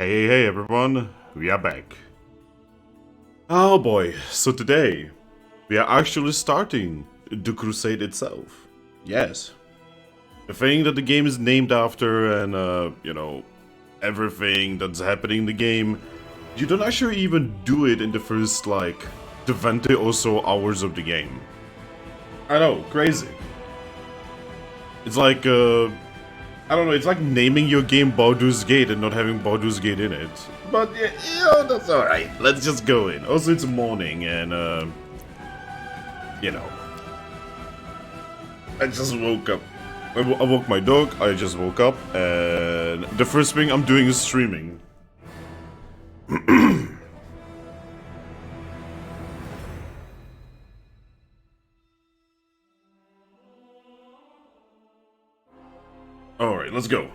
Hey everyone, we are back. Oh boy, so today we are actually starting the Crusade itself. Yes. The thing that the game is named after and, everything that's happening in the game, you don't actually even do it in the first, 20 or so hours of the game. I know, crazy. It's like, I don't know, it's like naming your game Baldur's Gate and not having Baldur's Gate in it. But yeah, that's alright. Let's just go in. Also, it's morning and, I just woke up. I woke my dog, I just woke up, and the first thing I'm doing is streaming. Alright, let's go.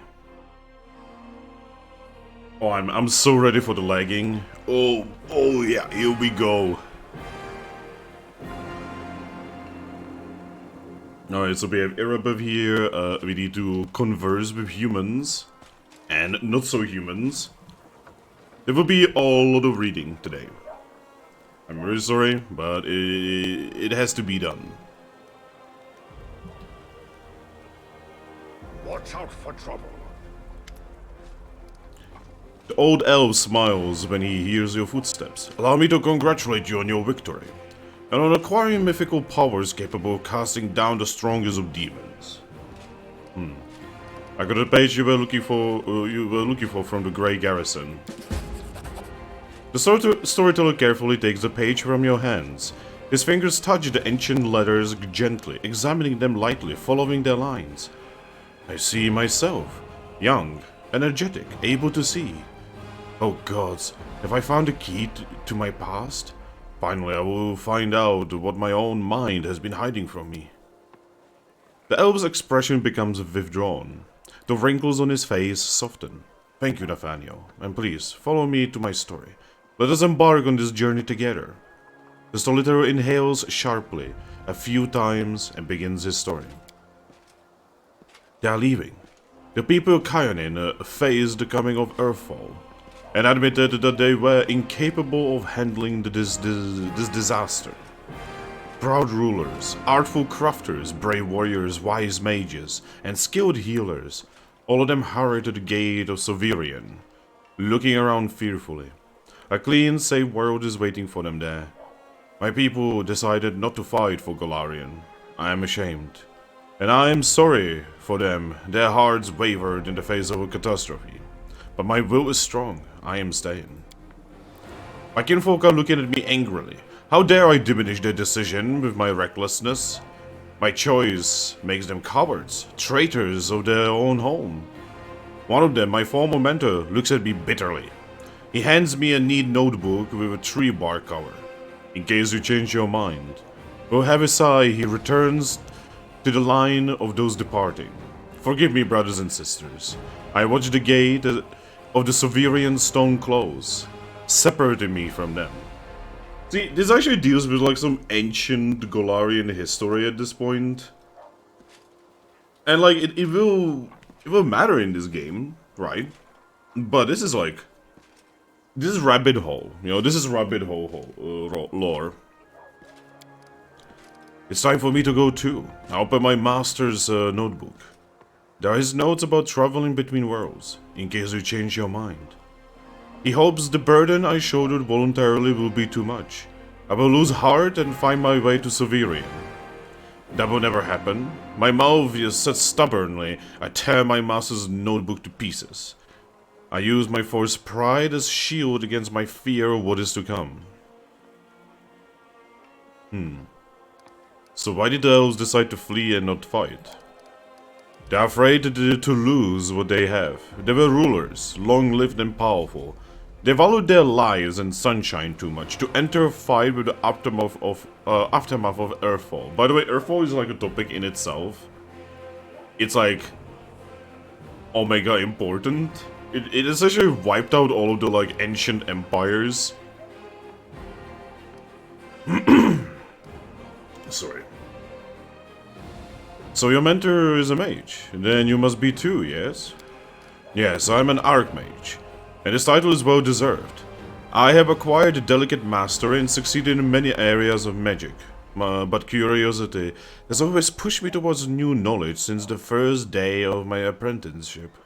Oh, I'm so ready for the lagging. Oh yeah, here we go. Alright, so we have Erebov here. We need to converse with humans and not so humans. There will be a lot of reading today. I'm really sorry, but it has to be done. Watch out for trouble. The old elf smiles when he hears your footsteps. Allow me to congratulate you on your victory, and on acquiring mythical powers capable of casting down the strongest of demons. I got a page you were looking for. From the Grey Garrison. The storyteller carefully takes the page from your hands. His fingers touch the ancient letters gently, examining them lightly, following their lines. I see myself, young, energetic, able to see. Oh gods, have I found a key to my past? Finally, I will find out what my own mind has been hiding from me. The elf's expression becomes withdrawn. The wrinkles on his face soften. Thank you, Nathaniel, and please, follow me to my story. Let us embark on this journey together. The storyteller inhales sharply a few times and begins his story. They are leaving. The people of Kyonin faced the coming of Earthfall, and admitted that they were incapable of handling this disaster. Proud rulers, artful crafters, brave warriors, wise mages, and skilled healers, all of them hurried to the gate of Soverian, looking around fearfully. A clean, safe world is waiting for them there. My people decided not to fight for Golarion. I am ashamed. And I am sorry for them. Their hearts wavered in the face of a catastrophe. But my will is strong. I am staying. My kinfolk are looking at me angrily. How dare I diminish their decision with my recklessness? My choice makes them cowards, traitors of their own home. One of them, my former mentor, looks at me bitterly. He hands me a neat notebook with a tree bark cover. In case you change your mind. With a heavy sigh, he returns to the line of those departing. Forgive me, brothers and sisters. I watch the gate of the Soverian stone close, separating me from them. See, this actually deals with like some ancient Golarion history at this point. And like, it will matter in this game, right? But this is like, this is rabbit hole, this is rabbit hole lore. It's time for me to go too. I open my master's notebook. There are his notes about traveling between worlds, in case you change your mind. He hopes the burden I shouldered voluntarily will be too much. I will lose heart and find my way to Soverian. That will never happen. My mouth is set stubbornly. I tear my master's notebook to pieces. I use my forced pride as shield against my fear of what is to come. So why did the elves decide to flee and not fight? They are afraid to lose what they have. They were rulers, long-lived and powerful. They valued their lives and sunshine too much to enter a fight with the aftermath of Earthfall. By the way, Earthfall is like a topic in itself. It's like omega important. It essentially wiped out all of the like ancient empires. Sorry. So your mentor is a mage, then you must be too, yes? Yes, I'm an archmage. And this title is well deserved. I have acquired a delicate mastery and succeeded in many areas of magic, but curiosity has always pushed me towards new knowledge since the first day of my apprenticeship.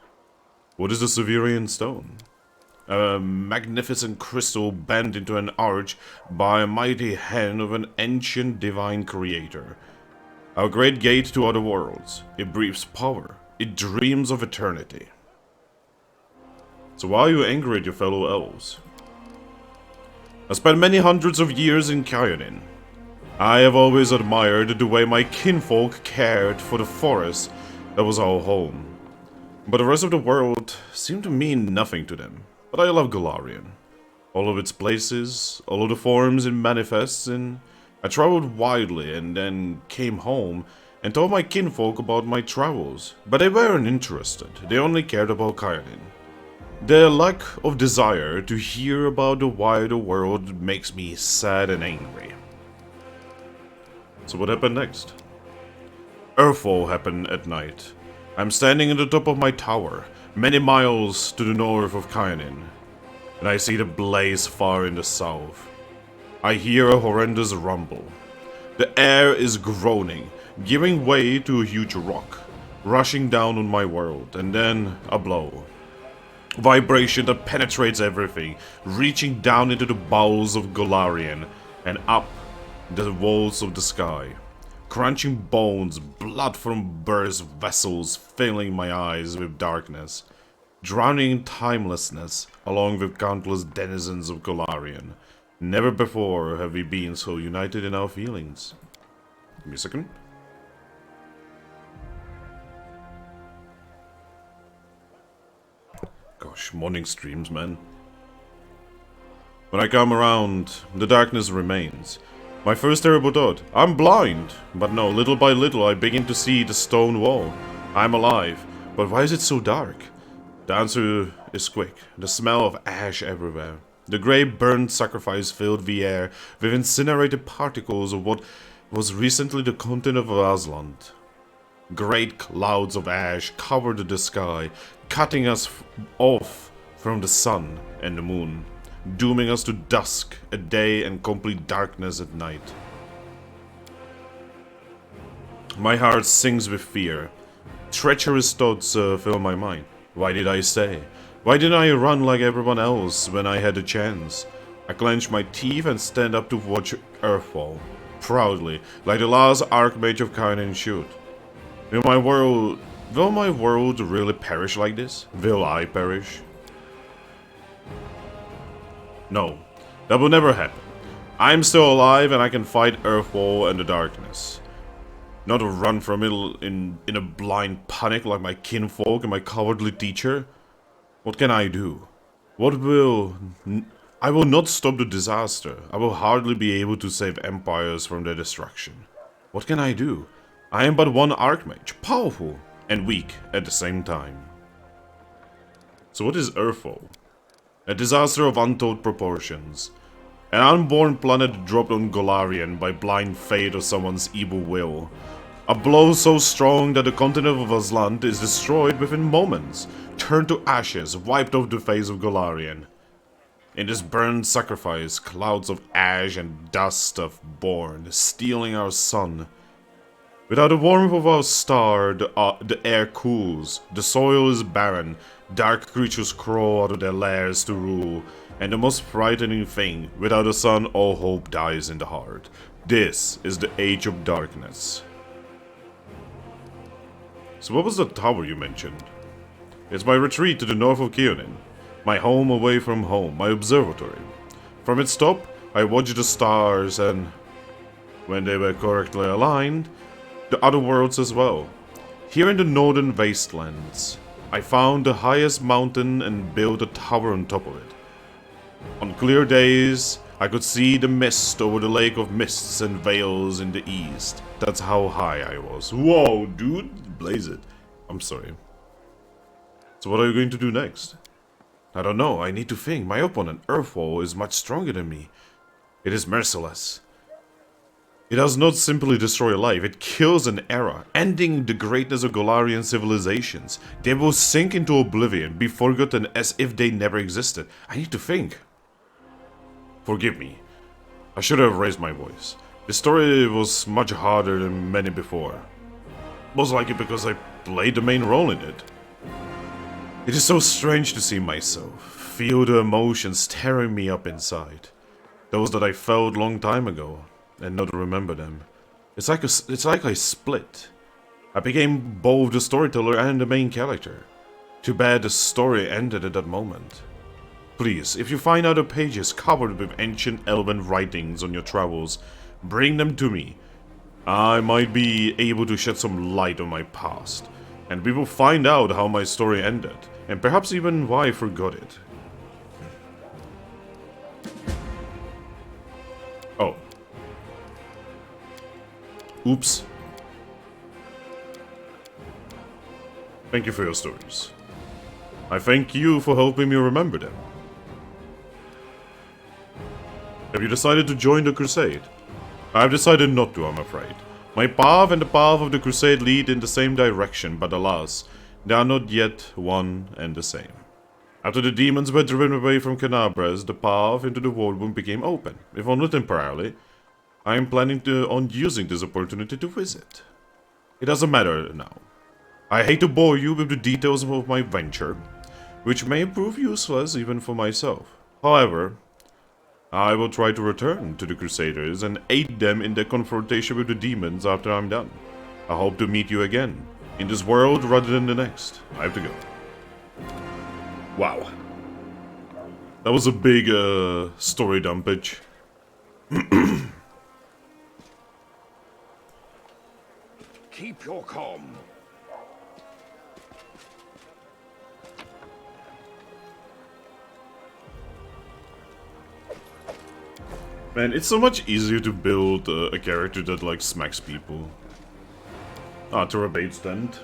What is the Severian Stone? A magnificent crystal bent into an arch by a mighty hand of an ancient divine creator. Our great gate to other worlds. It breathes power. It dreams of eternity. So why are you angry at your fellow elves? I spent many hundreds of years in Kyonin. I have always admired the way my kinfolk cared for the forest that was our home. But the rest of the world seemed to mean nothing to them. But I love Golarion. All of its places, all of the forms it manifests in. I traveled widely and then came home and told my kinfolk about my travels. But they weren't interested. They only cared about Kyonin. Their lack of desire to hear about the wider world makes me sad and angry. So what happened next? Earthfall happened at night. I'm standing at the top of my tower, many miles to the north of Kyonin, and I see the blaze far in the south. I hear a horrendous rumble. The air is groaning, giving way to a huge rock, rushing down on my world, and then a blow. Vibration that penetrates everything, reaching down into the bowels of Golarion and up the walls of the sky. Crunching bones, blood from burst vessels filling my eyes with darkness. Drowning in timelessness along with countless denizens of Golarion. Never before have we been so united in our feelings. Give me a second. Gosh, morning streams, man. When I come around, the darkness remains. My first terrible thought, I'm blind! But no, little by little I begin to see the stone wall. I'm alive, but why is it so dark? The answer is quick. The smell of ash everywhere. The grey burnt sacrifice filled the air with incinerated particles of what was recently the continent of Asland. Great clouds of ash covered the sky, cutting us off from the sun and the moon, dooming us to dusk at day and complete darkness at night. My heart sings with fear. Treacherous thoughts fill my mind. Why did I stay? Why didn't I run like everyone else when I had a chance? I clench my teeth and stand up to watch Earthfall, proudly, like the last Archmage of Kyonin should. Will my world really perish like this? Will I perish? No, that will never happen. I'm still alive and I can fight Earthfall and the darkness. Not to run from it in a blind panic like my kinfolk and my cowardly teacher. What can I do? I will not stop the disaster. I will hardly be able to save empires from their destruction. What can I do? I am but one Archmage, powerful and weak at the same time. So what is Earthfall? A disaster of untold proportions. An unborn planet dropped on Golarion by blind fate or someone's evil will. A blow so strong that the continent of Asland is destroyed within moments, turned to ashes, wiped off the face of Golarion. In this burned sacrifice, clouds of ash and dust have born, stealing our sun. Without the warmth of our star, the air cools, the soil is barren, dark creatures crawl out of their lairs to rule, and the most frightening thing, without the sun all hope dies in the heart. This is the Age of Darkness. So what was the tower you mentioned? It's my retreat to the north of Kyonin, my home away from home, my observatory. From its top, I watched the stars and, when they were correctly aligned, the other worlds as well. Here in the northern wastelands, I found the highest mountain and built a tower on top of it. On clear days, I could see the mist over the lake of mists and veils in the east. That's how high I was. Whoa, dude, blaze it. I'm sorry. So what are you going to do next? I don't know, I need to think. My opponent, Earthfall, is much stronger than me. It is merciless. It does not simply destroy life, it kills an era, ending the greatness of Golarian civilizations. They will sink into oblivion, be forgotten as if they never existed. I need to think. Forgive me. I should have raised my voice. The story was much harder than many before. Most likely because I played the main role in it. It is so strange to see myself, feel the emotions tearing me up inside. Those that I felt long time ago, and not remember them. It's like I split. I became both the storyteller and the main character. Too bad the story ended at that moment. Please, if you find other pages covered with ancient elven writings on your travels, bring them to me. I might be able to shed some light on my past, and we will find out how my story ended, and perhaps even why I forgot it. Oh. Oops. Thank you for your stories. I thank you for helping me remember them. Have you decided to join the Crusade? I've decided not to, I'm afraid. My path and the path of the Crusade lead in the same direction, but alas, they are not yet one and the same. After the demons were driven away from Canabras, the path into the Worldwound became open, if not temporarily. I am planning on using this opportunity to visit. It doesn't matter now. I hate to bore you with the details of my venture, which may prove useless even for myself. However, I will try to return to the Crusaders and aid them in their confrontation with the demons after I'm done. I hope to meet you again, in this world rather than the next. I have to go. Wow. That was a big story dumpage. Keep your calm. Man, it's so much easier to build a character that, like, smacks people. Ah, to a bait stand.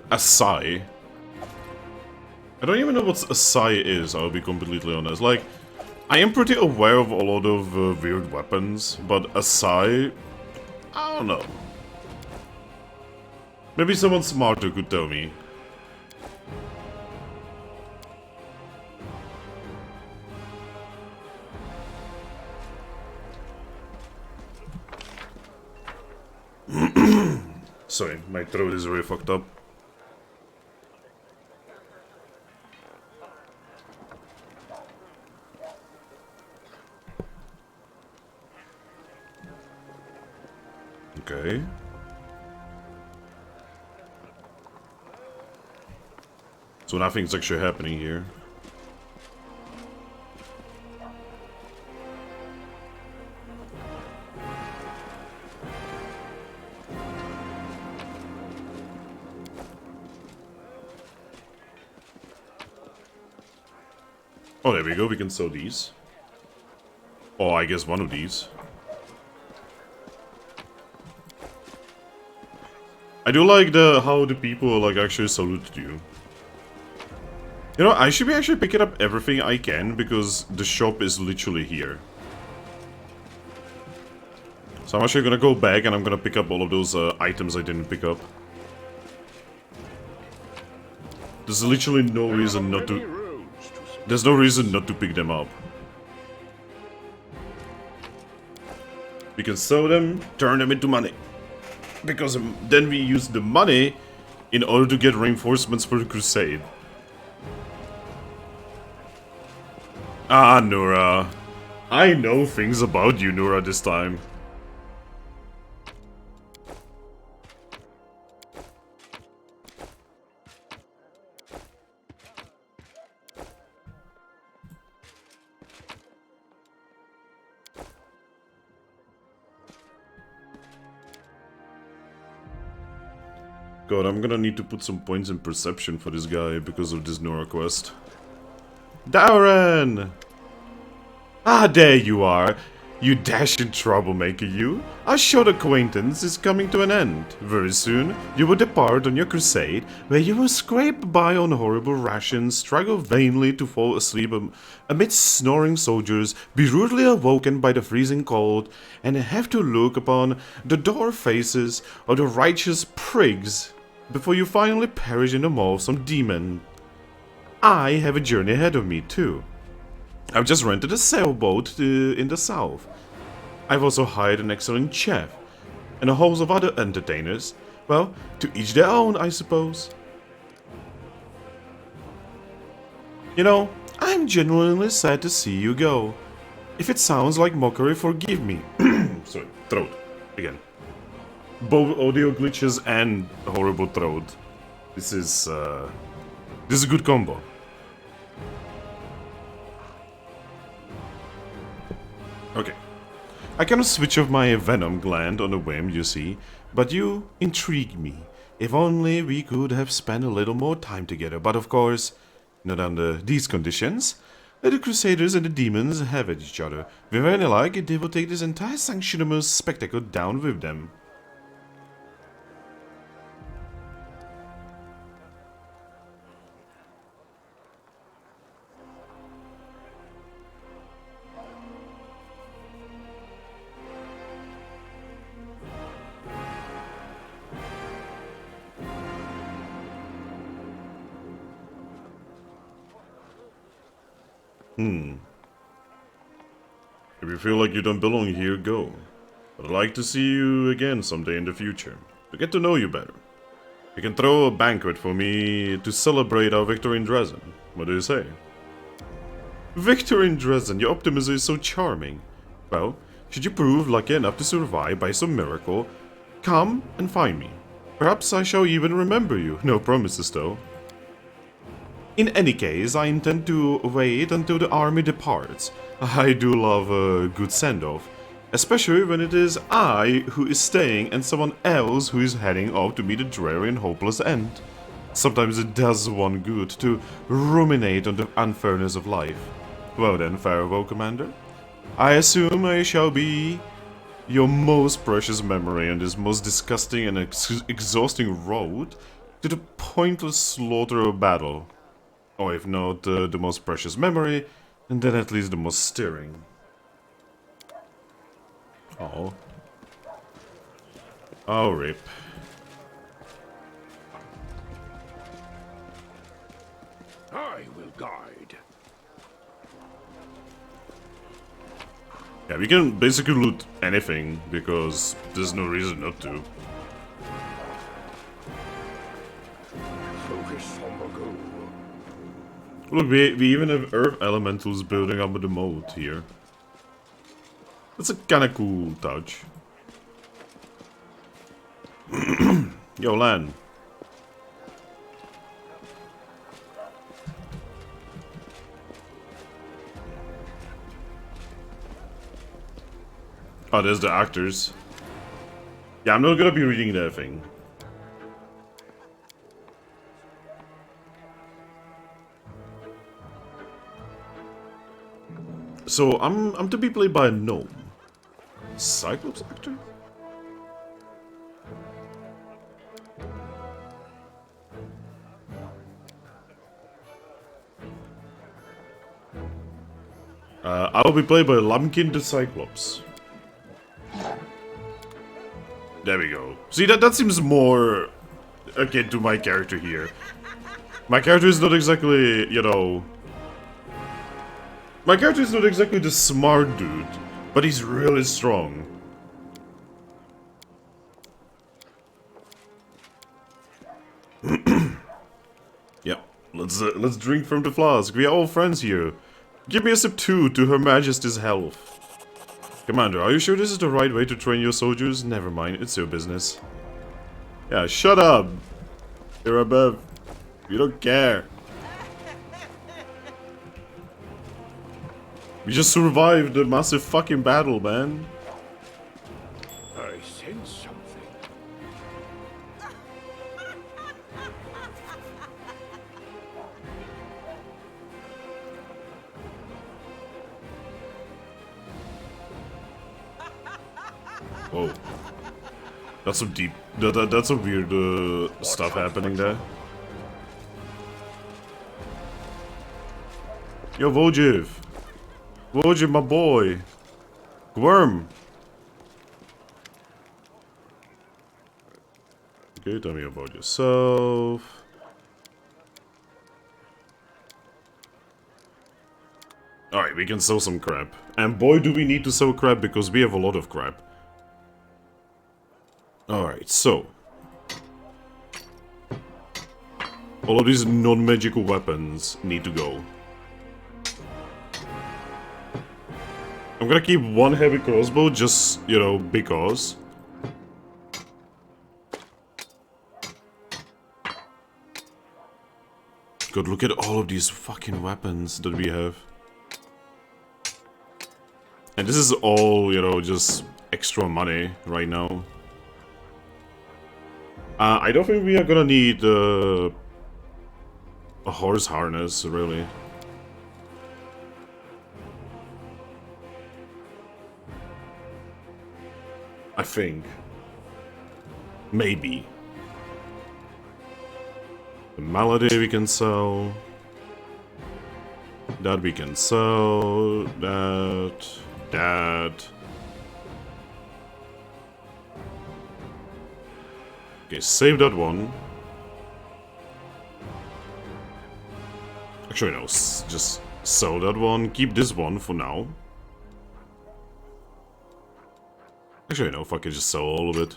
Asai. I don't even know what Asai is, I'll be completely honest. Like, I am pretty aware of a lot of weird weapons, but Asai... I don't know. Maybe someone smarter could tell me. Sorry, my throat is really fucked up. Okay. So nothing's actually happening here. Oh, there we go, we can sew these. Oh, I guess one of these. I do like how the people like actually saluted you. You know, I should be actually picking up everything I can because the shop is literally here. So I'm actually gonna go back and I'm gonna pick up all of those items I didn't pick up. There's literally no reason not to... There's no reason not to pick them up. We can sell them, turn them into money. Because then we use the money in order to get reinforcements for the Crusade. Ah, Nura. I know things about you, Nura, this time. God, I'm gonna need to put some points in perception for this guy because of this Nora quest. Darren! Ah, there you are. You dashing troublemaker, you! Our short acquaintance is coming to an end. Very soon, you will depart on your crusade, where you will scrape by on horrible rations, struggle vainly to fall asleep amidst snoring soldiers, be rudely awoken by the freezing cold, and have to look upon the door faces of the righteous prigs before you finally perish in the maw of some demon. I have a journey ahead of me, too. I've just rented a sailboat in the south. I've also hired an excellent chef, and a host of other entertainers. Well, to each their own, I suppose. You know, I'm genuinely sad to see you go. If it sounds like mockery, forgive me. Sorry, throat. Again. Both audio glitches and horrible throat. This is a good combo. Okay. I cannot switch off my venom gland on a whim, you see, but you intrigue me. If only we could have spent a little more time together, but of course, not under these conditions. Let the Crusaders and the demons have at each other. If any like, they will take this entire sanctionable spectacle down with them. If you feel like you don't belong here, go. But I'd like to see you again someday in the future, to get to know you better. You can throw a banquet for me to celebrate our victory in Dresden. What do you say? Victory in Dresden, your optimism is so charming. Well, should you prove lucky enough to survive by some miracle, come and find me. Perhaps I shall even remember you. No promises though. In any case, I intend to wait until the army departs. I do love a good send-off, especially when it is I who is staying and someone else who is heading off to meet a dreary and hopeless end. Sometimes it does one good to ruminate on the unfairness of life. Well then, farewell, Commander. I assume I shall be your most precious memory on this most disgusting and exhausting road to the pointless slaughter of battle. Or if not the most precious memory, then at least the most stirring. Oh. Oh, rip. I will guide. Yeah, we can basically loot anything, because there's no reason not to. Focus on the goal. Look, we even have earth elementals building up the moat here. That's a kinda cool touch. Yo, Lan. Oh, there's the actors. Yeah, I'm not gonna be reading that thing. So, I'm to be played by a gnome. Cyclops actor? I will be played by Lumpkin the Cyclops. There we go. See, that seems more akin to my character here. My character is not exactly, you know... My character is not exactly the smart dude, but he's really strong. Yep, let's drink from the flask. We are all friends here. Give me a sip too, to Her Majesty's health. Commander, are you sure this is the right way to train your soldiers? Never mind, it's your business. Yeah, shut up. You're above. We don't care. We just survived a massive fucking battle, man. I sense something. Whoa. That's some deep... That's some weird stuff happening there. Yo, Vojiv! Vojiv, my boy! Worm! Okay, tell me about yourself. Alright, we can sell some crap. And boy, do we need to sell crap because we have a lot of crap. Alright, so. All of these non-magical weapons need to go. I'm gonna keep one heavy crossbow just, you know, because. God, look at all of these fucking weapons that we have. And this is all, you know, just extra money right now. I don't think we are gonna need a horse harness, really. I think. Maybe. The malady we can sell. That we can sell. That. Okay, save that one. Actually, no, just sell that one. Keep this one for now. Actually, no, fuck it, just sell all of it.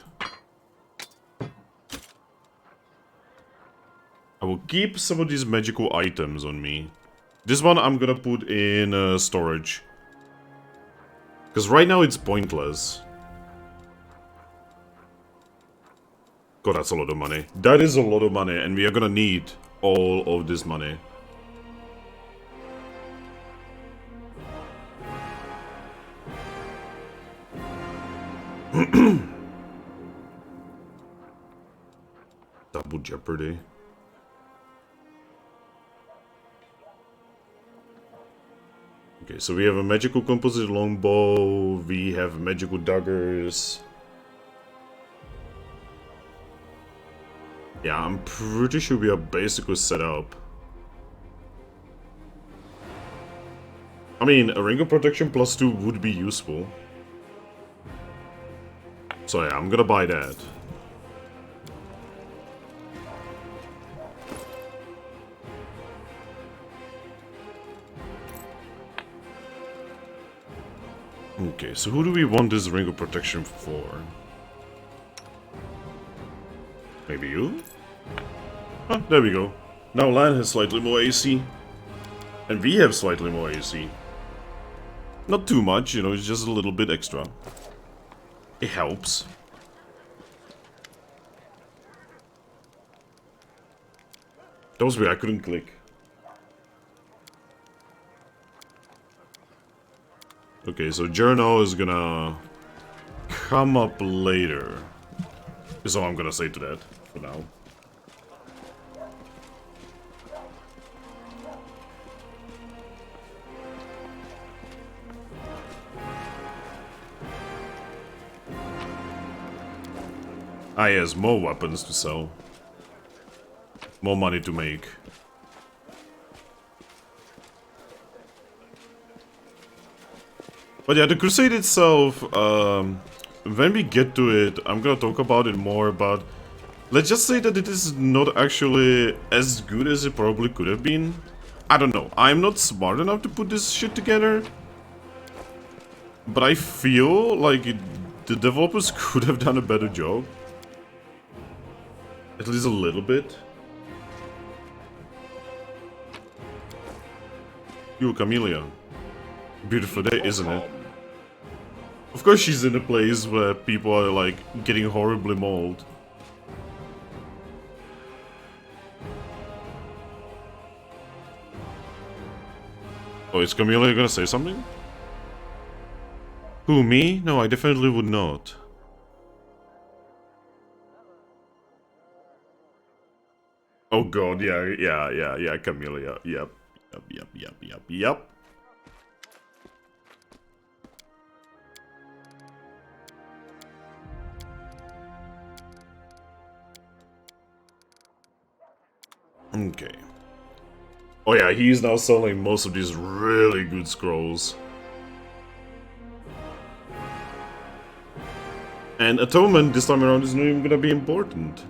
I will keep some of these magical items on me. This one I'm gonna put in storage. Because right now it's pointless. God, that's a lot of money. That is a lot of money, and we are gonna need all of this money. Double jeopardy. Okay, so we have a magical composite longbow, we have magical daggers. Yeah, I'm pretty sure we are basically set up. I mean, a ring of protection +2 would be useful. So yeah, I'm gonna buy that. Okay, so who do we want this ring of protection for? Maybe you? Ah, there we go. Now Lan has slightly more AC. And we have slightly more AC. Not too much, you know, it's just a little bit extra. It helps. That was weird, I couldn't click. Okay, so journal is gonna come up later. Is all I'm gonna say to that for now. Ah yes, more weapons to sell. More money to make. But yeah, the Crusade itself, when we get to it, I'm gonna talk about it more, but let's just say that it is not actually as good as it probably could have been. I don't know, I'm not smart enough to put this shit together. But I feel like the developers could have done a better job. At least a little bit. Yo, Camellia. Beautiful day, isn't it? Of course she's in a place where people are like getting horribly mauled. Oh, is Camellia gonna say something? Who, me? No, I definitely would not. Oh god, yeah, Camellia. Yep. Yep. . Okay. Oh yeah, he's now selling most of these really good scrolls. And Atonement this time around is not even gonna be important.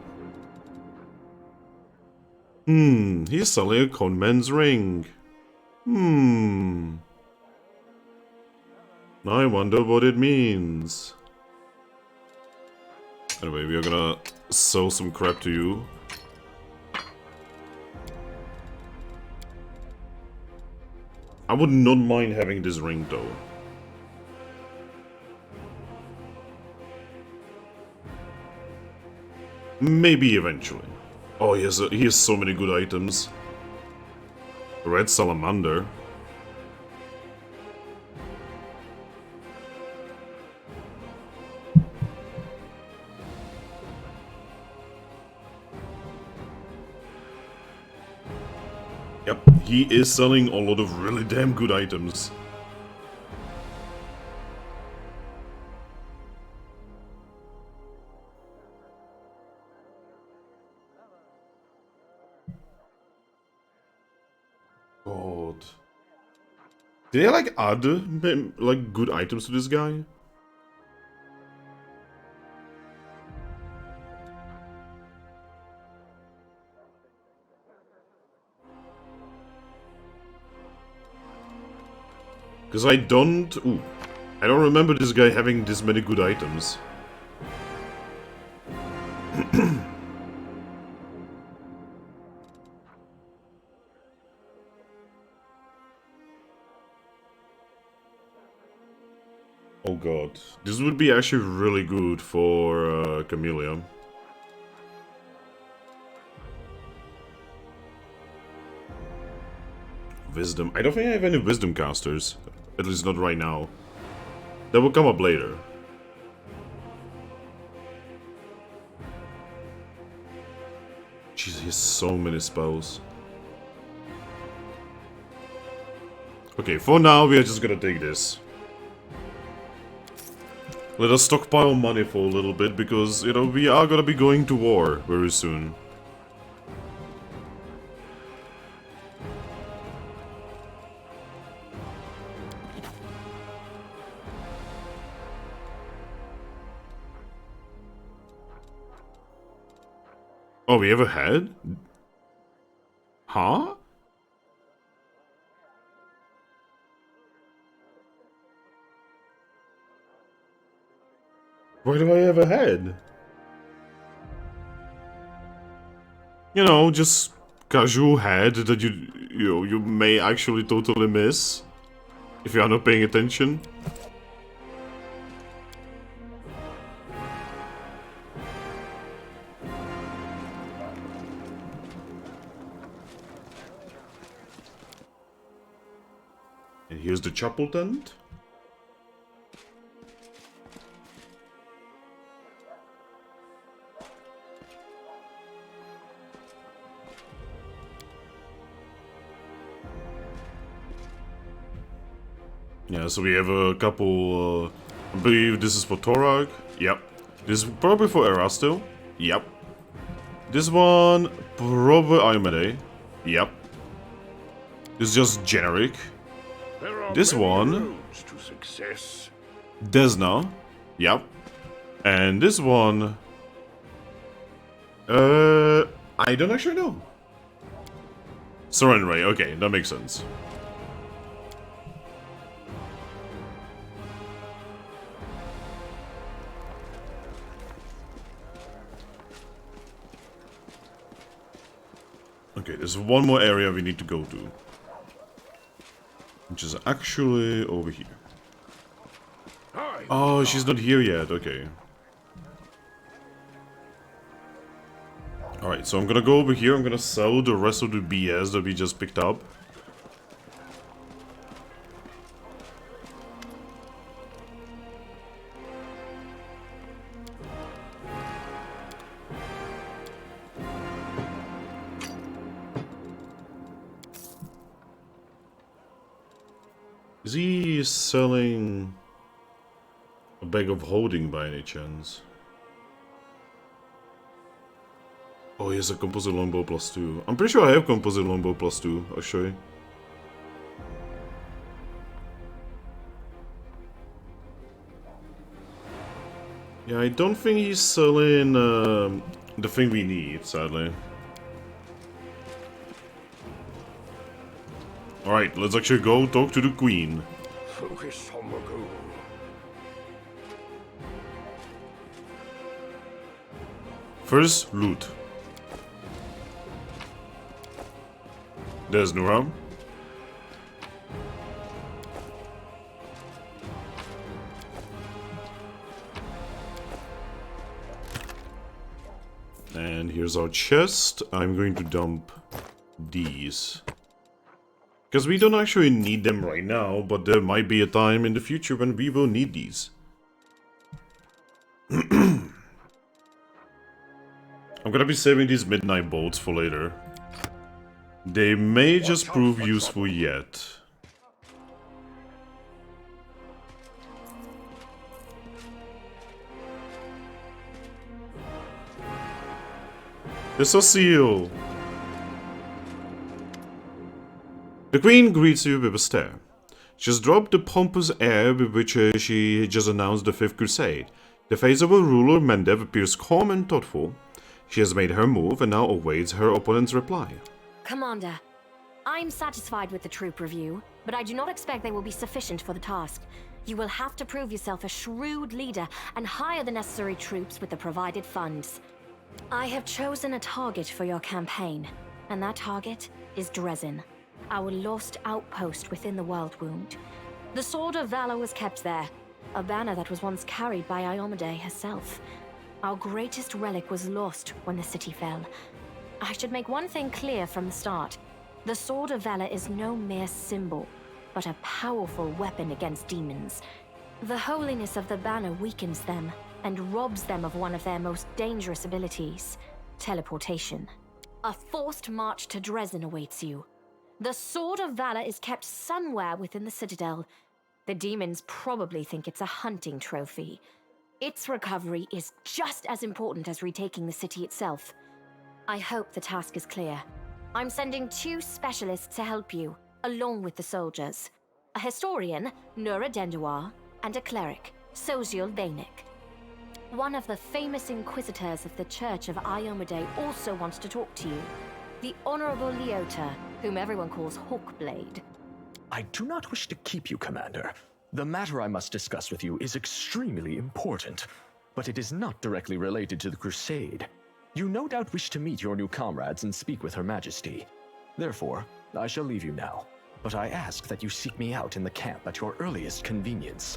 He's selling a Conman's ring. I wonder what it means. Anyway, we are gonna sell some crap to you. I would not mind having this ring though. Maybe eventually. Oh, he has so many good items. Red Salamander. Yep, he is selling a lot of really damn good items. God. Did they like add like good items to this guy? Because I don't remember this guy having this many good items. Oh god, this would be actually really good for Camellia. Wisdom. I don't think I have any wisdom casters. At least not right now. That will come up later. Jeez, he has so many spells. Okay, for now we are just gonna take this. Let us stockpile money for a little bit, because, you know, we are gonna be going to war very soon. Oh, we have a head? Huh? Why do I have a head? You know, just casual head that you may actually totally miss if you are not paying attention. And here's the chapel tent. Yeah, so we have a couple, I believe this is for Torag. Yep. This is probably for Erasto. Yep. This one, probably Ayomede. Yep. This is just generic. This one, to success. Desna. Yep. And this one, I don't actually know. Serenray, okay, that makes sense. Okay, there's one more area we need to go to. Which is actually over here. Oh, she's not here yet, okay. Alright, so I'm gonna go over here, I'm gonna sell the rest of the BS that we just picked up. Is he selling a bag of holding by any chance? Oh, he has a composite longbow +2. I'm pretty sure I have composite longbow +2, actually. Yeah, I don't think he's selling the thing we need, sadly. Alright, let's actually go talk to the queen. Focus on the goal. First, loot. There's Nuram. And here's our chest. I'm going to dump these. Because we don't actually need them right now, but there might be a time in the future when we will need these. I'm gonna be saving these midnight bolts for later. They may just prove useful yet. It's a seal! The queen greets you with a stare. She has dropped the pompous air with which she just announced the Fifth Crusade. The face of her ruler, Mendev, appears calm and thoughtful. She has made her move and now awaits her opponent's reply. Commander, I'm satisfied with the troop review, but I do not expect they will be sufficient for the task. You will have to prove yourself a shrewd leader and hire the necessary troops with the provided funds. I have chosen a target for your campaign, and that target is Dresden, our lost outpost within the Worldwound. The Sword of Valor was kept there, a banner that was once carried by Iomade herself. Our greatest relic was lost when the city fell. I should make one thing clear from the start. The Sword of Valor is no mere symbol, but a powerful weapon against demons. The holiness of the banner weakens them and robs them of one of their most dangerous abilities, teleportation. A forced march to Dresden awaits you. The Sword of Valor is kept somewhere within the Citadel. The demons probably think it's a hunting trophy. Its recovery is just as important as retaking the city itself. I hope the task is clear. I'm sending 2 specialists to help you, along with the soldiers. A historian, Nura Denduar, and a cleric, Soziel Vainik. One of the famous inquisitors of the Church of Iomade also wants to talk to you. The Honorable Leota, whom everyone calls Hawkblade. I do not wish to keep you, Commander. The matter I must discuss with you is extremely important, but it is not directly related to the Crusade. You no doubt wish to meet your new comrades and speak with Her Majesty. Therefore, I shall leave you now, but I ask that you seek me out in the camp at your earliest convenience.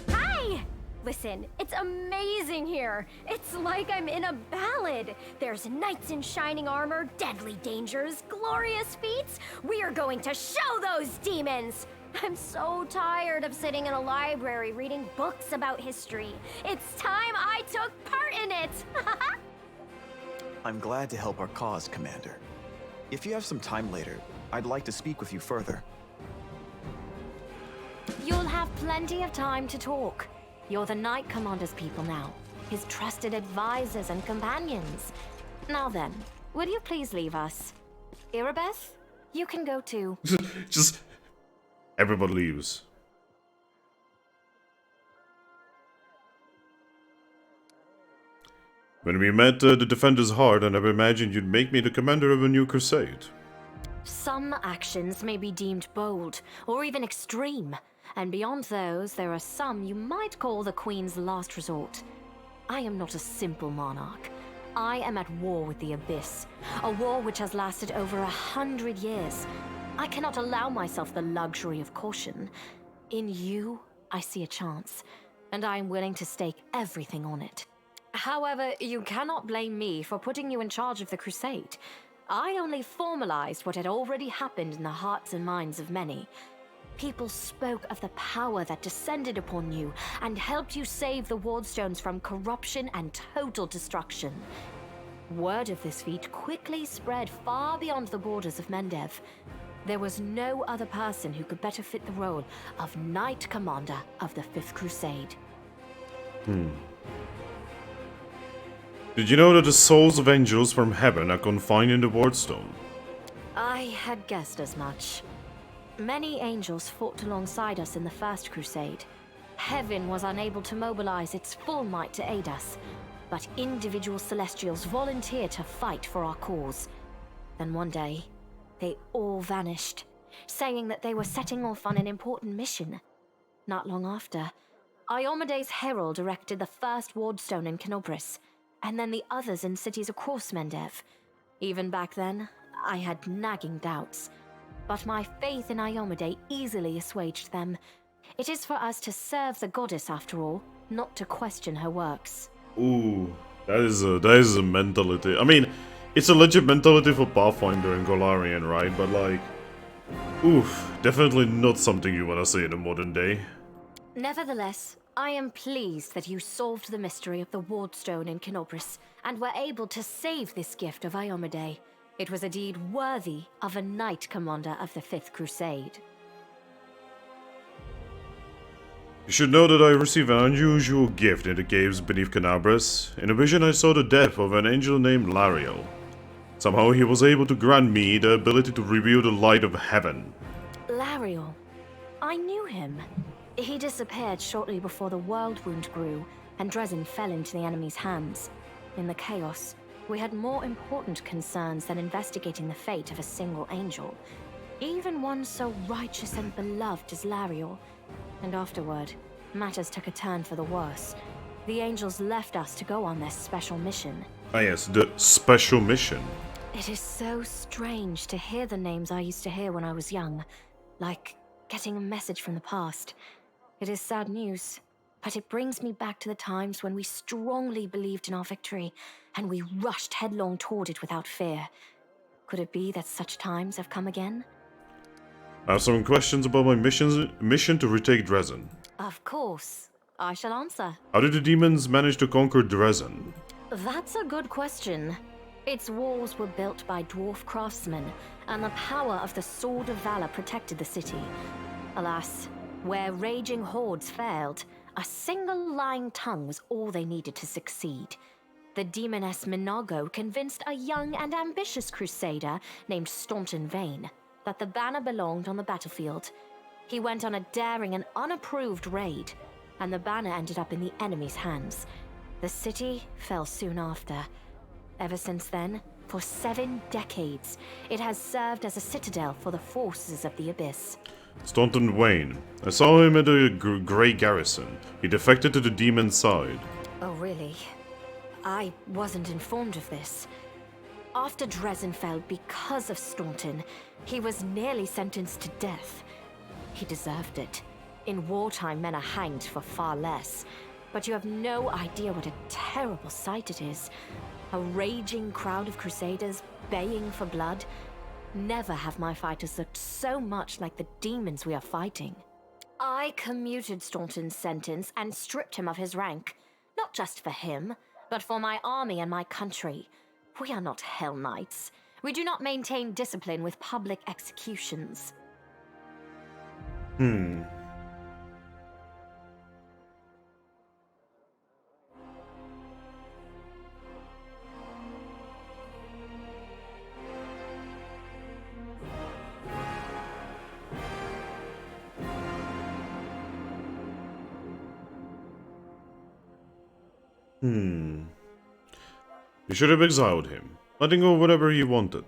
Hi! Listen, it's amazing here. It's like I'm in a ballad. There's knights in shining armor, deadly dangers, glorious feats. We are going to show those demons! I'm so tired of sitting in a library reading books about history. It's time I took part in it! I'm glad to help our cause, Commander. If you have some time later, I'd like to speak with you further. You'll have plenty of time to talk. You're the Knight Commander's people now, his trusted advisors and companions. Now then, will you please leave us? Irabeth, you can go too. Just... everybody leaves. When we met the Defender's Heart, I never imagined you'd make me the commander of a new crusade. Some actions may be deemed bold, or even extreme. And beyond those, there are some you might call the Queen's last resort. I am not a simple monarch. I am at war with the Abyss, a war which has lasted over 100 years. I cannot allow myself the luxury of caution. In you, I see a chance, and I am willing to stake everything on it. However, you cannot blame me for putting you in charge of the Crusade. I only formalized what had already happened in the hearts and minds of many. People spoke of the power that descended upon you and helped you save the Wardstones from corruption and total destruction. Word of this feat quickly spread far beyond the borders of Mendev. There was no other person who could better fit the role of Knight Commander of the Fifth Crusade. Did you know that the souls of angels from heaven are confined in the Wardstone? I had guessed as much. Many angels fought alongside us in the First Crusade. Heaven was unable to mobilize its full might to aid us, but individual celestials volunteered to fight for our cause. Then one day, they all vanished, saying that they were setting off on an important mission. Not long after, Iomede's herald erected the first wardstone in Kenobris, and then the others in cities across Mendev. Even back then, I had nagging doubts, but my faith in Iomede easily assuaged them. It is for us to serve the goddess after all, not to question her works. Ooh, that is a mentality. I mean, it's a legit mentality for Pathfinder and Golarion, right? But like, oof, definitely not something you wanna see in the modern day. Nevertheless, I am pleased that you solved the mystery of the Wardstone in Kenobris, and were able to save this gift of Iomede. It was a deed worthy of a Knight Commander of the Fifth Crusade. You should know that I received an unusual gift in the caves beneath Kenabres. In a vision I saw the death of an angel named Lariel. Somehow he was able to grant me the ability to reveal the light of heaven. Lariel. I knew him. He disappeared shortly before the Worldwound grew, and Dresden fell into the enemy's hands. In the chaos, we had more important concerns than investigating the fate of a single angel. Even one so righteous and beloved as Lariel. And afterward, matters took a turn for the worse. The angels left us to go on this special mission. Ah yes, the special mission. It is so strange to hear the names I used to hear when I was young, like getting a message from the past. It is sad news, but it brings me back to the times when we strongly believed in our victory, and we rushed headlong toward it without fear. Could it be that such times have come again? I have some questions about my mission to retake Dresden. Of course. I shall answer. How did the demons manage to conquer Dresden? That's a good question. Its walls were built by dwarf craftsmen, and the power of the Sword of Valor protected the city. Alas, where raging hordes failed, a single lying tongue was all they needed to succeed. The demoness Minago convinced a young and ambitious crusader named Staunton Vane that the banner belonged on the battlefield. He went on a daring and unapproved raid, and the banner ended up in the enemy's hands. The city fell soon after. Ever since then, for 7 decades, it has served as a citadel for the forces of the Abyss. Staunton Wayne. I saw him at a Grey Garrison. He defected to the demon side. Oh, really? I wasn't informed of this. After Dresden fell because of Staunton, he was nearly sentenced to death. He deserved it. In wartime, men are hanged for far less. But you have no idea what a terrible sight it is. A raging crowd of crusaders baying for blood. Never have my fighters looked so much like the demons we are fighting. I commuted Staunton's sentence and stripped him of his rank. Not just for him, but for my army and my country. We are not Hell Knights. We do not maintain discipline with public executions. You should have exiled him, letting go whatever he wanted.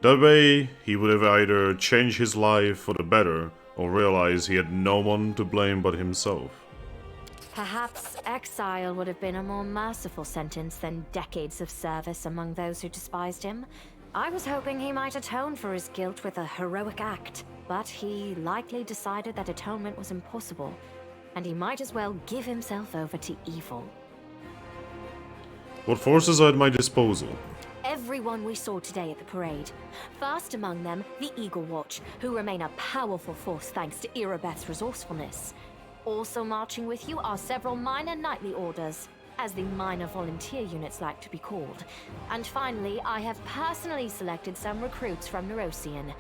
That way, he would have either changed his life for the better, or realized he had no one to blame but himself. Perhaps exile would have been a more merciful sentence than decades of service among those who despised him. I was hoping he might atone for his guilt with a heroic act, but he likely decided that atonement was impossible, and he might as well give himself over to evil. What forces are at my disposal? Everyone we saw today at the parade. First among them, the Eagle Watch, who remain a powerful force thanks to Irabeth's resourcefulness. Also marching with you are several minor knightly orders, as the minor volunteer units like to be called. And finally, I have personally selected some recruits from Nerosian.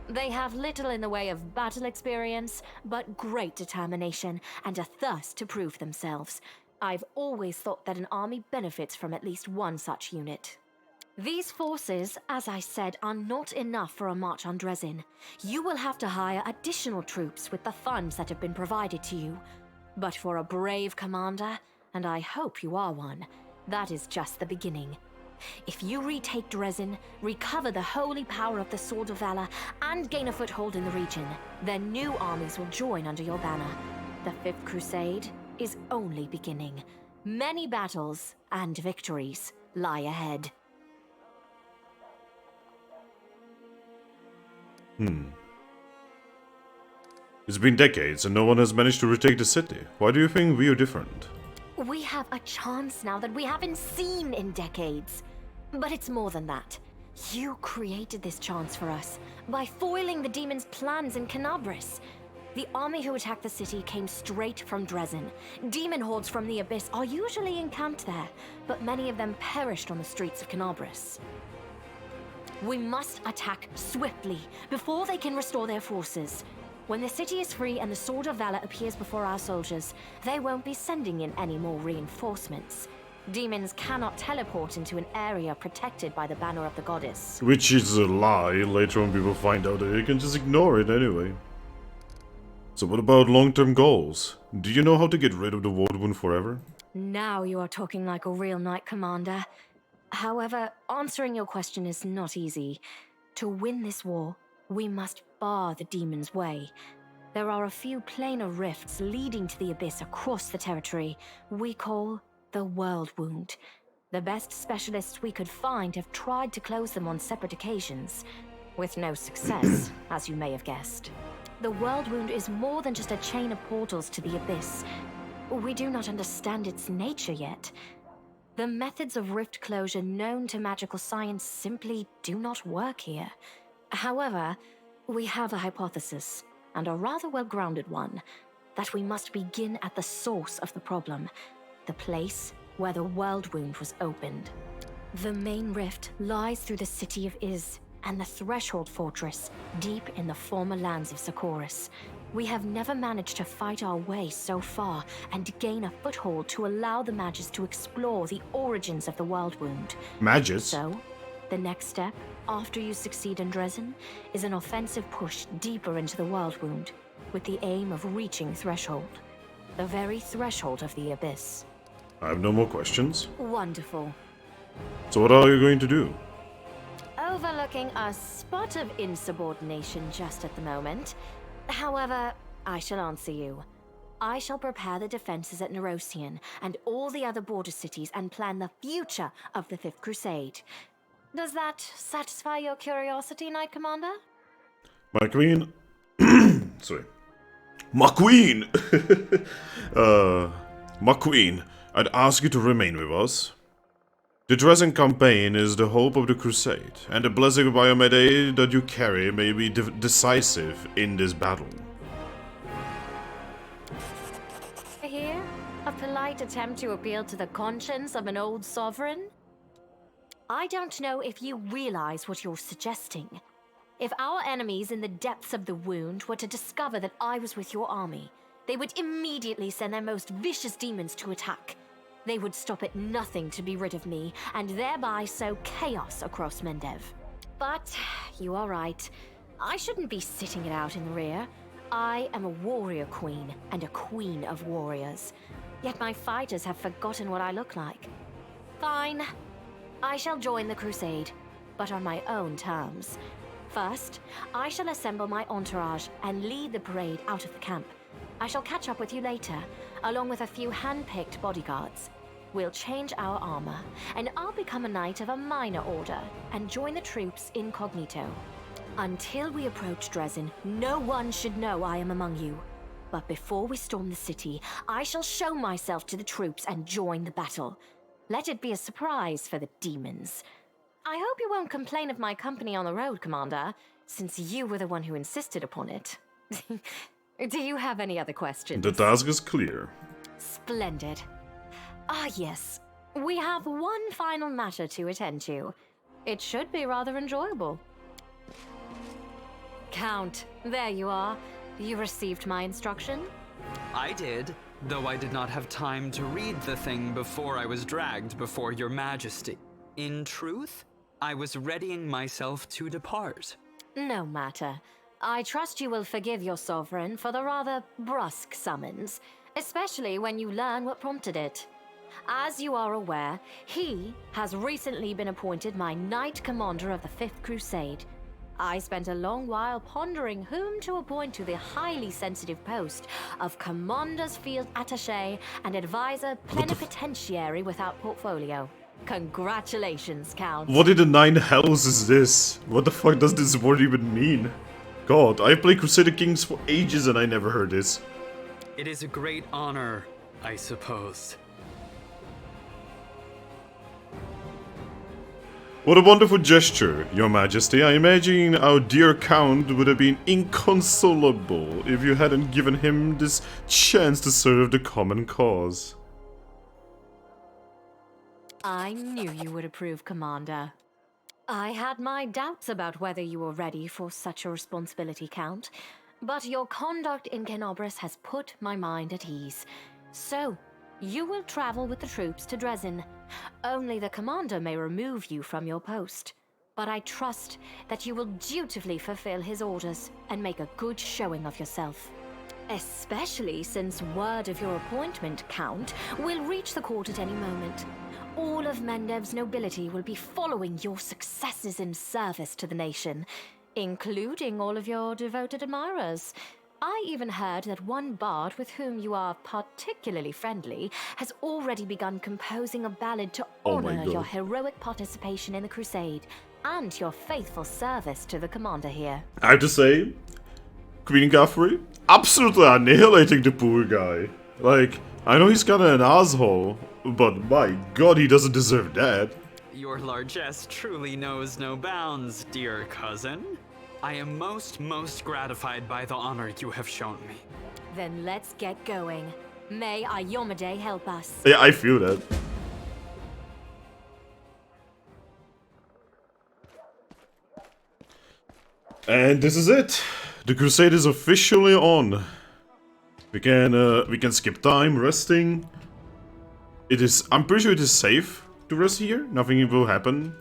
They have little in the way of battle experience, but great determination and a thirst to prove themselves. I've always thought that an army benefits from at least one such unit. These forces, as I said, are not enough for a march on Dresden. You will have to hire additional troops with the funds that have been provided to you. But for a brave commander, and I hope you are one, that is just the beginning. If you retake Dresden, recover the holy power of the Sword of Valor, and gain a foothold in the region, then new armies will join under your banner. The Fifth Crusade is only beginning. Many battles and victories lie ahead. It's been decades and no one has managed to retake the city. Why do you think we are different? We have a chance now that we haven't seen in decades. But it's more than that. You created this chance for us by foiling the demons' plans in Canabris. The army who attacked the city came straight from Dresden. Demon hordes from the Abyss are usually encamped there, but many of them perished on the streets of Canabris. We must attack swiftly before they can restore their forces. When the city is free and the Sword of Valor appears before our soldiers, they won't be sending in any more reinforcements. Demons cannot teleport into an area protected by the banner of the goddess. Which is a lie. Later on people find out that they can just ignore it anyway. So what about long-term goals? Do you know how to get rid of the Worldwound forever? Now you are talking like a real knight commander. However, answering your question is not easy. To win this war, we must bar the demon's way. There are a few planar rifts leading to the Abyss across the territory we call the Worldwound. The best specialists we could find have tried to close them on separate occasions, with no success, as you may have guessed. The Worldwound is more than just a chain of portals to the Abyss. We do not understand its nature yet. The methods of rift closure known to magical science simply do not work here. However, we have a hypothesis, and a rather well-grounded one, that we must begin at the source of the problem, the place where the Worldwound was opened. The main rift lies through the city of Iz, and the Threshold Fortress, deep in the former lands of Socorus. We have never managed to fight our way so far and gain a foothold to allow the mages to explore the origins of the Worldwound. Mages? So, the next step, after you succeed in Dresden, is an offensive push deeper into the Worldwound, with the aim of reaching Threshold. The very threshold of the Abyss. I have no more questions. Wonderful. So what are you going to do? Overlooking a spot of insubordination just at the moment. However, I shall answer you. I shall prepare the defenses at Nerosian and all the other border cities and plan the future of the Fifth Crusade. Does that satisfy your curiosity, Knight Commander? My queen... Sorry. My queen! My queen, I'd ask you to remain with us. The Dresden campaign is the hope of the Crusade, and the blessing of Biomede that you carry may be decisive in this battle. Here, a polite attempt to appeal to the conscience of an old sovereign? I don't know if you realize what you're suggesting. If our enemies in the depths of the wound were to discover that I was with your army, they would immediately send their most vicious demons to attack. They would stop at nothing to be rid of me, and thereby sow chaos across Mendev. But you are right. I shouldn't be sitting it out in the rear. I am a warrior queen, and a queen of warriors. Yet my fighters have forgotten what I look like. Fine. I shall join the Crusade, but on my own terms. First, I shall assemble my entourage and lead the parade out of the camp. I shall catch up with you later, along with a few hand-picked bodyguards. We'll change our armor, and I'll become a knight of a minor order and join the troops incognito. Until we approach Dresden, no one should know I am among you. But before we storm the city, I shall show myself to the troops and join the battle. Let it be a surprise for the demons. I hope you won't complain of my company on the road, Commander, since you were the one who insisted upon it. Do you have any other questions? The task is clear. Splendid. Ah, yes. We have one final matter to attend to. It should be rather enjoyable. Count, there you are. You received my instruction? I did. though I did not have time to read the thing before I was dragged before your majesty. In truth, I was readying myself to depart. No matter. I trust you will forgive your sovereign for the rather brusque summons, especially when you learn what prompted it. As you are aware, he has recently been appointed my Knight Commander of the Fifth Crusade. I spent a long while pondering whom to appoint to the highly sensitive post of Commander's Field Attaché and Advisor Plenipotentiary without portfolio. Congratulations, Count. What in the nine hells is this? What the fuck does this word even mean? God, I've played Crusader Kings for ages and I never heard this. It is a great honor, I suppose. What a wonderful gesture, Your Majesty. I imagine our dear Count would have been inconsolable if you hadn't given him this chance to serve the common cause. I knew you would approve, Commander. I had my doubts about whether you were ready for such a responsibility, Count, but your conduct in Kenobris has put my mind at ease. So, you will travel with the troops to Dresden. Only the commander may remove you from your post. But I trust that you will dutifully fulfill his orders and make a good showing of yourself. Especially since word of your appointment, Count, will reach the court at any moment. All of Mendev's nobility will be following your successes in service to the nation, including all of your devoted admirers. I even heard that one bard with whom you are particularly friendly has already begun composing a ballad to honor your heroic participation in the Crusade and your faithful service to the commander here. I have to say, Queen Guthrie, absolutely annihilating the poor guy. Like, I know he's kinda an asshole, but my god, he doesn't deserve that. Your largesse truly knows no bounds, dear cousin. I am most gratified by the honor you have shown me. Then let's get going. May Iyomade help us. Yeah, I feel that. And this is it. The crusade is officially on. We can skip time resting. I'm pretty sure it is safe to rest here. Nothing will happen.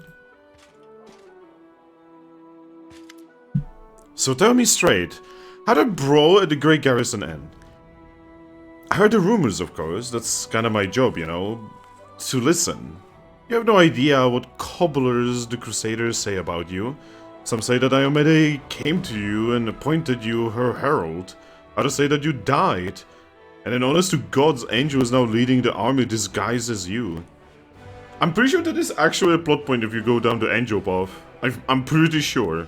So tell me straight, how did Brawl at the Great Garrison end? I heard the rumors, of course. That's kind of my job, you know, to listen. You have no idea what cobblers the Crusaders say about you. Some say that Iyomade came to you and appointed you her herald. Others say that you died. And then honest to God's Angel is now leading the army disguised as you. I'm pretty sure that is actually a plot point if you go down the Angel path. I'm pretty sure.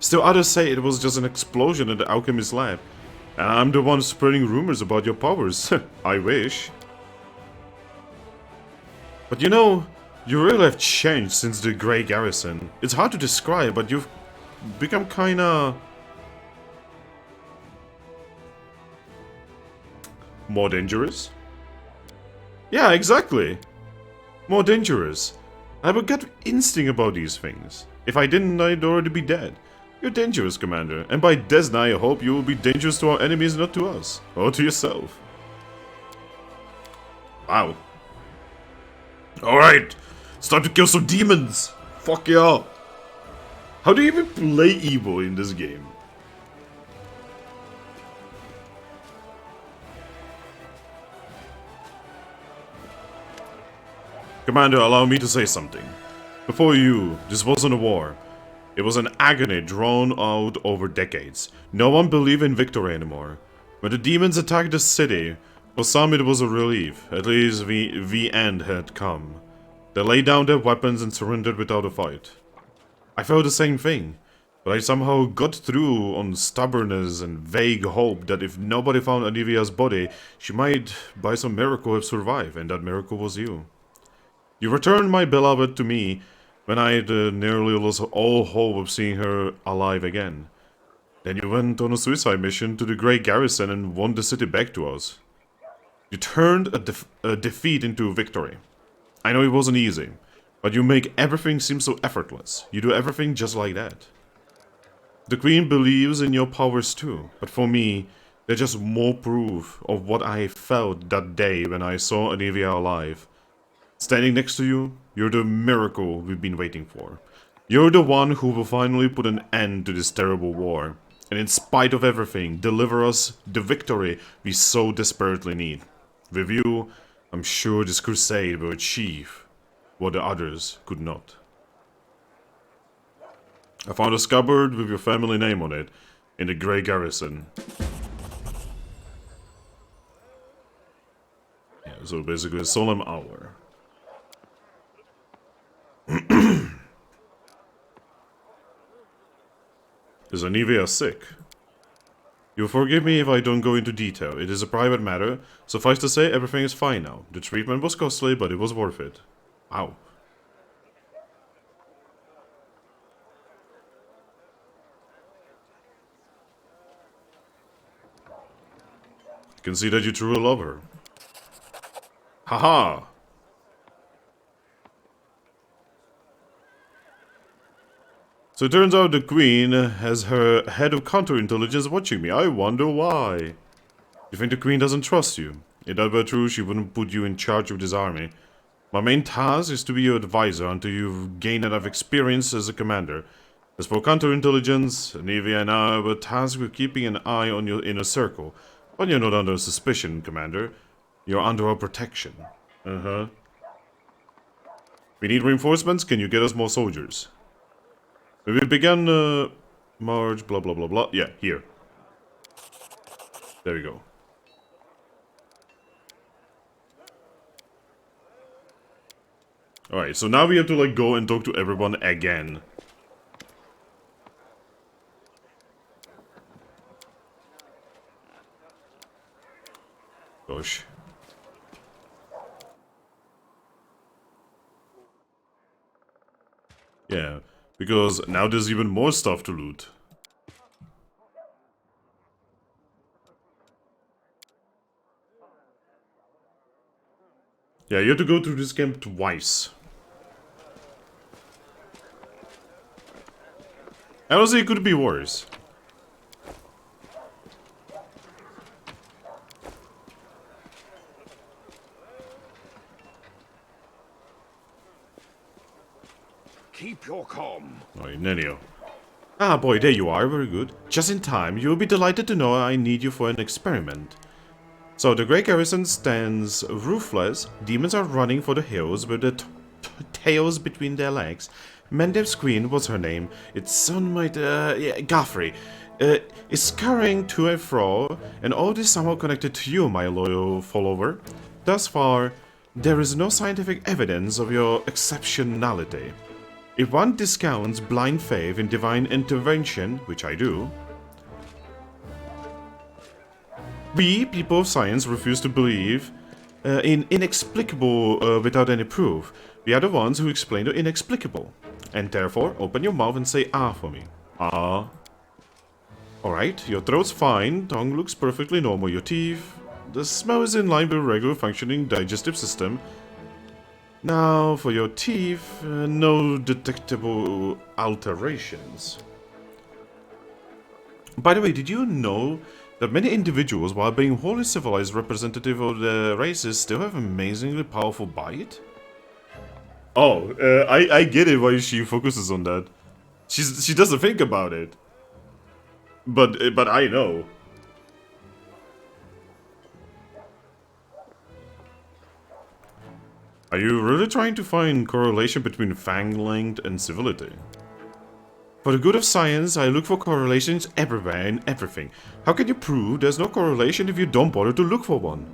Still others say it was just an explosion in the alchemist lab. And I'm the one spreading rumors about your powers. I wish. But you know, you really have changed since the Grey Garrison. It's hard to describe, but you've become kinda... more dangerous? Yeah, exactly. More dangerous. I have a gut instinct about these things. If I didn't, I'd already be dead. You're dangerous, Commander, and by Desna I hope you will be dangerous to our enemies, not to us. Or to yourself. Wow. Alright, it's time to kill some demons! Fuck yeah! How do you even play evil in this game? Commander, allow me to say something. Before you, this wasn't a war. It was an agony drawn out over decades. No one believed in victory anymore. When the demons attacked the city, for some it was a relief. At least the end had come. They laid down their weapons and surrendered without a fight. I felt the same thing, but I somehow got through on stubbornness and vague hope that if nobody found Anivia's body, she might by some miracle have survived, and that miracle was you. You returned my beloved to me when I had nearly lost all hope of seeing her alive again. Then you went on a suicide mission to the Great Garrison and won the city back to us. You turned a defeat into a victory. I know it wasn't easy, but you make everything seem so effortless. You do everything just like that. The Queen believes in your powers too, but for me, They're just more proof of what I felt that day when I saw Anivia alive. Standing next to you, you're the miracle we've been waiting for. You're the one who will finally put an end to this terrible war. And in spite of everything, deliver us the victory we so desperately need. With you, I'm sure this crusade will achieve what the others could not. I found a scabbard with your family name on it in the Grey Garrison. Yeah, so basically a solemn hour. Is Anivia sick? You'll forgive me if I don't go into detail. It is a private matter. Suffice to say, everything is fine now. The treatment was costly, but it was worth it. Wow. I can see that you truly love her. Haha! So it turns out the Queen has her head of counterintelligence watching me. I wonder why. You think the Queen doesn't trust you? If that were true, she wouldn't put you in charge of this army. My main task is to be your advisor until you've gained enough experience as a commander. As for counterintelligence, Anivia and I were tasked with keeping an eye on your inner circle. But you're not under suspicion, Commander. You're under our protection. Uh-huh. We need reinforcements. Can you get us more soldiers? We began march, blah blah blah blah. Yeah, here. There we go. Alright, so now we have to like go and talk to everyone again. Gosh. Yeah, because now there's even more stuff to loot. Yeah, you have to go through this camp twice. Honestly, it could be worse. Keep your calm. Oh, Nenio. Ah, boy, there you are. Very good. Just in time. You'll be delighted to know I need you for an experiment. So, the Grey Garrison stands roofless. Demons are running for the hills with their tails between their legs. Mendev's queen was her name. Its son might, Gaffrey, is scurrying to and fro, and all this somehow connected to you, my loyal follower. Thus far, there is no scientific evidence of your exceptionality. If one discounts blind faith in divine intervention, which I do, we, people of science, refuse to believe in inexplicable without any proof. We are the ones who explain the inexplicable. And therefore, open your mouth and say ah for me. Ah. Alright, your throat's fine, tongue looks perfectly normal, your teeth... The smell is in line with a regular functioning digestive system. Now, for your teeth, no detectable alterations. By the way, did you know that many individuals, while being wholly civilized representative of the races, still have amazingly powerful bite? Oh, I get it why she focuses on that. She doesn't think about it. But I know. Are you really trying to find correlation between fang length and civility? For the good of science, I look for correlations everywhere in everything. How can you prove there's no correlation if you don't bother to look for one?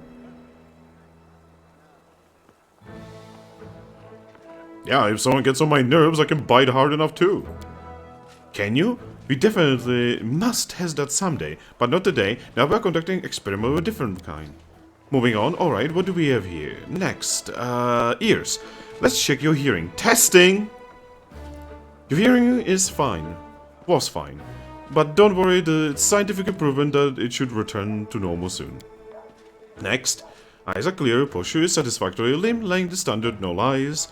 Yeah, if someone gets on my nerves, I can bite hard enough too. Can you? We definitely must test that someday, but not today. Now we're conducting an experiment of a different kind. Moving on, alright, what do we have here? Next, ears. Let's check your hearing. Testing! Your hearing is fine. Was fine. But don't worry, it's scientifically proven that it should return to normal soon. Next, eyes are clear, posture is satisfactory, limb length is standard, no lies.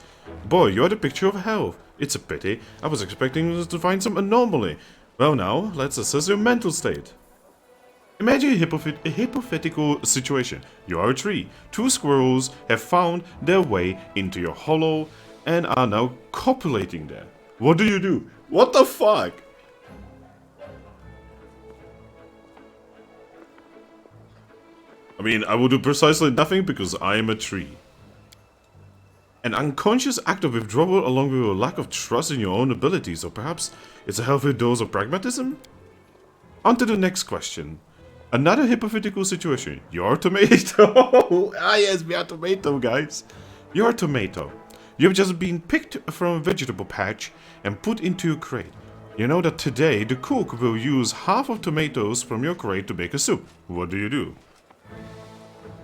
Boy, you are the picture of health. It's a pity. I was expecting to find some anomaly. Well now, let's assess your mental state. Imagine a hypothetical situation. You are a tree. Two squirrels have found their way into your hollow and are now copulating there. What do you do? What the fuck? I mean, I would do precisely nothing because I am a tree. An unconscious act of withdrawal along with a lack of trust in your own abilities, or perhaps it's a healthy dose of pragmatism? On to the next question. Another hypothetical situation. You're a tomato. Ah yes, we are tomato, guys. You're a tomato. You have just been picked from a vegetable patch and put into a crate. You know that today the cook will use half of tomatoes from your crate to make a soup. What do you do?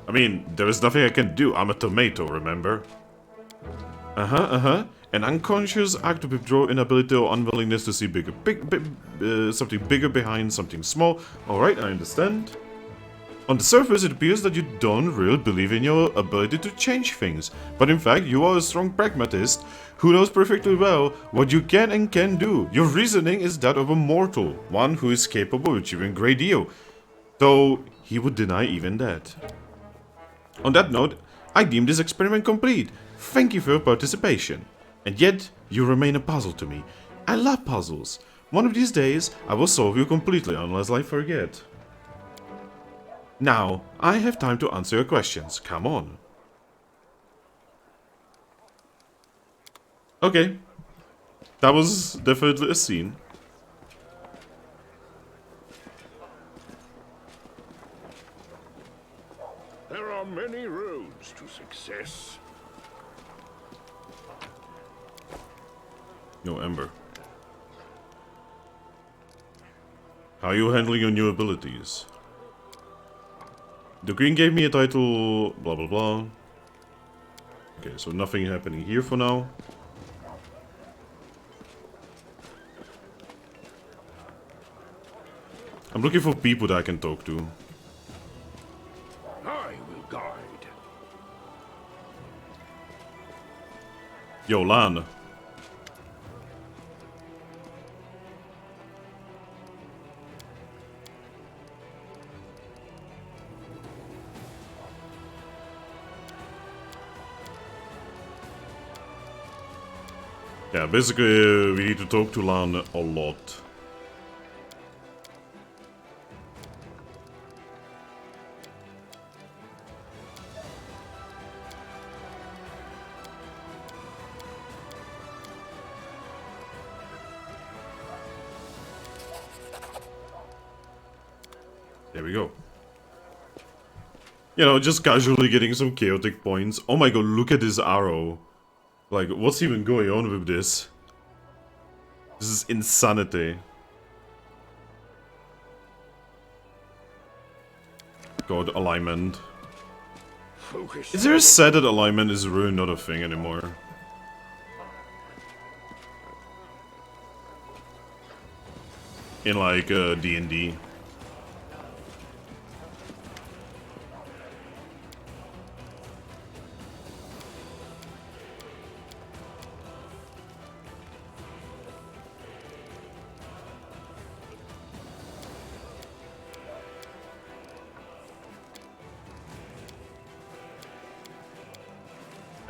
I mean, there is nothing I can do. I'm a tomato, remember? An unconscious act of withdrawal, inability or unwillingness to see something bigger behind something small. Alright, I understand. On the surface, it appears that you don't really believe in your ability to change things. But in fact, you are a strong pragmatist who knows perfectly well what you can and can do. Your reasoning is that of a mortal, one who is capable of achieving a great deal. Though, he would deny even that. On that note, I deem this experiment complete. Thank you for your participation. And yet, you remain a puzzle to me. I love puzzles. One of these days, I will solve you completely unless I forget. Now, I have time to answer your questions. Come on. Okay. That was definitely a scene. There are many roads to success. No Ember. How are you handling your new abilities? The green gave me a title, blah blah blah. Okay, so nothing happening here for now. I'm looking for people that I can talk to. I will guide. Yo, Lan. Yeah, basically we need to talk to Lan a lot. There we go. You know, just casually getting some chaotic points. Oh my god, look at this arrow. Like, what's even going on with this? This is insanity. God, alignment. Focus. Is there a set that alignment is really not a thing anymore? In like D&D.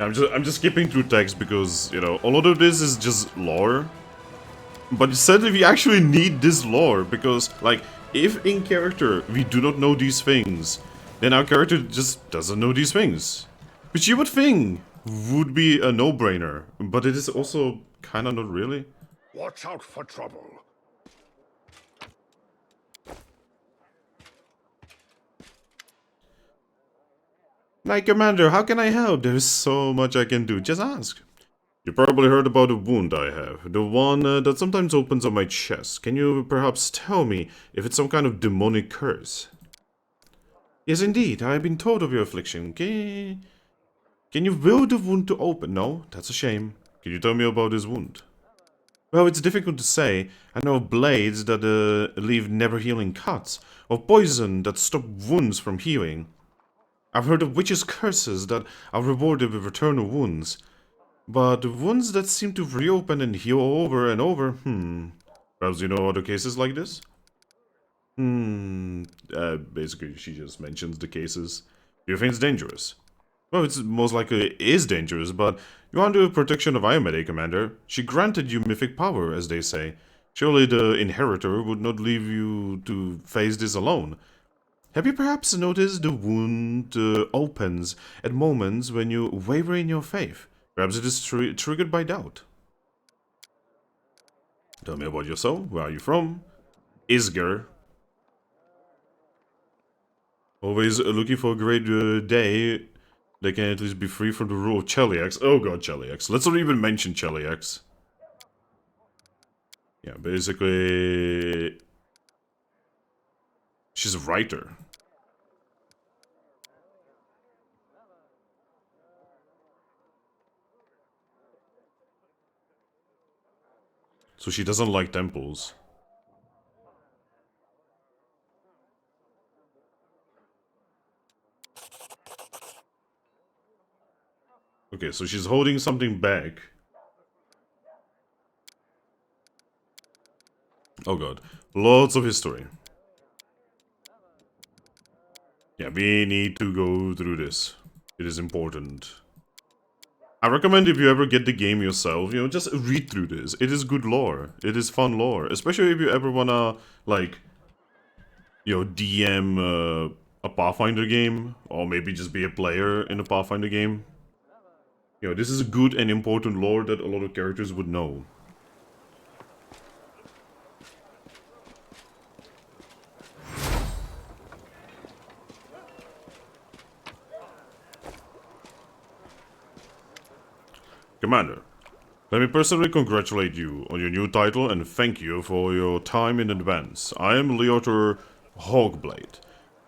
I'm just skipping through text because, you know, a lot of this is just lore. But sadly, we actually need this lore because, like, if in character we do not know these things, then our character just doesn't know these things. Which you would think would be a no-brainer, but it is also kinda not really. Watch out for trouble. My commander, how can I help? There is so much I can do. Just ask. You probably heard about the wound I have. The one that sometimes opens on my chest. Can you perhaps tell me if it's some kind of demonic curse? Yes, indeed. I have been told of your affliction. Can you will the wound to open? No, that's a shame. Can you tell me about this wound? Well, it's difficult to say. I know of blades that leave never-healing cuts, of poison that stop wounds from healing. I've heard of witches' curses that are rewarded with eternal wounds. But wounds that seem to reopen and heal over and over, Perhaps you know other cases like this? Basically, she just mentions the cases. Do you think it's dangerous? Well, it's most likely is dangerous, but you're under protection of Iomede, Commander. She granted you mythic power, as they say. Surely the Inheritor would not leave you to face this alone. Have you perhaps noticed the wound opens at moments when you waver in your faith? Perhaps it is triggered by doubt. Tell me about yourself. Where are you from? Isger. Always looking for a great day. They can at least be free from the rule of Cheliax. Oh god, Cheliax. Let's not even mention Cheliax. Yeah, basically... she's a writer. So she doesn't like temples. Okay, so she's holding something back. Oh god. Lots of history. Yeah, we need to go through this. It is important. I recommend if you ever get the game yourself, you know, just read through this. It is good lore. It is fun lore. Especially if you ever wanna, like, you know, DM a Pathfinder game. Or maybe just be a player in a Pathfinder game. You know, this is a good and important lore that a lot of characters would know. Commander, let me personally congratulate you on your new title and thank you for your time in advance. I am Leotor Hogblade,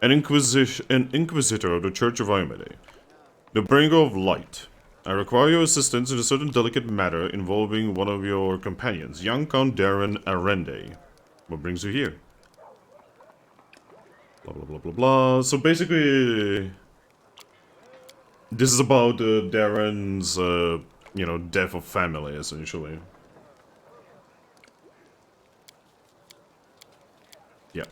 an Inquisitor of the Church of Iomede, the bringer of light. I require your assistance in a certain delicate matter involving one of your companions, young Count Darren Arende. What brings you here? Blah blah blah blah blah. So basically, this is about Darren's, you know, death of family, essentially. Yep.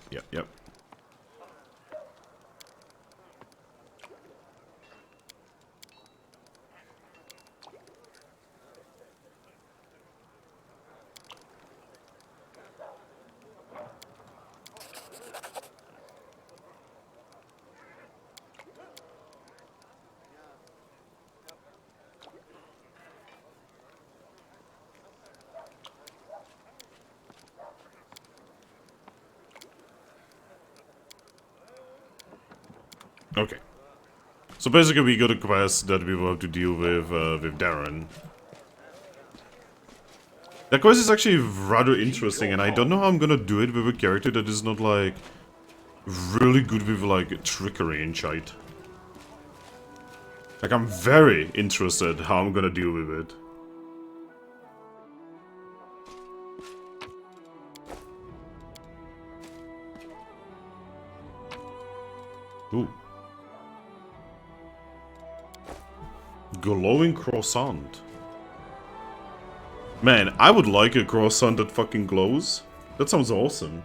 Okay. So basically we got a quest that we will have to deal with Darren. That quest is actually rather interesting, and I don't know how I'm gonna do it with a character that is not, like, really good with, like, trickery and shite. Like, I'm very interested how I'm gonna deal with it. Ooh. Glowing croissant. Man, I would like a croissant that fucking glows. That sounds awesome.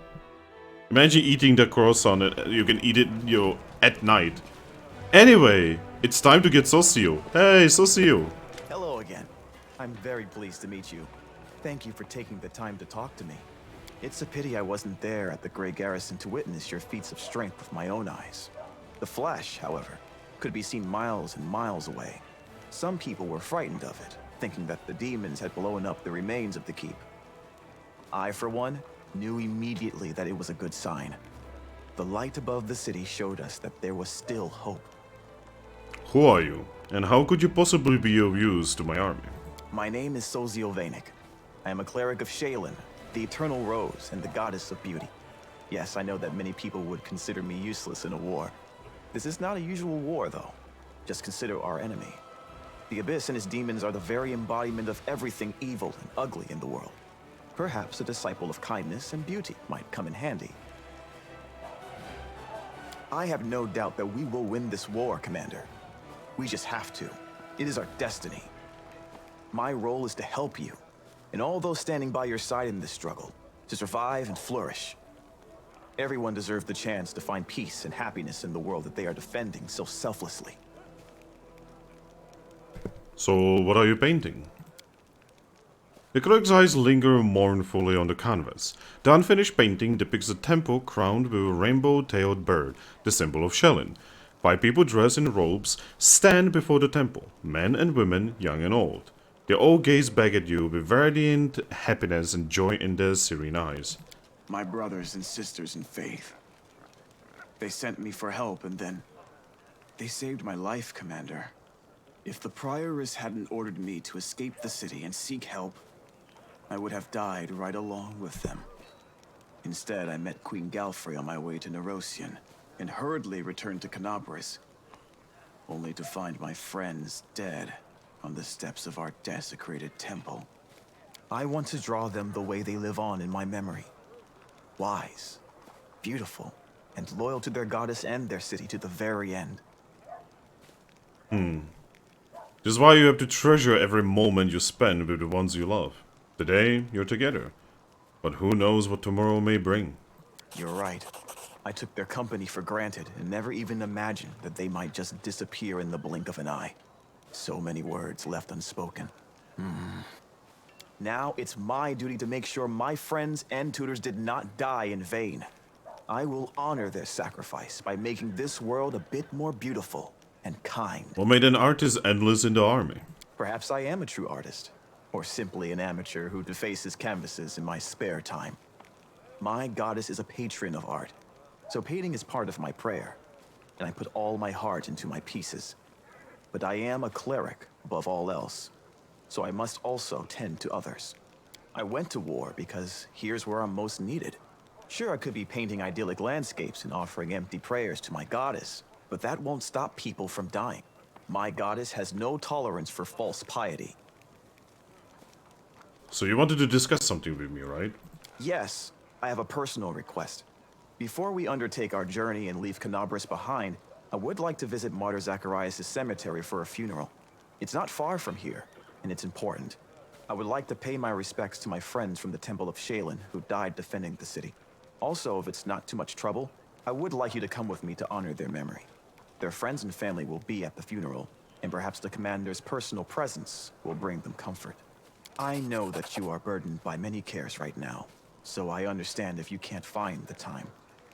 Imagine eating that croissant and you can eat it, you know, at night. Anyway, it's time to get Socio. Hey, Socio. Hello again. I'm very pleased to meet you. Thank you for taking the time to talk to me. It's a pity I wasn't there at the Grey Garrison to witness your feats of strength with my own eyes. The flash, however, could be seen miles and miles away. Some people were frightened of it, thinking that the demons had blown up the remains of the keep. I, for one, knew immediately that it was a good sign. The light above the city showed us that there was still hope. Who are you? And how could you possibly be of use to my army? My name is Sozio Vanek. I am a cleric of Shaylin, the Eternal Rose and the Goddess of Beauty. Yes, I know that many people would consider me useless in a war. This is not a usual war, though. Just consider our enemy. The Abyss and his demons are the very embodiment of everything evil and ugly in the world. Perhaps a disciple of kindness and beauty might come in handy. I have no doubt that we will win this war, Commander. We just have to. It is our destiny. My role is to help you, and all those standing by your side in this struggle, to survive and flourish. Everyone deserves the chance to find peace and happiness in the world that they are defending so selflessly. So, what are you painting? The clerk's eyes linger mournfully on the canvas. The unfinished painting depicts a temple crowned with a rainbow-tailed bird, the symbol of Shellin. 5 people dressed in robes stand before the temple, men and women, young and old. They all gaze back at you with radiant happiness and joy in their serene eyes. My brothers and sisters in faith. They sent me for help and then... they saved my life, Commander. If the prioress hadn't ordered me to escape the city and seek help, I would have died right along with them. Instead, I met Queen Galfrey on my way to Nerosian, and hurriedly returned to Canabris, only to find my friends dead on the steps of our desecrated temple. I want to draw them the way they live on in my memory. Wise, beautiful, and loyal to their goddess and their city to the very end. This is why you have to treasure every moment you spend with the ones you love. Today, you're together. But who knows what tomorrow may bring. You're right. I took their company for granted and never even imagined that they might just disappear in the blink of an eye. So many words left unspoken. Now it's my duty to make sure my friends and tutors did not die in vain. I will honor their sacrifice by making this world a bit more beautiful and kind. What made an artist endless in the army? Perhaps I am a true artist, or simply an amateur who defaces canvases in my spare time. My goddess is a patron of art, so painting is part of my prayer, and I put all my heart into my pieces. But I am a cleric above all else, so I must also tend to others. I went to war because here's where I'm most needed. Sure, I could be painting idyllic landscapes and offering empty prayers to my goddess, but that won't stop people from dying. My goddess has no tolerance for false piety. So you wanted to discuss something with me, right? Yes, I have a personal request. Before we undertake our journey and leave Canabris behind, I would like to visit Martyr Zacharias' cemetery for a funeral. It's not far from here, and it's important. I would like to pay my respects to my friends from the Temple of Shaylin who died defending the city. Also, if it's not too much trouble, I would like you to come with me to honor their memory. Their friends and family will be at the funeral, and perhaps the commander's personal presence will bring them comfort. I know that you are burdened by many cares right now, so I understand if you can't find the time.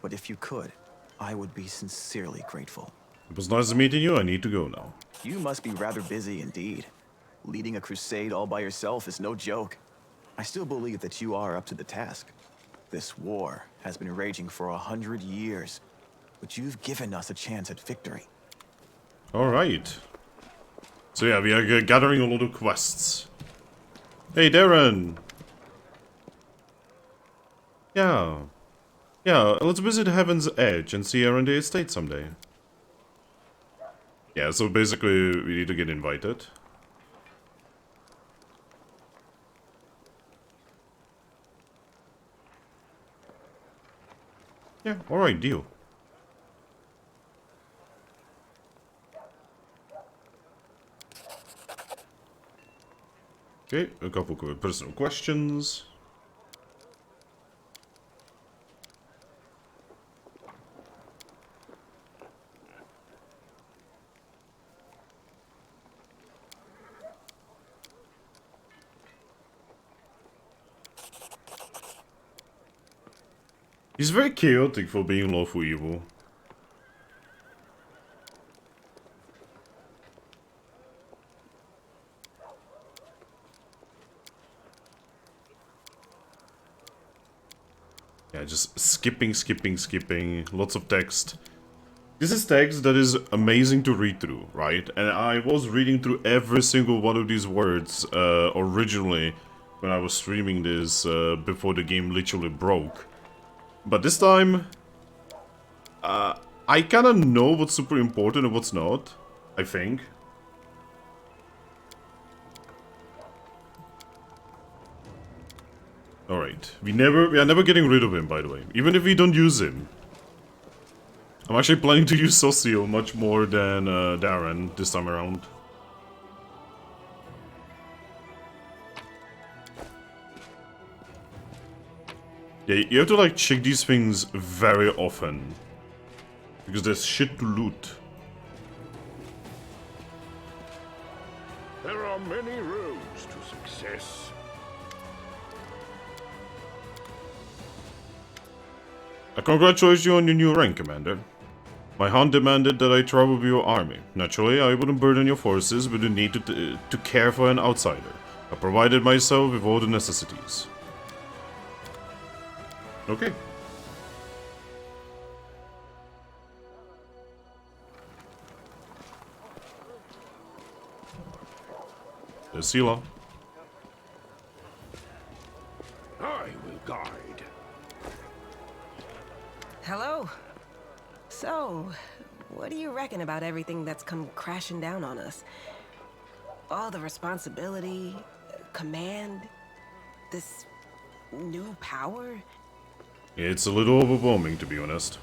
But if you could, I would be sincerely grateful. It was nice meeting you. I need to go now. You must be rather busy indeed. Leading a crusade all by yourself is no joke. I still believe that you are up to the task. This war has been raging for 100 years, but you've given us a chance at victory. Alright. So yeah, we are gathering a lot of quests. Hey, Darren! Yeah. Yeah, let's visit Heaven's Edge and see her on the estate someday. Yeah, so basically we need to get invited. Yeah, alright, deal. Okay, a couple of personal questions. He's very chaotic for being lawful evil. Yeah, just skipping. Lots of text. This is text that is amazing to read through, right? And I was reading through every single one of these words originally when I was streaming this before the game literally broke. But this time, I kind of know what's super important and what's not, I think. Alright, we are never getting rid of him, by the way, even if we don't use him. I'm actually planning to use Socio much more than Darren this time around. Yeah, you have to like check these things very often. Because there's shit to loot. There are many roads to success. I congratulate you on your new rank, Commander. My hunt demanded that I travel with your army. Naturally, I wouldn't burden your forces with the need to care for an outsider. I provided myself with all the necessities. Okay. There's Sela. I will guide. Hello. So, what do you reckon about everything that's come crashing down on us? All the responsibility, command, this new power? It's a little overwhelming, to be honest.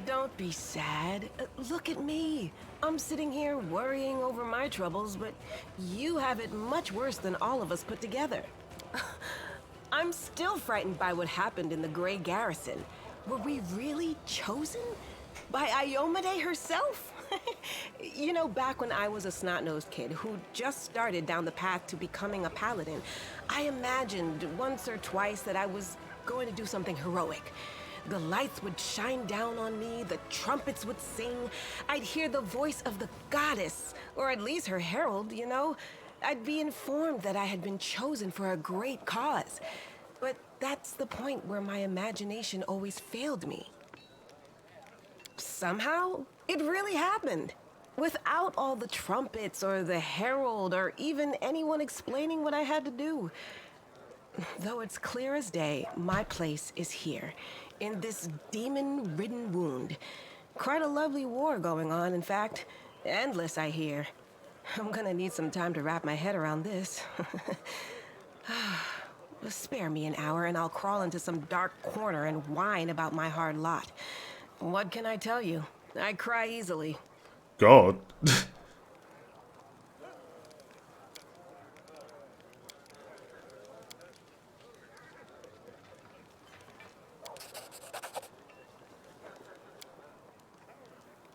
Don't be sad. Look at me. I'm sitting here worrying over my troubles, but you have it much worse than all of us put together. I'm still frightened by what happened in the Grey Garrison. Were we really chosen? By Iomade herself? You know, back when I was a snot-nosed kid who just started down the path to becoming a paladin, I imagined once or twice that I was going to do something heroic. The lights would shine down on me, the trumpets would sing, I'd hear the voice of the goddess, or at least her herald, you know? I'd be informed that I had been chosen for a great cause. But that's the point where my imagination always failed me. Somehow, it really happened. Without all the trumpets or the herald or even anyone explaining what I had to do. Though it's clear as day, my place is here, in this demon-ridden wound. Quite a lovely war going on, in fact. Endless, I hear. I'm gonna need some time to wrap my head around this. Spare me an hour and I'll crawl into some dark corner and whine about my hard lot. What can I tell you? I cry easily. God.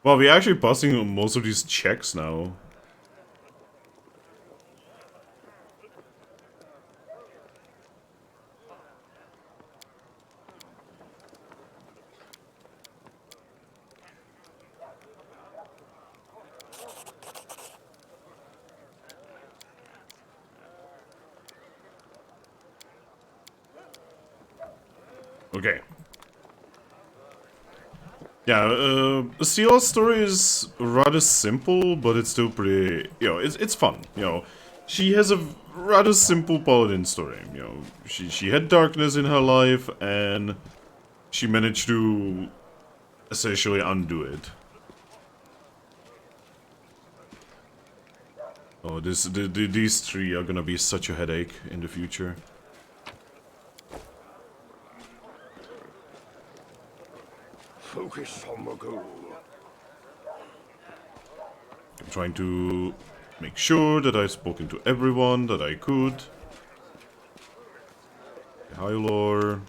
Well, we're actually passing most of these checks now. Okay. Yeah, Sela's story is rather simple, but it's still pretty, you know, it's fun, you know. She has a rather simple paladin story, you know. She had darkness in her life, and she managed to essentially undo it. Oh, these three are gonna be such a headache in the future. Focus on the goal. I'm trying to make sure that I've spoken to everyone that I could. Hi, Lore.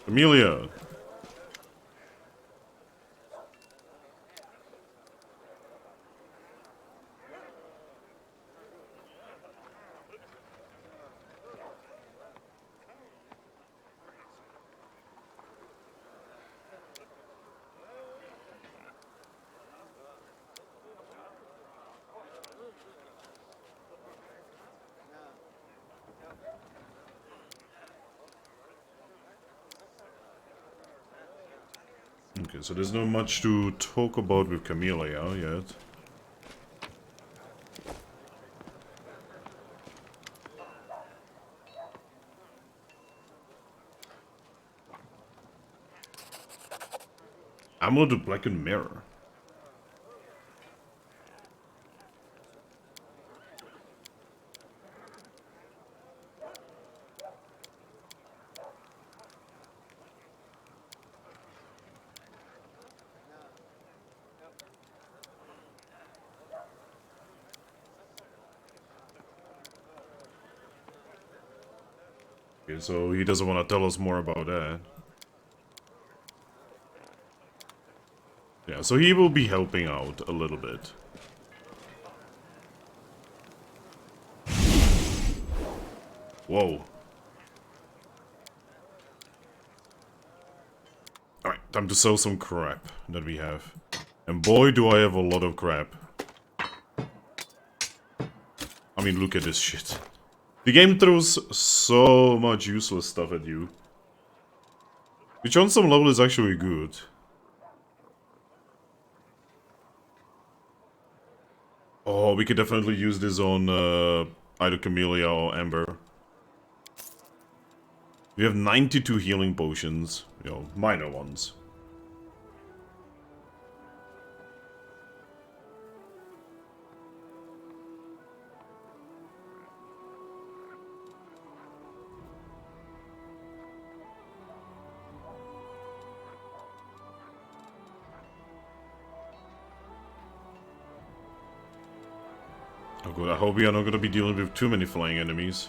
Amelia. Okay, so there's not much to talk about with Camellia yet. Amulet the Blackened Mirror. Okay, so he doesn't want to tell us more about that. Yeah, so he will be helping out a little bit. Whoa. Alright, time to sell some crap that we have. And boy, do I have a lot of crap. I mean, look at this shit. The game throws so much useless stuff at you. Which on some level is actually good. Oh, we could definitely use this on either Camellia or Amber. We have 92 healing potions, you know, minor ones. Oh good, I hope we are not going to be dealing with too many flying enemies.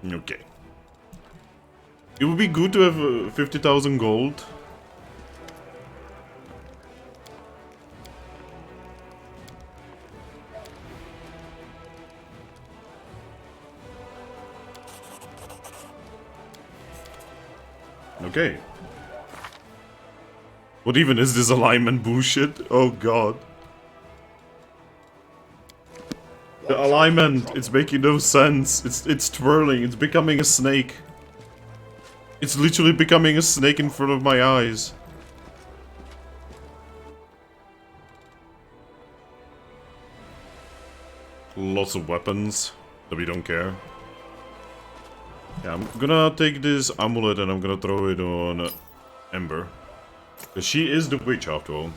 Okay. It would be good to have 50,000 gold. Okay. What even is this alignment bullshit? Oh god. The alignment, it's making no sense. It's twirling, it's becoming a snake. It's literally becoming a snake in front of my eyes. Lots of weapons that we don't care. Yeah, I'm gonna take this amulet and I'm gonna throw it on Ember. Because she is the witch after all.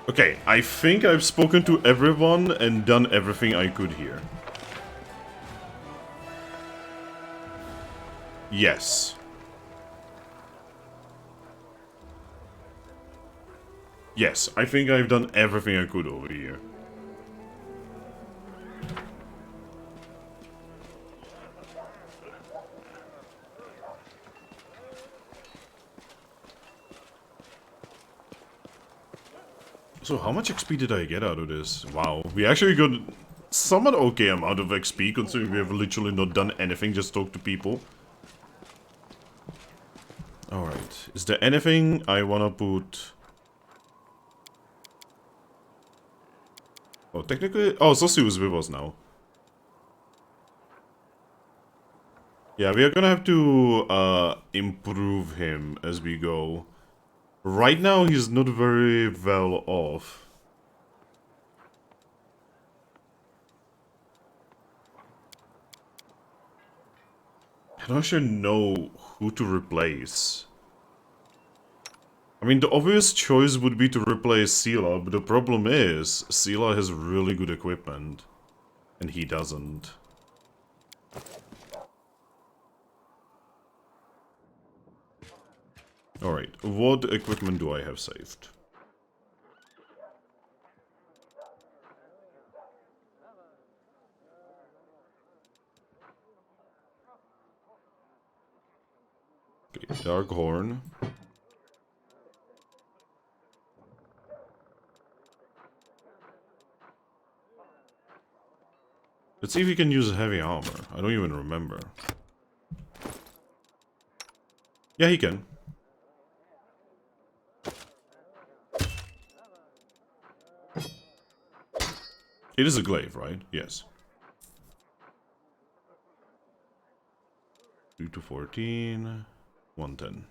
Okay, I think I've spoken to everyone and done everything I could here. Yes. Yes, I think I've done everything I could over here. So how much XP did I get out of this? Wow, we actually got somewhat okay amount of XP considering we have literally not done anything, just talk to people. Alright, is there anything I wanna put... Oh, technically... Oh, Zosu is with us now. Yeah, we are gonna have to improve him as we go. Right now, he's not very well off. I don't actually know who to replace. I mean, the obvious choice would be to replace Sela, but the problem is, Sela has really good equipment, and he doesn't. Alright, what equipment do I have saved? Okay, Dark Horn. Let's see if we can use heavy armor. I don't even remember. Yeah, he can. It is a glaive, right? Yes. 2 to 14, 110.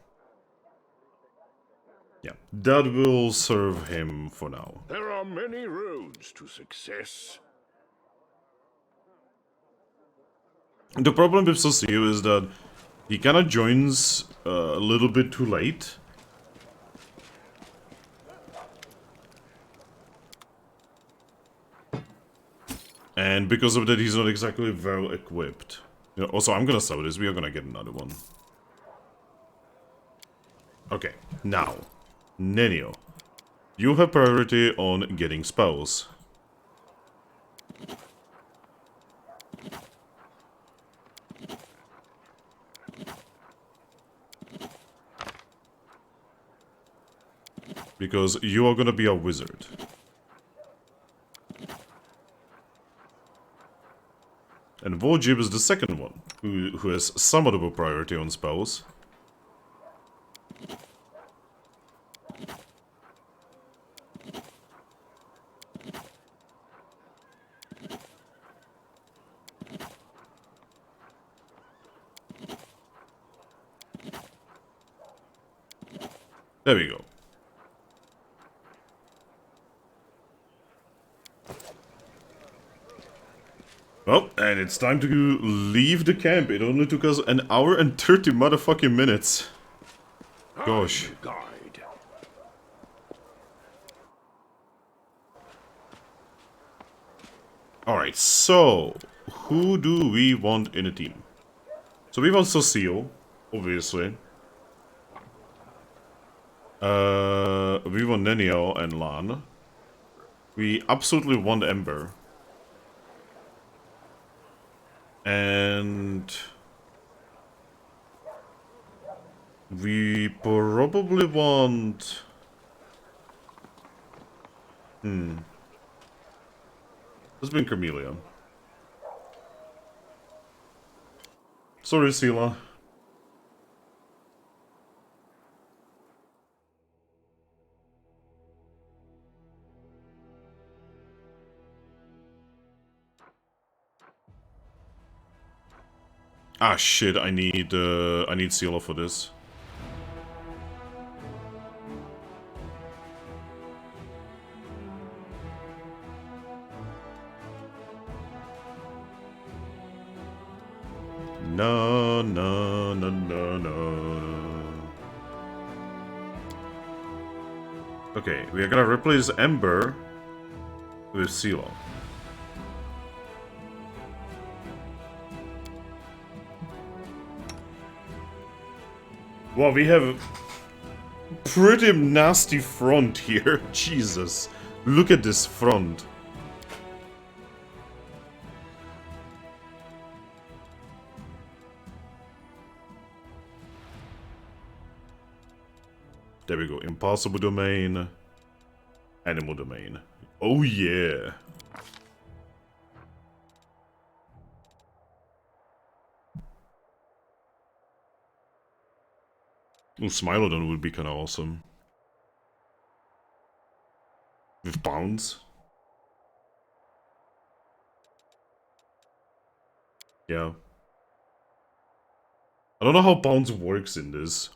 Yeah, that will serve him for now. There are many roads to success. The problem with Sosio is that he kind of joins a little bit too late. And because of that, he's not exactly well equipped. You know, also, I'm gonna sell this. We are gonna get another one. Okay, now, Nenio. You have priority on getting spells. Because you are gonna be a wizard. And Vol'jib is the second one, who has somewhat of a priority on spells. There we go. Well, and it's time to leave the camp. It only took us an hour and 30 motherfucking minutes. Gosh. Guide. Alright, so who do we want in a team? So we want Cecile, obviously. We want Nenio and Lan. We absolutely want Ember. And we probably want... Let's bring Carmelia. Sorry, Sela. Ah shit, I need Sela for this. No, no, no, no, no. Okay, we are gonna replace Ember with Sela. Wow, we have a pretty nasty front here. Jesus. Look at this front. There we go. Impossible domain. Animal domain. Oh yeah. Ooh, Smilodon would be kinda awesome. With bounds. Yeah. I don't know how bounds works in this.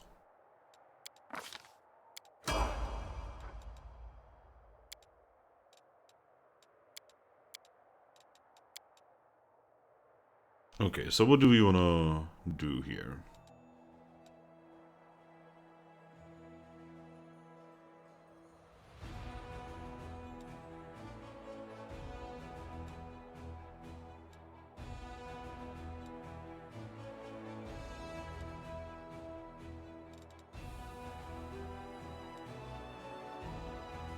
Okay, so what do we wanna do here?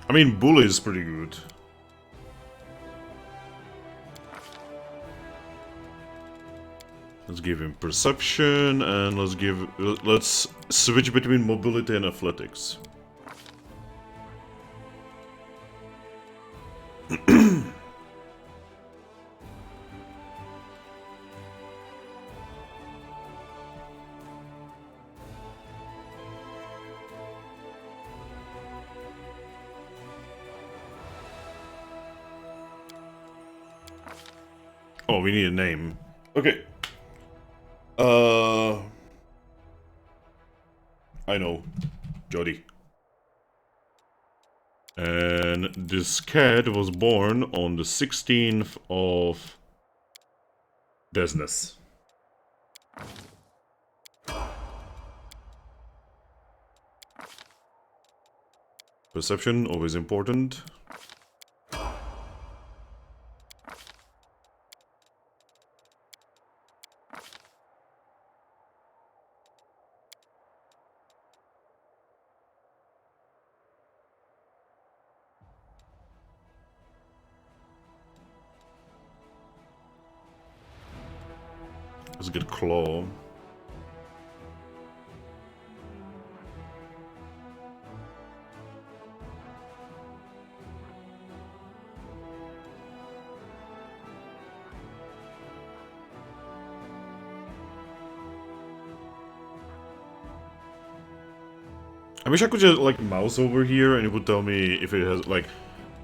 I mean, Bully is pretty good. Let's give him perception, and let's switch between mobility and athletics. Oh, we need a name. Okay. I know. Jody. And this cat was born on the 16th of business. Perception, always important. Let's get claw. I wish I could just like mouse over here and it would tell me if it has like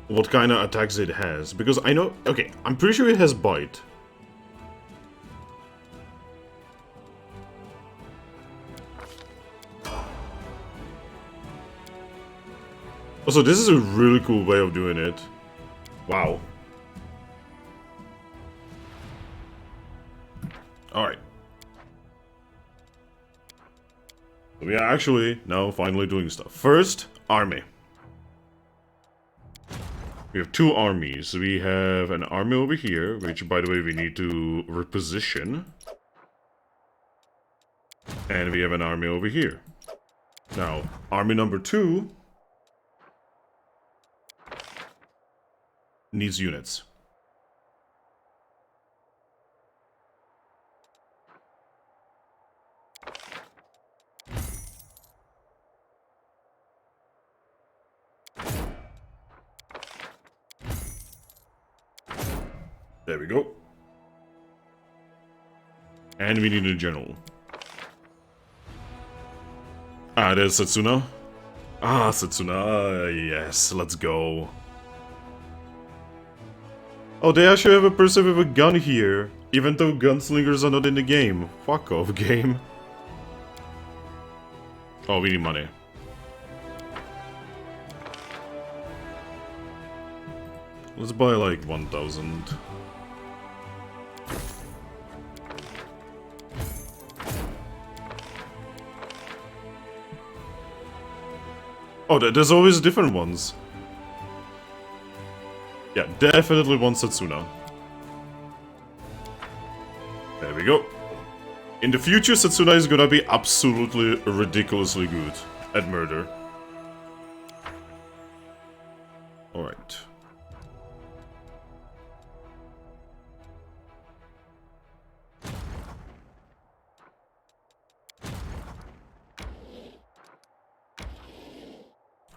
what kind of attacks it has, because I know, okay, I'm pretty sure it has bite. Also, this is a really cool way of doing it. Wow. Alright. So we are actually now finally doing stuff. First, army. We have two armies. We have an army over here, which, by the way, we need to reposition. And we have an army over here. Now, army number 2 needs units. There we go. And we need a general. Ah, there's Setsuna. Ah, Setsuna. Yes, let's go. Oh, they actually have a person with a gun here, even though gunslingers are not in the game. Fuck off, game. Oh, we need money. Let's buy like 1,000. Oh, there's always different ones. Yeah, definitely one Setsuna. There we go. In the future, Setsuna is gonna be absolutely ridiculously good at murder. Alright.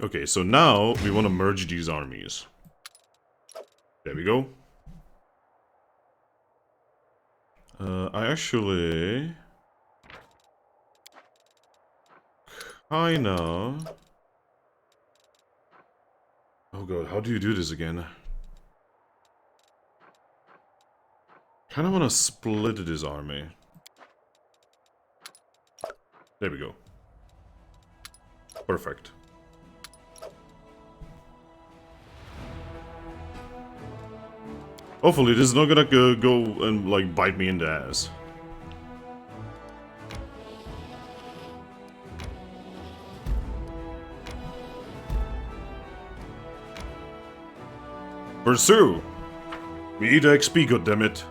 Okay, so now we want to merge these armies. There we go. I actually kinda... Oh god, how do you do this again? Kinda wanna split this army. There we go. Perfect. Hopefully this is not gonna go and like bite me in the ass. Pursue! We need XP, goddammit.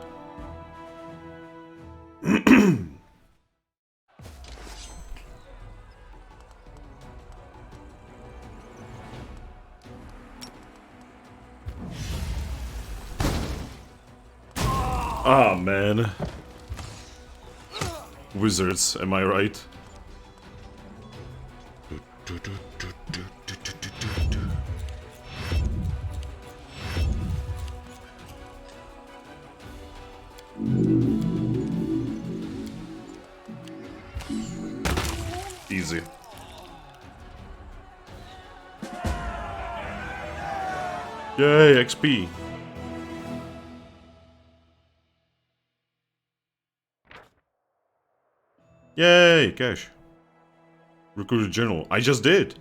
Ah, man. Wizards, am I right? Easy. Yay, XP. Yay, cash. Recruit a general. I just did.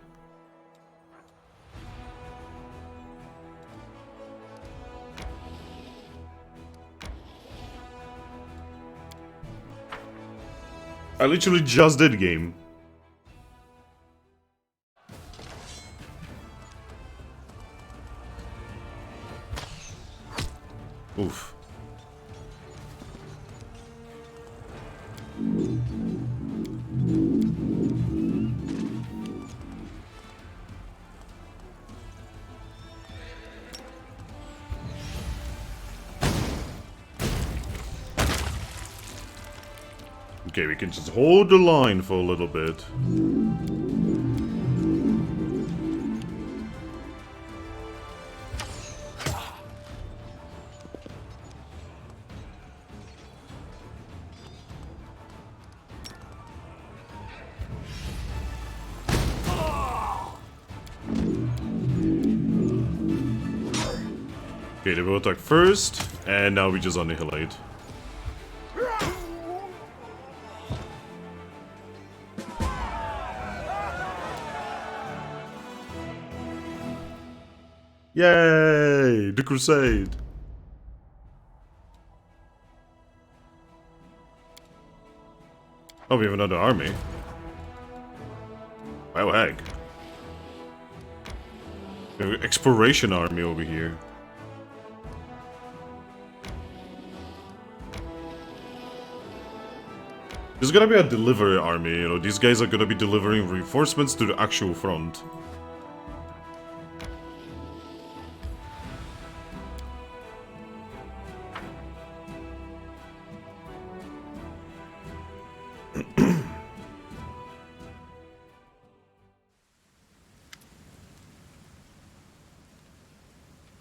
I literally just did, game. Oof. Okay, we can just hold the line for a little bit. Okay, they will attack first, and now we just annihilate. Yay! The Crusade! Oh, we have another army. Wow, heck. We have an exploration army over here. There's gonna be a delivery army, you know, these guys are gonna be delivering reinforcements to the actual front.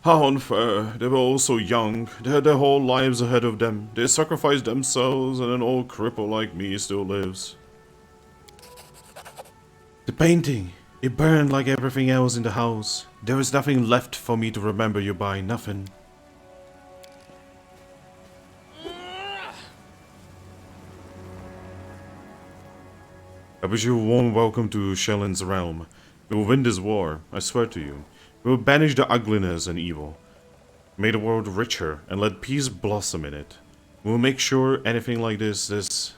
How unfair. They were all so young. They had their whole lives ahead of them. They sacrificed themselves and an old cripple like me still lives. The painting. It burned like everything else in the house. There was nothing left for me to remember you by, nothing. I wish you a warm welcome to Shellin's realm. We will win this war, I swear to you. We will banish the ugliness and evil, make the world richer, and let peace blossom in it. We will make sure anything like this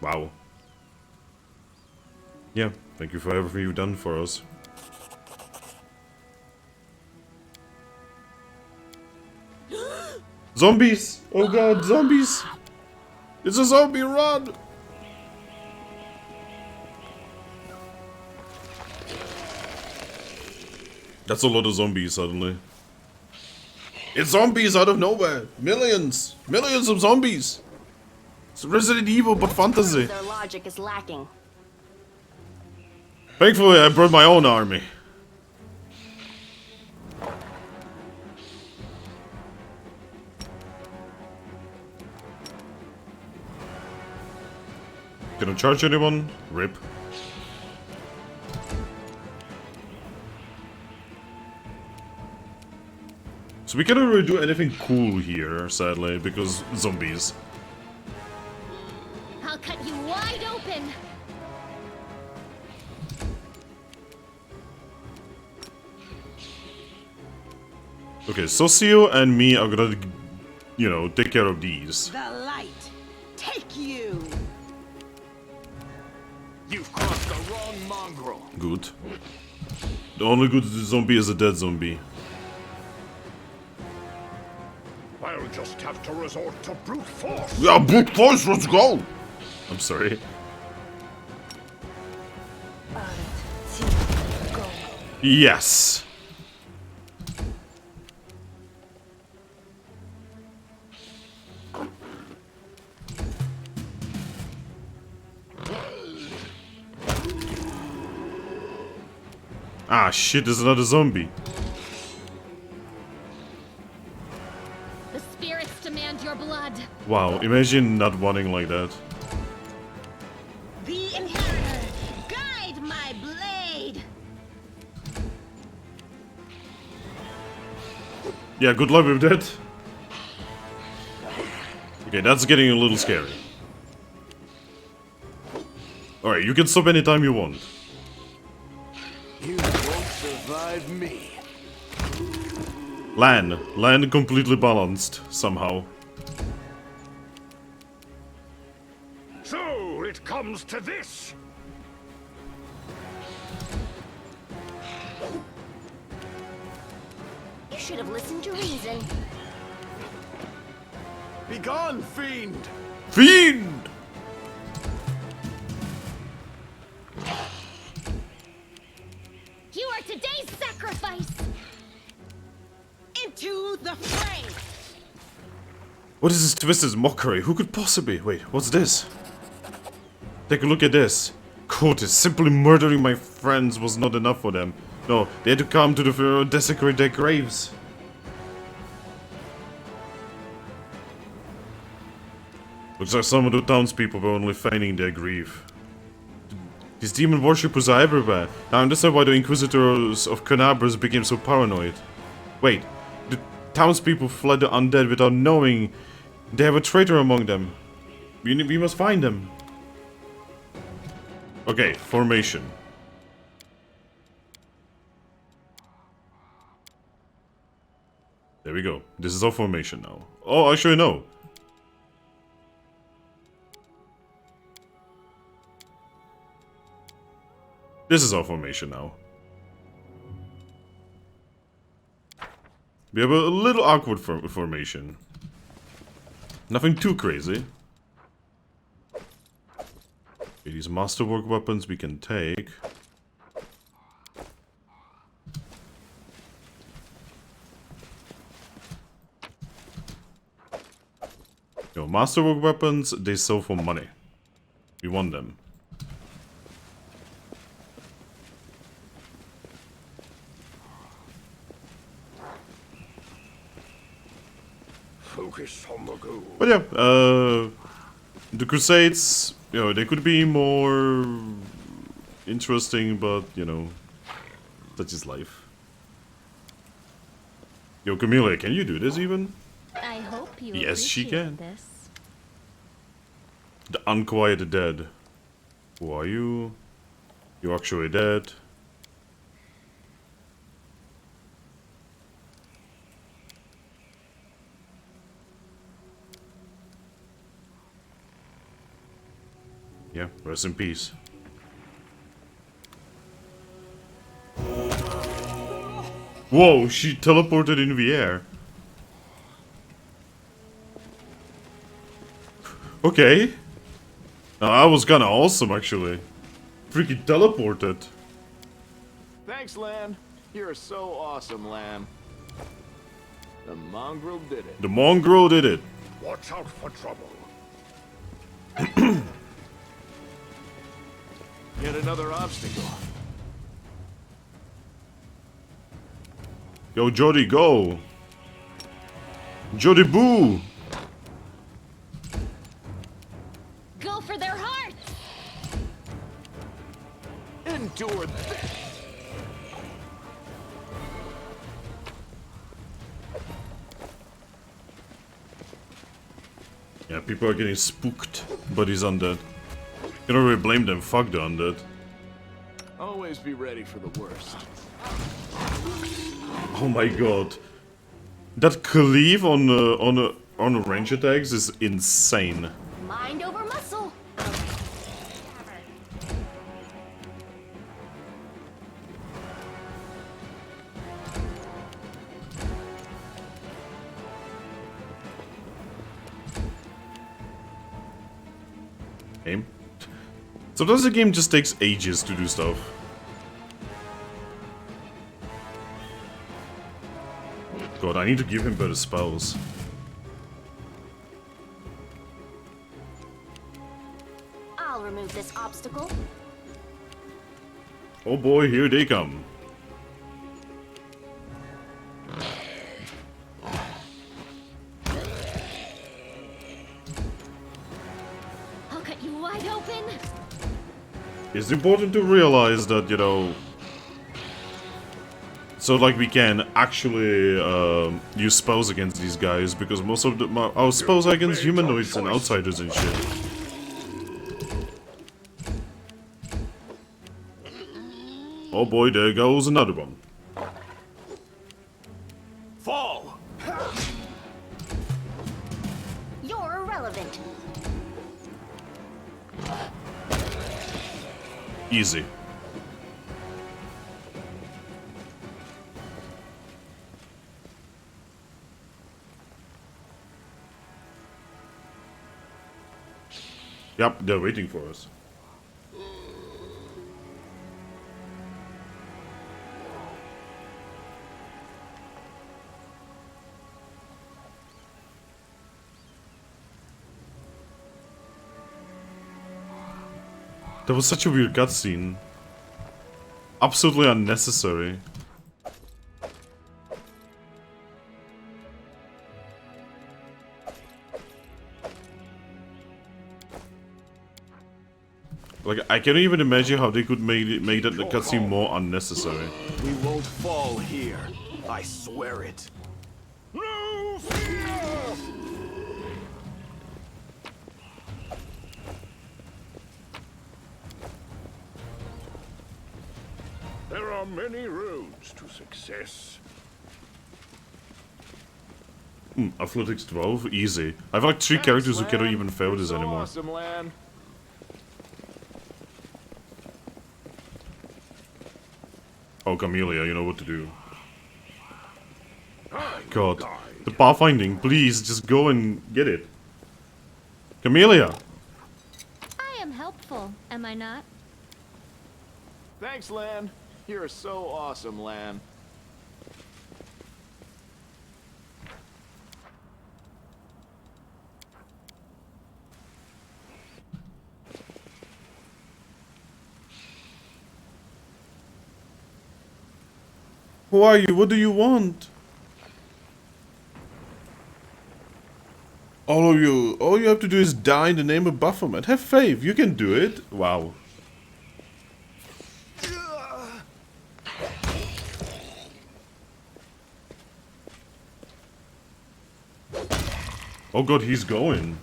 Wow. Yeah, thank you for everything you've done for us. Zombies! Oh god, zombies! It's a zombie run! That's a lot of zombies suddenly. It's zombies out of nowhere! Millions! Millions of zombies! It's Resident Evil but fantasy. Their logic is lacking. Thankfully I brought my own army. Gonna charge anyone? Rip. So we cannot really do anything cool here, sadly, because zombies. I'll cut you wide open. Okay, Socio and me are gonna, you know, take care of these. The light, take you. You've crossed the wrong mongrel. Good. The only good zombie is a dead zombie. I'll just have to resort to brute force. Yeah, brute force, let's go! I'm sorry. Yes! Ah shit, there's another zombie. The spirits demand your blood. Wow, imagine not wanting like that. The inheritor, guide my blade. Yeah, good luck with that. Okay, that's getting a little scary. Alright, you can stop anytime you want. You won't survive me. Land completely balanced, somehow. So it comes to this. You should have listened to reason. Begone, fiend! Fiend! What is this twisted mockery? Who could possibly... Wait, what's this? Take a look at this. Cultists simply murdering my friends was not enough for them. No, they had to come to the Pharaoh and desecrate their graves. Looks like some of the townspeople were only feigning their grief. These demon worshippers are everywhere. Now I understand why the Inquisitors of Canabras became so paranoid. Wait, the townspeople fled the undead without knowing they have a traitor among them. We must find them. Okay, formation. There we go. This is our formation now. Oh, actually no. This is our formation now. We have a little awkward formation. Nothing too crazy. Okay, these masterwork weapons we can take. Yo, masterwork weapons, they sell for money. We want them. Focus on the goal. But yeah, the Crusades, you know, they could be more interesting, but, you know, such is life. Yo, Camille, can you do this even? I hope you Yes, she can. this. The Unquieted Dead. Who are you? You're actually dead. Yeah, rest in peace. Whoa, she teleported in the air. Okay. That was kinda awesome, actually. Freaking teleported. Thanks, Lan. You're so awesome, Lan. The mongrel did it. The mongrel did it. Watch out for trouble. Yet another obstacle. Yo, Jody, go. Jody Boo. Go for their hearts! Endure this. Yeah, people are getting spooked, but he's undead. You don't really blame them, fuck the undead. Always be ready for the worst. Oh my god. That cleave on range attacks is insane. Mind over muscle. Game. Sometimes the game just takes ages to do stuff. God, I need to give him better spells. I'll remove this obstacle. Oh boy, here they come. I'll cut you wide open. It's important to realize that, you know... So, like, we can actually use spells against these guys, because most of our spells are against humanoids and outsiders and shit. Oh boy, there goes another one. Fall! You're irrelevant. Easy. Yep, they're waiting for us. That was such a weird cutscene. Absolutely unnecessary. Like, I can't even imagine how they could make that the cutscene more unnecessary. We won't fall here. I swear it. No fear! There are many roads to success. Athletics 12, easy. I have like 3 characters who cannot even fail this anymore. Awesome, Lan. Oh, Camellia, you know what to do. God. The pathfinding, please, just go and get it. Camellia! I am helpful, am I not? Thanks, Lan. You're so awesome, Lan. Who are you? What do you want? All you have to do is die in the name of Baphomet. Have faith, you can do it. Wow. Oh god, he's going.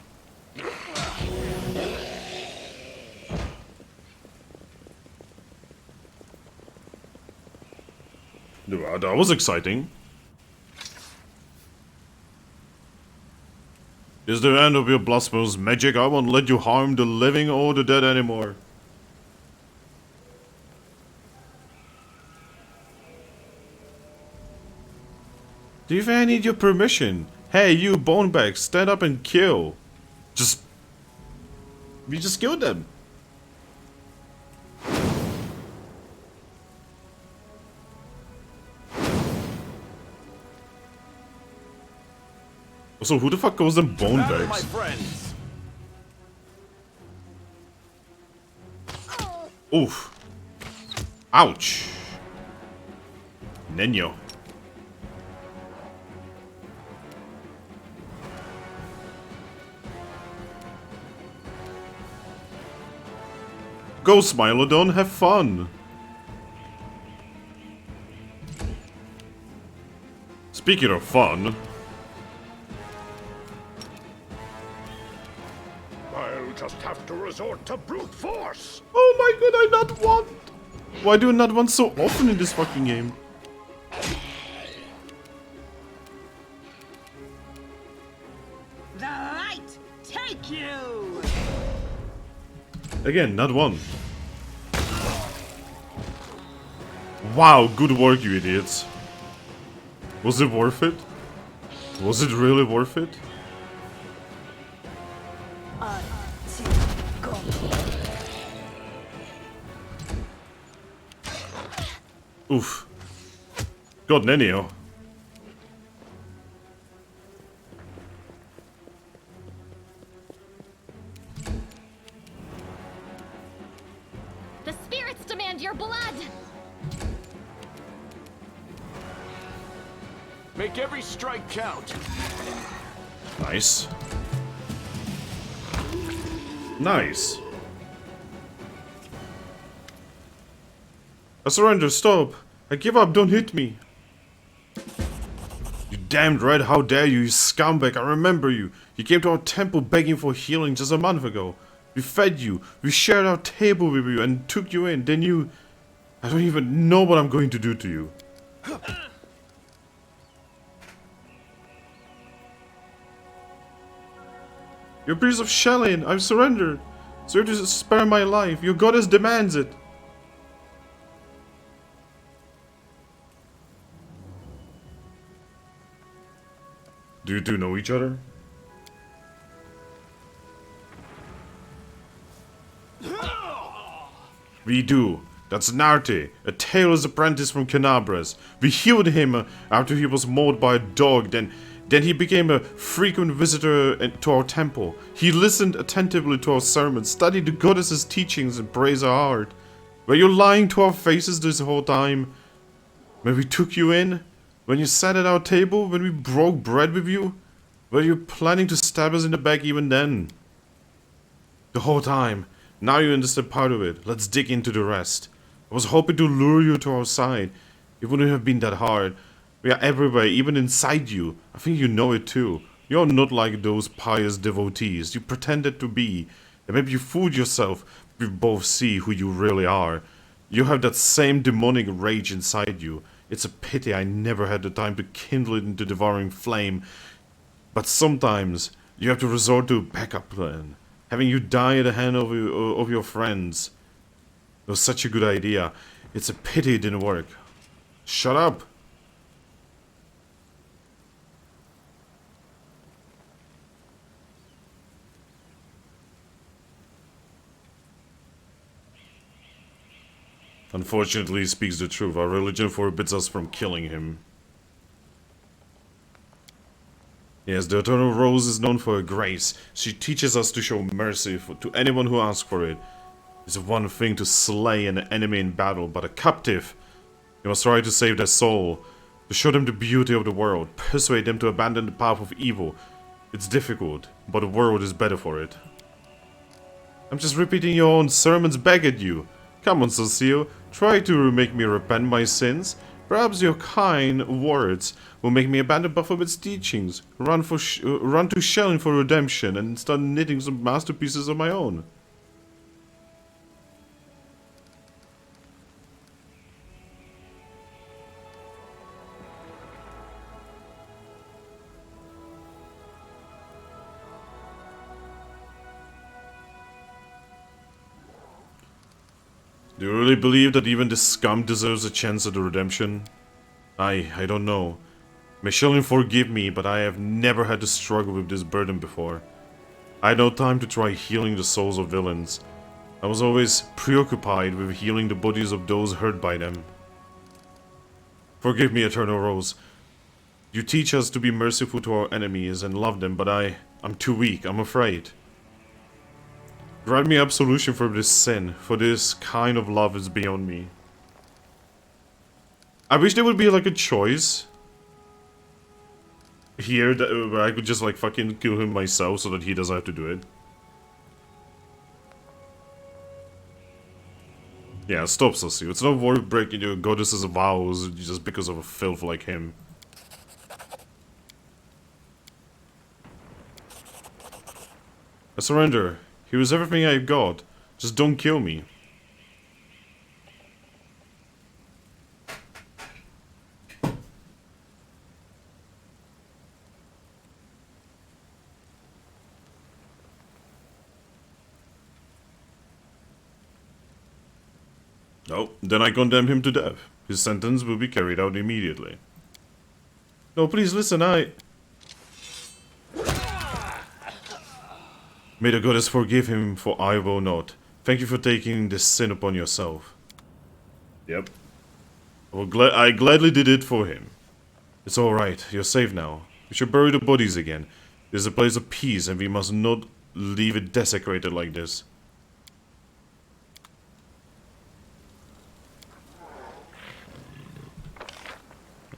That was exciting. Is the end of your blasphemous magic? I won't let you harm the living or the dead anymore. Do you think I need your permission? Hey, you bonebag, stand up and kill. We just killed them. So who the fuck calls them bonebags? My friends. Oof. Ouch. Nenio. Go, Smilodon, have fun. Speaking of fun, I'll just have to resort to brute force. oh my god, I not want. Why do I not want so often in this fucking game? The light take you! Again, not one. Wow, good work, you idiots. Was it worth it? Was it really worth it? Go. Oof. God, Nenio. The spirits demand your blood! Make every strike count. Nice. Nice. I surrender, stop. I give up, don't hit me. You damned right, how dare you, you scumbag, I remember you. You came to our temple begging for healing just a month ago. We fed you, we shared our table with you and took you in, then you... I don't even know what I'm going to do to you. You're a piece of shelling, I've surrendered. So to spare my life, your goddess demands it. Do you two know each other? We do. That's Narte, a tailor's apprentice from Canabras. We healed him after he was mauled by a dog, then Then he became a frequent visitor to our temple. He listened attentively to our sermons, studied the goddess's teachings, and praised our art. Were you lying to our faces this whole time? When we took you in? When you sat at our table? When we broke bread with you? Were you planning to stab us in the back even then? The whole time. Now you understand part of it. Let's dig into the rest. I was hoping to lure you to our side. It wouldn't have been that hard. We are everywhere, even inside you. I think you know it too. You're not like those pious devotees. You pretended to be. And maybe you fooled yourself. We both see who you really are. You have that same demonic rage inside you. It's a pity I never had the time to kindle it into devouring flame. But sometimes you have to resort to a backup plan. Having you die at the hand of your friends. It was such a good idea. It's a pity it didn't work. Shut up! Unfortunately, he speaks the truth. Our religion forbids us from killing him. Yes, the Eternal Rose is known for her grace. She teaches us to show mercy to anyone who asks for it. It's one thing to slay an enemy in battle, but a captive, you must try to save their soul, to show them the beauty of the world, persuade them to abandon the path of evil. It's difficult, but the world is better for it. I'm just repeating your own sermons back at you. Come on, Cecile, try to make me repent my sins. Perhaps your kind words will make me abandon Baphomet's teachings, run to Shellin for redemption, and start knitting some masterpieces of my own. Do you really believe that even this scum deserves a chance at a redemption? I don't know. May Shellin forgive me, but I have never had to struggle with this burden before. I had no time to try healing the souls of villains. I was always preoccupied with healing the bodies of those hurt by them. Forgive me, Eternal Rose. You teach us to be merciful to our enemies and love them, but I'm too weak, I'm afraid. Grant me absolution for this sin, for this kind of love is beyond me. I wish there would be like a choice here that, where I could just like fucking kill him myself so that he doesn't have to do it. Yeah, stop, Sasu. It's not worth breaking your goddess's vows just because of a filth like him. I surrender. Here is everything I've got. Just don't kill me. No, then I condemn him to death. His sentence will be carried out immediately. No, please listen, May the goddess forgive him, for I will not. Thank you for taking this sin upon yourself. Yep. I gladly did it for him. It's alright, you're safe now. We should bury the bodies again. This is a place of peace and we must not leave it desecrated like this.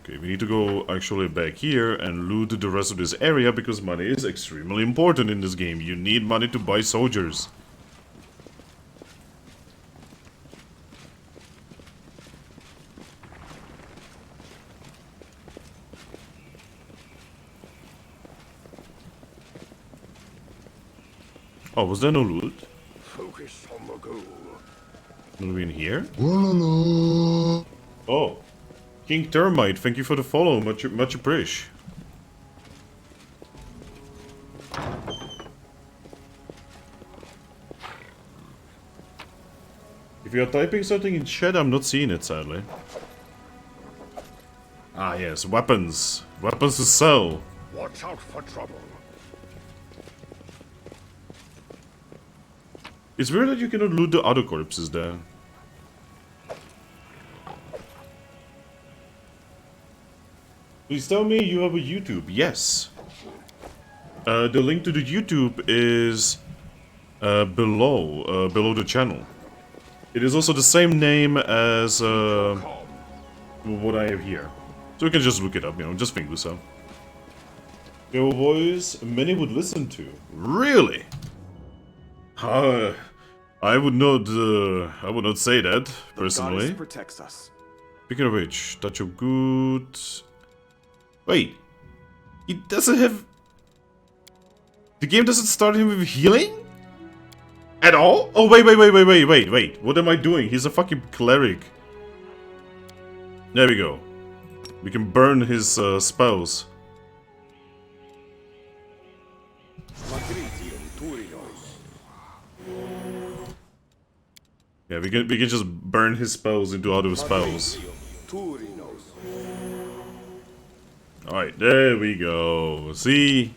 Okay, we need to go actually back here and loot the rest of this area because money is extremely important in this game. You need money to buy soldiers. Oh, was there no loot? Focus on the goal. Are we in here? Oh. King Termite, thank you for the follow, much appreciated. If you are typing something in chat, I'm not seeing it, sadly. Ah yes, weapons. Weapons to sell. Watch out for trouble. It's weird that you cannot loot the other corpses there. Please tell me you have a YouTube. Yes. The link to the YouTube is below the channel. It is also the same name as what I have here. So you can just look it up, you know, just fingusa. Your voice many would listen to. Really? I would not say that personally. The goddess protects us. Speaking of which, touch of good. Wait, he doesn't have. The game doesn't start him with healing at all. Oh wait. What am I doing? He's a fucking cleric. There we go. We can burn his spells. Yeah, we can just burn his spells into other spells. Alright, there we go. See?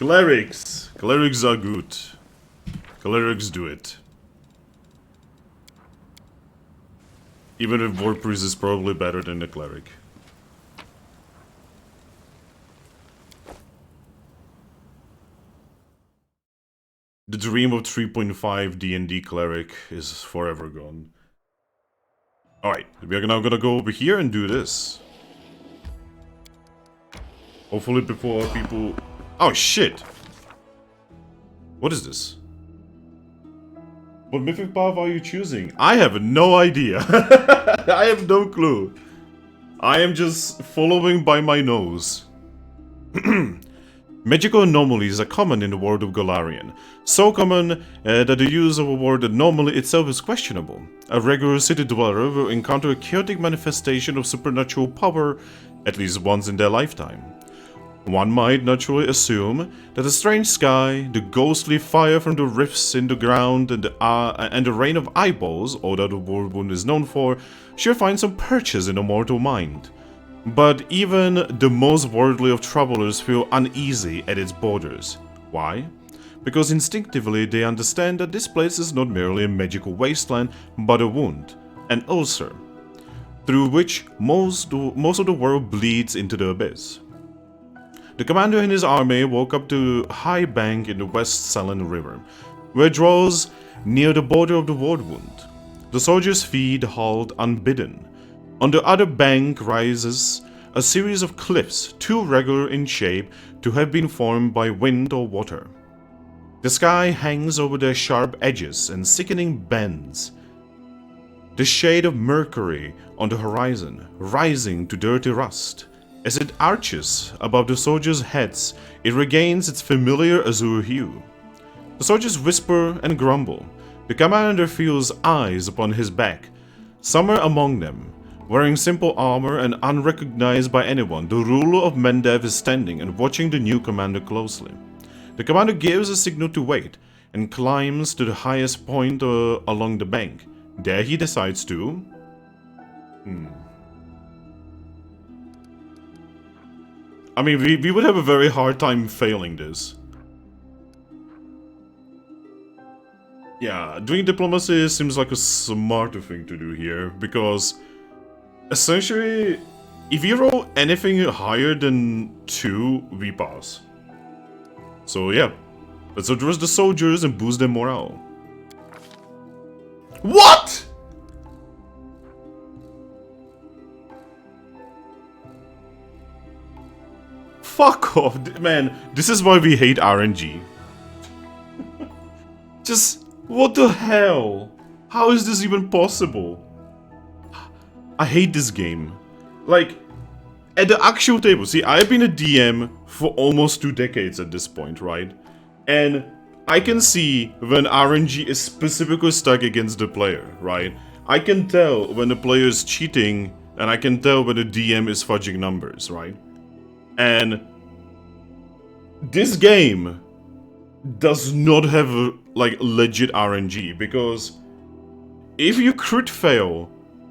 Clerics. Clerics are good. Clerics do it. Even if War Priest is probably better than the cleric. The dream of 3.5 D&D cleric is forever gone. Alright, we are now gonna go over here and do this. Hopefully before people... Oh shit! What is this? What mythic path are you choosing? I have no idea. I have no clue. I am just following by my nose. Magical anomalies are common in the world of Golarion. So common that the use of a word anomaly itself is questionable. A regular city dweller will encounter a chaotic manifestation of supernatural power at least once in their lifetime. One might naturally assume that the strange sky, the ghostly fire from the rifts in the ground, and the rain of eyeballs, all that the Worldwound is known for, should find some purchase in the mortal mind. But even the most worldly of travelers feel uneasy at its borders. Why? Because instinctively they understand that this place is not merely a magical wasteland, but a wound, an ulcer, through which most of the world bleeds into the abyss. The commander and his army walk up to a high bank in the West Selen River, where it draws near the border of the Worldwound. The soldiers' feet halt unbidden. On the other bank rises a series of cliffs, too regular in shape to have been formed by wind or water. The sky hangs over their sharp edges and sickening bends. The shade of mercury on the horizon, rising to dirty rust. As it arches above the soldiers' heads, it regains its familiar azure hue. The soldiers whisper and grumble. The commander feels eyes upon his back. Somewhere among them, wearing simple armor and unrecognized by anyone, the ruler of Mendev is standing and watching the new commander closely. The commander gives a signal to wait and climbs to the highest point along the bank. There he decides to... I mean, we would have a very hard time failing this. Yeah, doing diplomacy seems like a smarter thing to do here, because essentially, if you roll anything higher than 2, we pass. So yeah, let's address the soldiers and boost their morale. What?! Fuck off, man. This is why we hate RNG. Just, what the hell? How is this even possible? I hate this game. Like, at the actual table, see, I've been a DM for almost 2 decades at this point, right? And I can see when RNG is specifically stuck against the player, right? I can tell when the player is cheating, and I can tell when the DM is fudging numbers, right? And this game does not have like legit RNG, because if you crit fail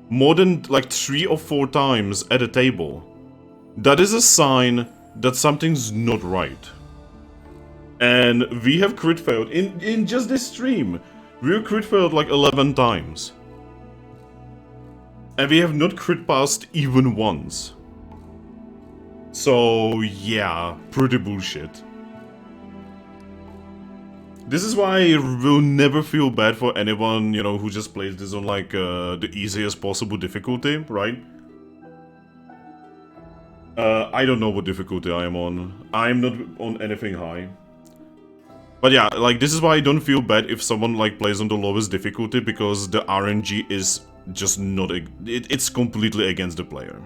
more than like 3 or 4 times at a table, that is a sign that something's not right. And we have crit failed in just this stream. We have crit failed like 11 times. And we have not crit passed even once. So yeah, pretty bullshit. This is why I will never feel bad for anyone, you know, who just plays this on like the easiest possible difficulty, right? I don't know what difficulty I am on. I'm not on anything high. But yeah, like this is why I don't feel bad if someone like plays on the lowest difficulty, because the RNG is just not... It's completely against the player.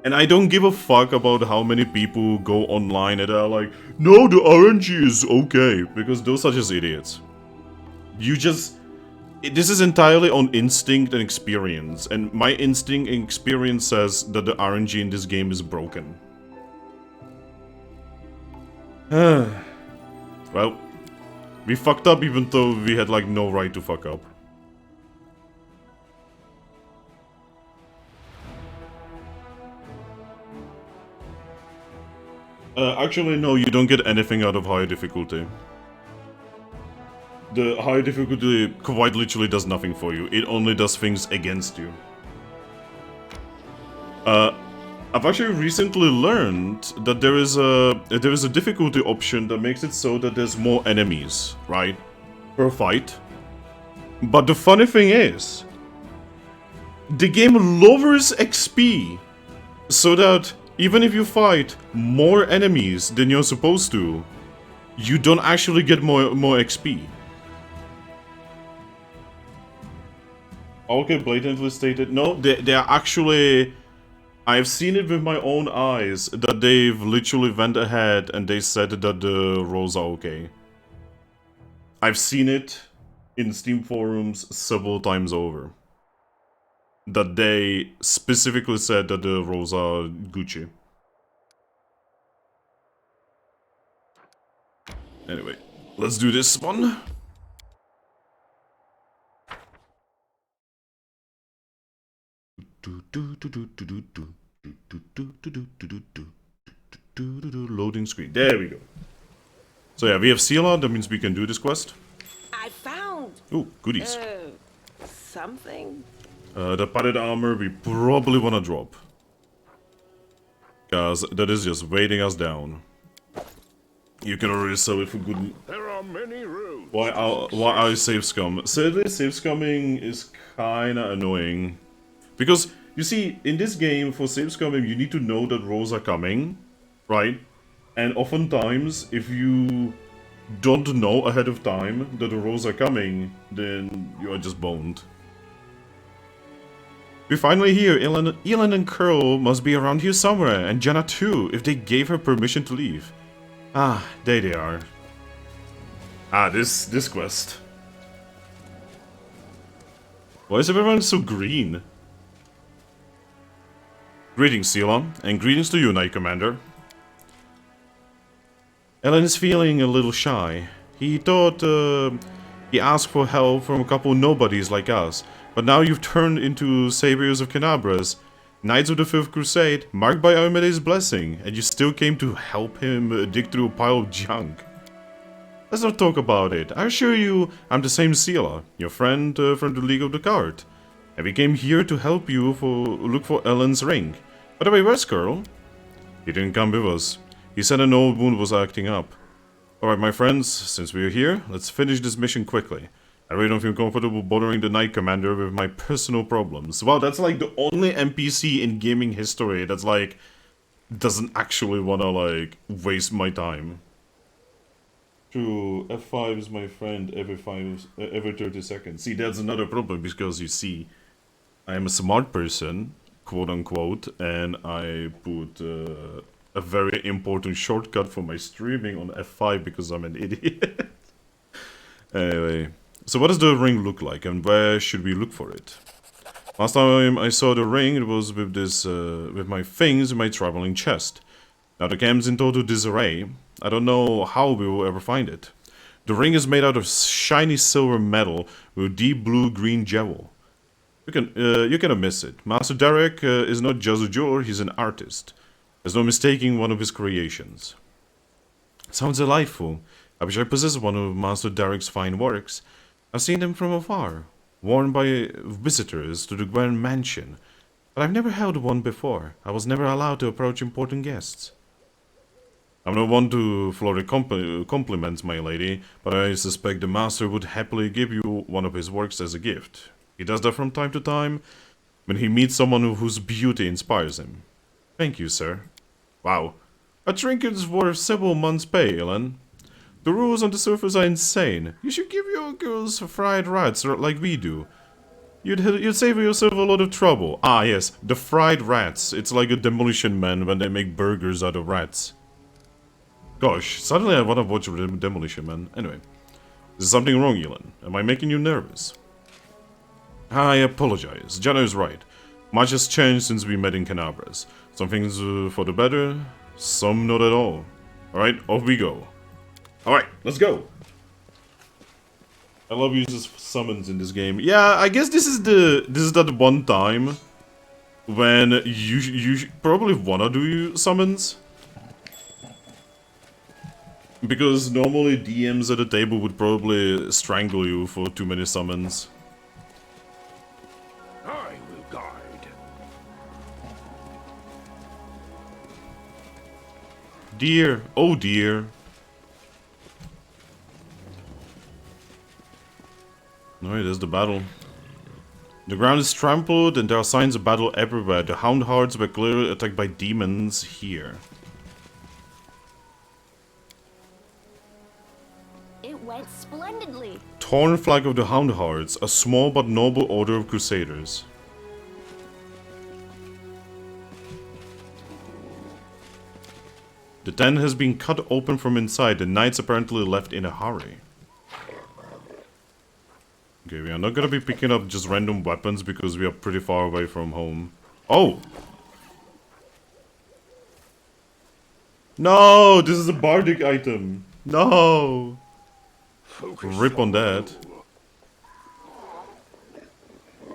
And I don't give a fuck about how many people go online and are like, no, the RNG is okay, because those are just idiots. You just... This is entirely on instinct and experience, and my instinct and experience says that the RNG in this game is broken. Well, we fucked up even though we had like no right to fuck up. Actually, no, you don't get anything out of higher difficulty. The higher difficulty quite literally does nothing for you. It only does things against you. I've actually recently learned that there is a difficulty option that makes it so that there's more enemies, right, per fight. But the funny thing is, the game lowers XP so that even if you fight more enemies than you're supposed to, you don't actually get more XP. Okay, blatantly stated. No, they are actually... I've seen it with my own eyes that they've literally went ahead and they said that the rolls are okay. I've seen it in Steam forums several times over. That they specifically said that the rolls are Gucci. Anyway, let's do this one. Loading screen. There we go. So yeah, we have Sela, that means we can do this quest. I found... Ooh, goodies. Something? The padded armor we probably want to drop. Because that is just weighting us down. You can already sell it for good... There are many roads. Why I save scum? Sadly, save scumming is kinda annoying. Because, you see, in this game, for save scumming, you need to know that rolls are coming, right? And oftentimes, if you don't know ahead of time that the rolls are coming, then you are just boned. We finally hear Elend and Curl must be around here somewhere, and Jenna too, if they gave her permission to leave. Ah, there they are. Ah, this quest. Why is everyone so green? Greetings, Ceylon, and greetings to you, Knight Commander. Ellen is feeling a little shy. He thought he asked for help from a couple nobodies like us, but now you've turned into saviors of Canabras, Knights of the Fifth Crusade, marked by Armede's blessing, and you still came to help him dig through a pile of junk. Let's not talk about it. I assure you, I'm the same Sela, your friend from the League of the Card. And we came here to help you look for Ellen's ring. By the way, where's Curl? He didn't come with us. He said an old wound was acting up. Alright, my friends, since we're here, let's finish this mission quickly. I really don't feel comfortable bothering the Knight Commander with my personal problems. Wow, that's like the only NPC in gaming history that's like... doesn't actually wanna like waste my time. True, F5 is my friend every 30 seconds. See, that's another problem, because you see, I am a smart person, quote unquote, and I put a very important shortcut for my streaming on F5 because I'm an idiot. Anyway, so what does the ring look like, and where should we look for it? Last time I saw the ring, it was with this, with my things in my traveling chest. Now the camp's in total disarray. I don't know how we will ever find it. The ring is made out of shiny silver metal with deep blue-green jewel. You cannot miss it. Master Derek is not just a jeweler, he's an artist. There's no mistaking one of his creations. Sounds delightful. I wish I possessed one of Master Derek's fine works. I've seen them from afar, worn by visitors to the Grand Mansion. but I've never held one before. I was never allowed to approach important guests. I'm not one to flourish compliments, my lady, but I suspect the master would happily give you one of his works as a gift. He does that from time to time, when he meets someone whose beauty inspires him. Thank you, sir. Wow. A trinket is worth several months' pay, Ellen. The rules on the surface are insane. You should give your girls fried rats like we do. You'd save yourself a lot of trouble. Ah, yes, the fried rats. It's like a Demolition Man when they make burgers out of rats. Gosh, suddenly I want to watch Demolition Man. Anyway, is something wrong, Ellen? Am I making you nervous? I apologize. Jana is right. Much has changed since we met in Canabras. Some things for the better, some not at all. Alright, off we go. Alright, let's go. I love using summons in this game. Yeah, I guess this is that one time when you probably wanna do summons. Because normally DMs at the table would probably strangle you for too many summons. I will guide. Dear, oh dear. Alright, there's the battle. The ground is trampled and there are signs of battle everywhere. The Hound Hearts were clearly attacked by demons here. It went splendidly. Torn Flag of the Hound Hearts, a small but noble order of crusaders. The tent has been cut open from inside. The knights apparently left in a hurry. Okay, we are not gonna be picking up just random weapons because we are pretty far away from home. Oh! No! This is a bardic item! No! Focus Rip on that.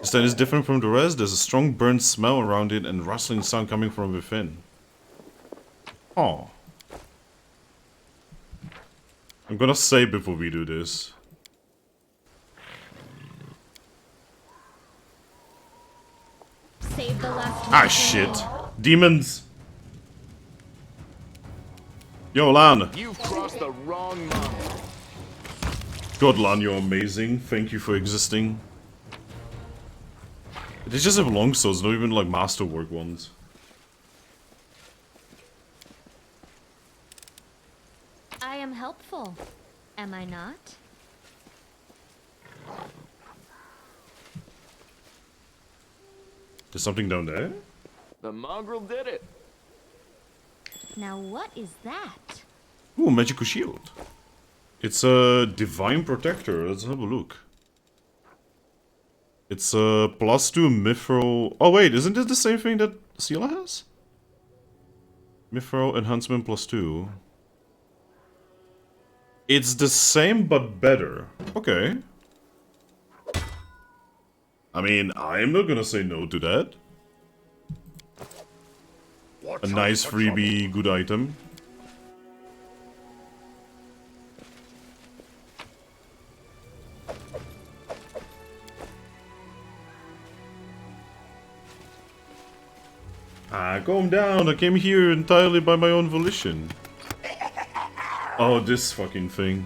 This tent is different from the rest. There's a strong burnt smell around it and rustling sound coming from within. Oh. I'm gonna save before we do this. Save the last Ah, shit. Demons! Yo, Lan! You've crossed the wrong mountain. God, Lan, you're amazing. Thank you for existing. They just have longswords, not even like masterwork ones. I am helpful. Am I not? There's something down there? The mongrel did it. Now what is that? Ooh, magical shield. It's a divine protector. Let's have a look. It's a +2 mithril. Oh wait, isn't it the same thing that Sela has? Mithril enhancement +2. It's the same but better. Okay. I mean, I'm not gonna say no to that. A nice freebie, good item. Ah, calm down. I came here entirely by my own volition. Oh, this fucking thing.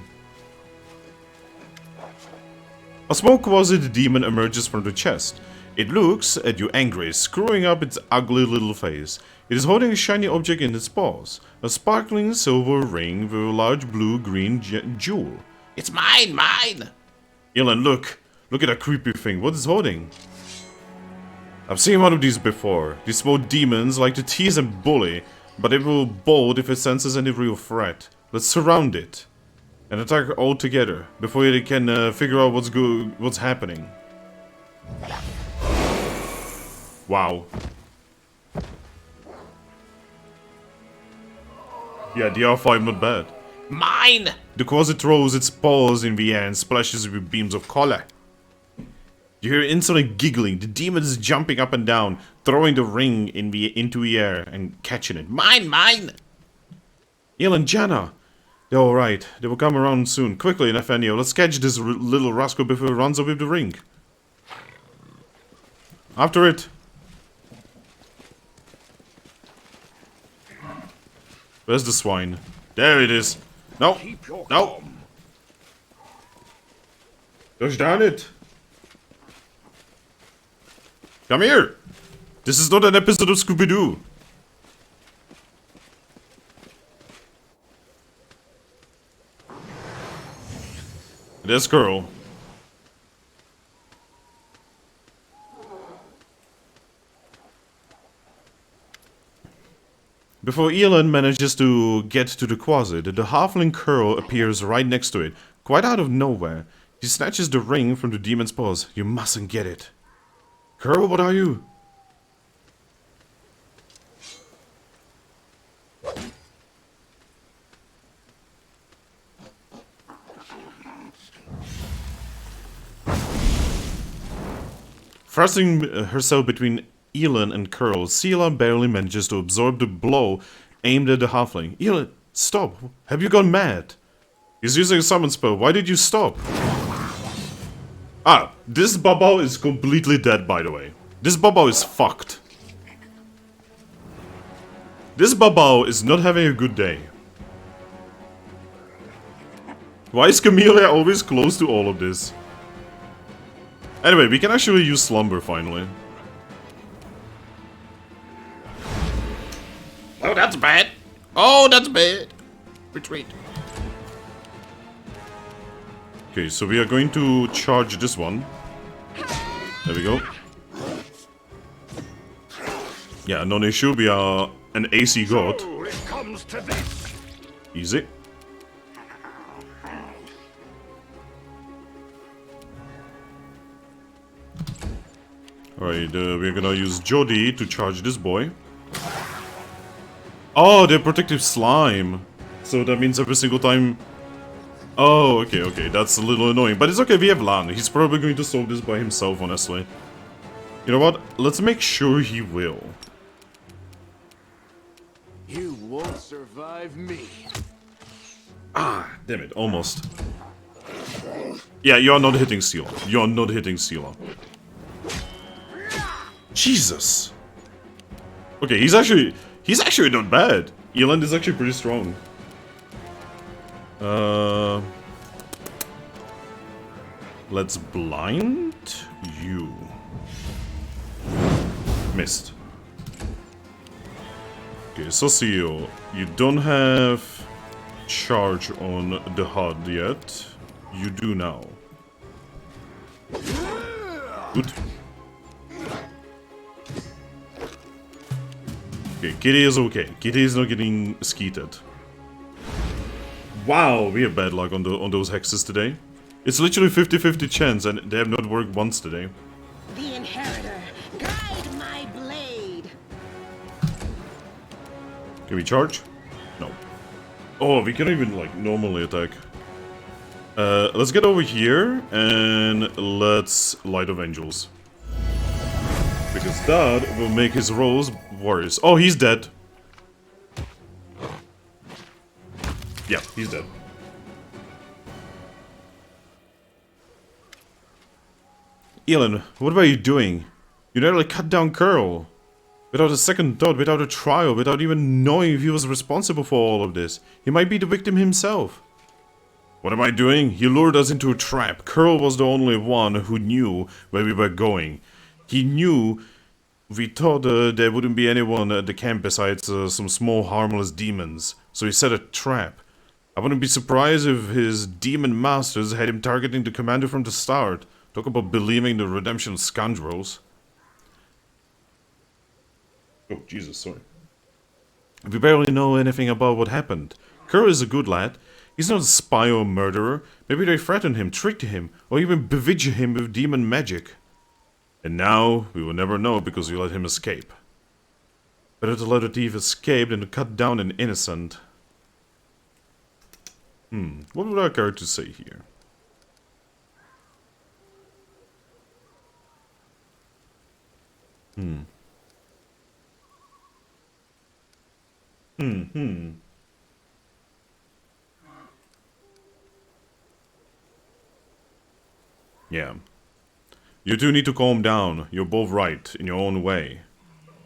A small closet demon emerges from the chest. It looks at you angry, screwing up its ugly little face. It is holding a shiny object in its paws. A sparkling silver ring with a large blue-green jewel. It's mine, mine! Ilan, look. Look at that creepy thing. What is holding? I've seen one of these before. These small demons like to tease and bully, but it will bolt if it senses any real threat. Let's surround it and attack all together before it can figure out what's happening. Wow. Yeah, the R5 not bad. Mine! The closet throws its paws in the air and splashes with beams of color. You hear insolent giggling. The demon is jumping up and down, throwing the ring into the air and catching it. Mine, mine! Il and Jana. They're alright. They will come around soon. Quickly, Nathaniel, let's catch this little rascal before he runs away with the ring. After it. Where's the swine? There it is. No. Keep your No. calm. Gosh darn it. Come here. This is not an episode of Scooby-Doo. This girl. Before Elon manages to get to the closet, the halfling Curl appears right next to it, quite out of nowhere. He snatches the ring from the demon's paws. You mustn't get it. Curl, what are you? Thrusting herself between Elon and Curl, Sela barely manages to absorb the blow aimed at the halfling. Elon, stop! Have you gone mad? He's using a summon spell. Why did you stop? Ah, this Baba is completely dead, by the way. This Baba is fucked. This Baba is not having a good day. Why is Camellia always close to all of this? Anyway, we can actually use Slumber finally. Oh, that's bad. Oh, that's bad. Retreat. Okay, so we are going to charge this one. There we go. Yeah, non-issue. We are an AC god. So it comes to this. Easy. Alright, we're gonna use Jody to charge this boy. Oh, they're protective slime. So that means every single time... Oh, okay, okay, that's a little annoying. But it's okay, we have Lan. He's probably going to solve this by himself, honestly. You know what? Let's make sure he will. You won't survive me. Ah, damn it, almost. Yeah, you are not hitting Sela. You are not hitting Sela. Jesus. Okay, he's actually not bad. Eland is actually pretty strong. Let's blind you. Missed. Okay, Socio, you don't have charge on the HUD yet. You do now. Good. Okay, Kitty is okay. Kitty is not getting skeeted. Wow, we have bad luck on those hexes today. It's literally 50-50 chance, and they have not worked once today. The Inheritor, guide my blade. Can we charge? No. Oh, we can't even like normally attack. Let's get over here and let's Light of Angels. Because that will make his rolls worse. Oh, he's dead. Yeah, he's dead. Elon, what were you doing? You nearly cut down Curl. Without a second thought, without a trial, without even knowing if he was responsible for all of this. He might be the victim himself. What am I doing? He lured us into a trap. Curl was the only one who knew where we were going. He knew we thought there wouldn't be anyone at the camp besides some small harmless demons. So he set a trap. I wouldn't be surprised if his demon masters had him targeting the commander from the start. Talk about believing the redemption scoundrels. Oh, Jesus, sorry. We barely know anything about what happened. Curl is a good lad. He's not a spy or murderer. Maybe they threatened him, tricked him, or even bewitched him with demon magic. And now, we will never know because we let him escape. Better to let a thief escape than to cut down an innocent. What would our character say here? Yeah. You two need to calm down. You're both right, in your own way.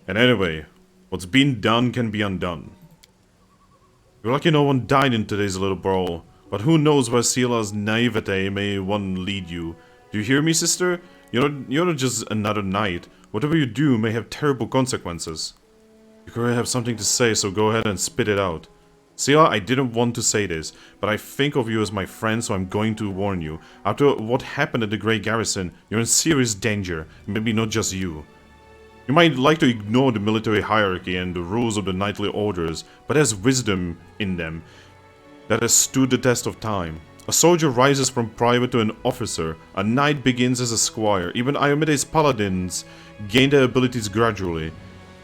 And anyway, what's been done can be undone. You're lucky no one died in today's little brawl, but who knows where Sila's naivete may one lead you. Do you hear me, sister? You're not just another knight. Whatever you do may have terrible consequences. You could have something to say, so go ahead and spit it out. Sila, I didn't want to say this, but I think of you as my friend, so I'm going to warn you. After what happened at the Grey Garrison, you're in serious danger. Maybe not just you. You might like to ignore the military hierarchy and the rules of the knightly orders, but there's wisdom in them that has stood the test of time. A soldier rises from private to an officer, a knight begins as a squire. Even Iomede's paladins gain their abilities gradually,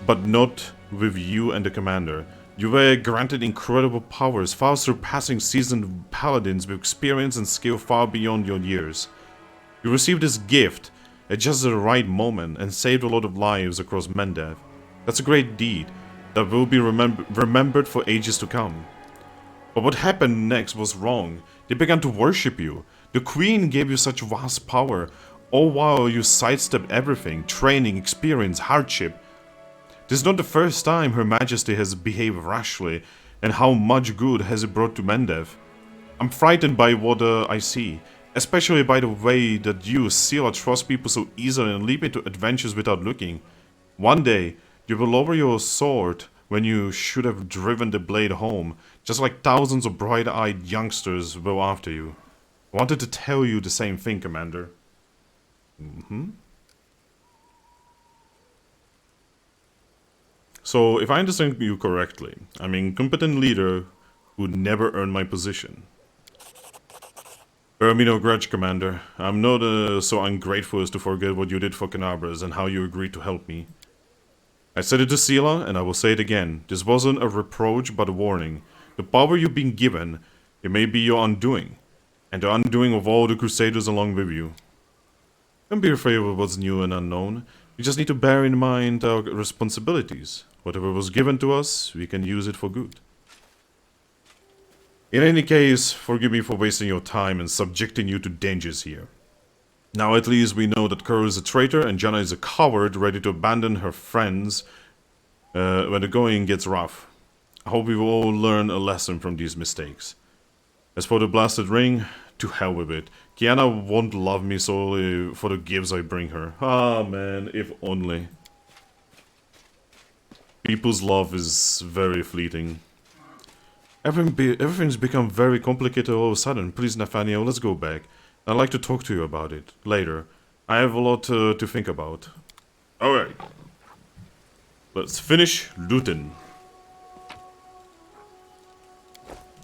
but not with you and the commander. You were granted incredible powers, far surpassing seasoned paladins with experience and skill far beyond your years. You received this gift at just the right moment and saved a lot of lives across Mendev. That's a great deed that will be remembered for ages to come. But what happened next was wrong. They began to worship you. The Queen gave you such vast power, all while you sidestepped everything: training, experience, hardship. This is not the first time Her Majesty has behaved rashly, and how much good has it brought to Mendev. I'm frightened by what I see, especially by the way that you, Sila, trust people so easily and leap into adventures without looking. One day, you will lower your sword when you should have driven the blade home, just like thousands of bright-eyed youngsters will after you. I wanted to tell you the same thing, Commander. So, if I understand you correctly, I'm an incompetent leader who never earned my position. Bear me no grudge, Commander. I'm not so ungrateful as to forget what you did for Canabras and how you agreed to help me. I said it to Sila, and I will say it again. This wasn't a reproach, but a warning. The power you've been given, it may be your undoing, and the undoing of all the Crusaders along with you. Don't be afraid of what's new and unknown. We just need to bear in mind our responsibilities. Whatever was given to us, we can use it for good. In any case, forgive me for wasting your time and subjecting you to dangers here. Now at least we know that Kuro is a traitor and Janna is a coward ready to abandon her friends when the going gets rough. I hope we will all learn a lesson from these mistakes. As for the blasted ring, to hell with it. Kiana won't love me solely for the gifts I bring her. Ah man, if only. People's love is very fleeting. Everything's become very complicated all of a sudden. Please, Nathaniel, let's go back. I'd like to talk to you about it later. I have a lot to think about. Alright. Let's finish looting.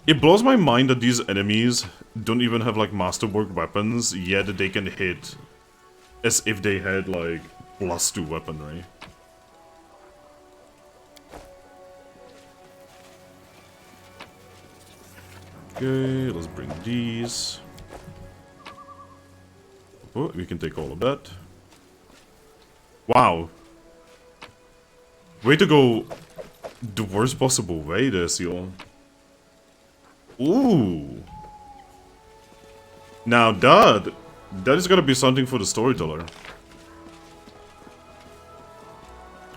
It blows my mind that these enemies don't even have like masterwork weapons, yet they can hit as if they had like +2 weaponry. Okay, let's bring these. Oh, we can take all of that. Wow. Way to go the worst possible way there, Seal. Ooh. Now that is gonna be something for the storyteller.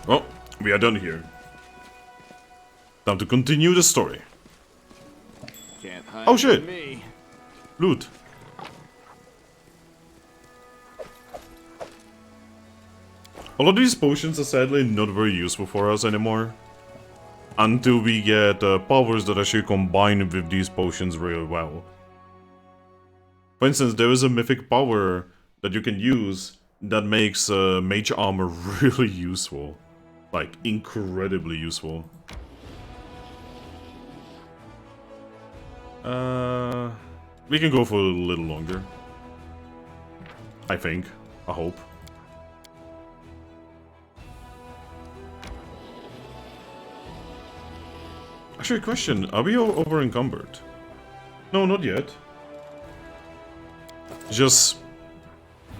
Well, we are done here. Time to continue the story. Can't hide Oh shit! from me. Loot. A lot of these potions are sadly not very useful for us anymore. Until we get powers that actually combine with these potions really well. For instance, there is a mythic power that you can use that makes mage armor really useful. Like, incredibly useful. We can go for a little longer. I think. I hope. Actually, question, are we all over encumbered? No, not yet. Just...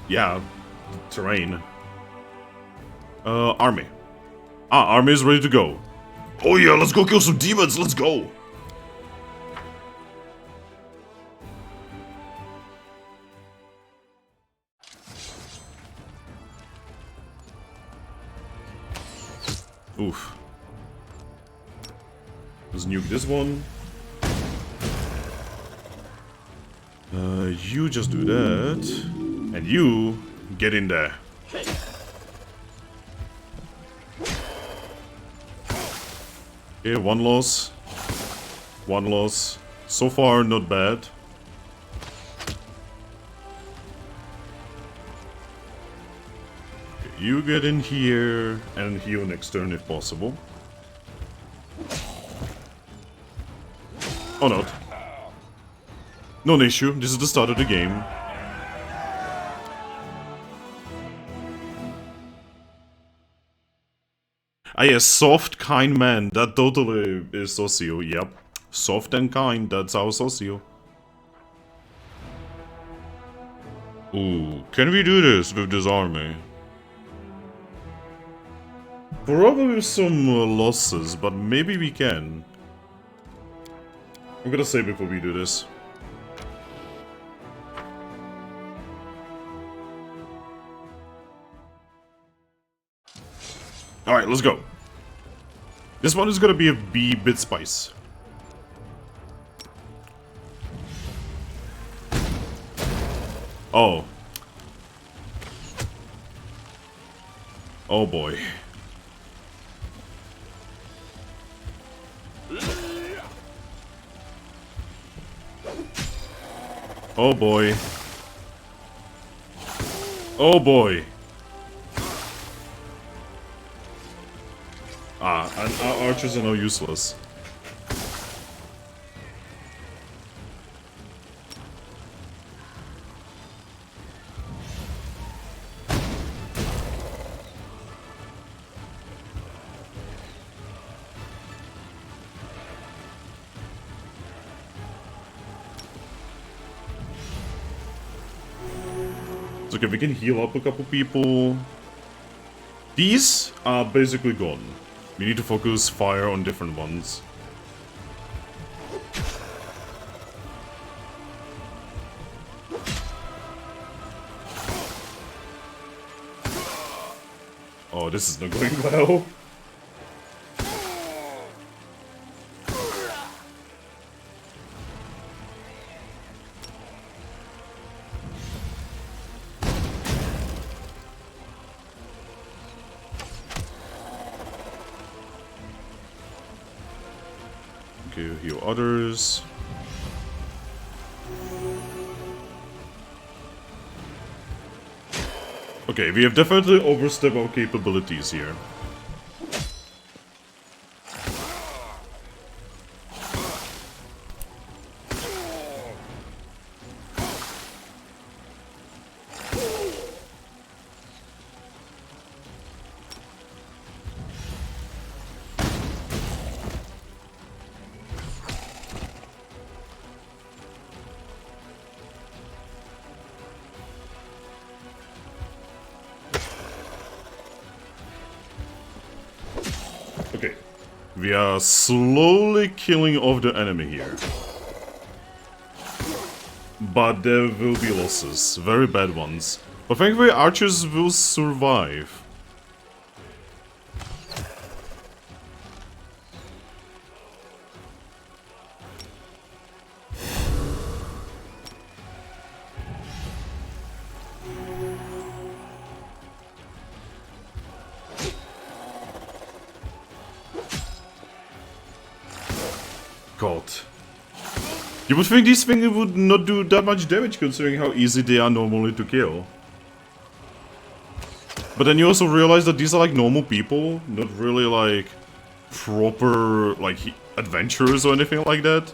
yeah, terrain. Army. Ah, army is ready to go. Oh yeah, let's go kill some demons, let's go! Oof. Let's nuke this one. You just do that. And you get in there. Okay, one loss. One loss. So far, not bad. Okay, you get in here and heal next turn if possible. Or not. No issue, this is the start of the game. Ah yes, soft, kind man. That totally is Socio, yep. Soft and kind, that's our Socio. Ooh, can we do this with this army? Probably with some losses, but maybe we can. I'm gonna say before we do this. Alright, let's go. This one is gonna be a bit spice. Oh. Oh boy. Oh boy. Oh boy. Ah, and our archers are now useless. It's okay, we can heal up a couple people. These are basically gone. We need to focus fire on different ones. Oh, this is not going well. Okay, heal others. Okay, we have definitely overstepped our capabilities here. Okay, we are slowly killing off the enemy here. But there will be losses, very bad ones. But thankfully archers will survive. God. You would think these things would not do that much damage considering how easy they are normally to kill. But then you also realize that these are like normal people, not really like proper like adventurers or anything like that.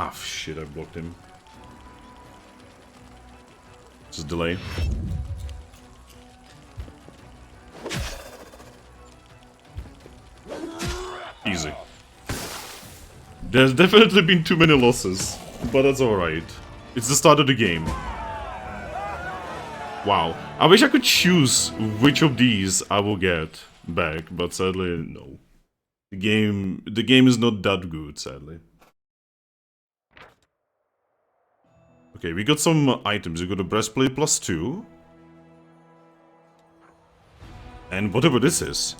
Ah, shit, I blocked him. Just delay. Easy. There's definitely been too many losses, but that's alright. It's the start of the game. Wow. I wish I could choose which of these I will get back, but sadly, no. The game is not that good, sadly. Okay, we got some items. We got a breastplate +2. And whatever this is.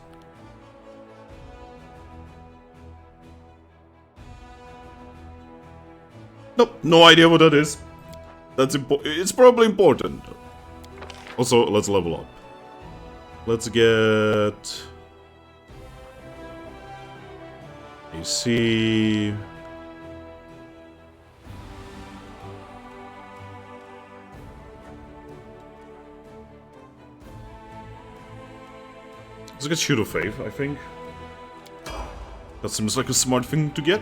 Nope, no idea what that is. It's probably important. Also, let's level up. Let's get... AC... Let's get Shoot of Faith, I think. That seems like a smart thing to get.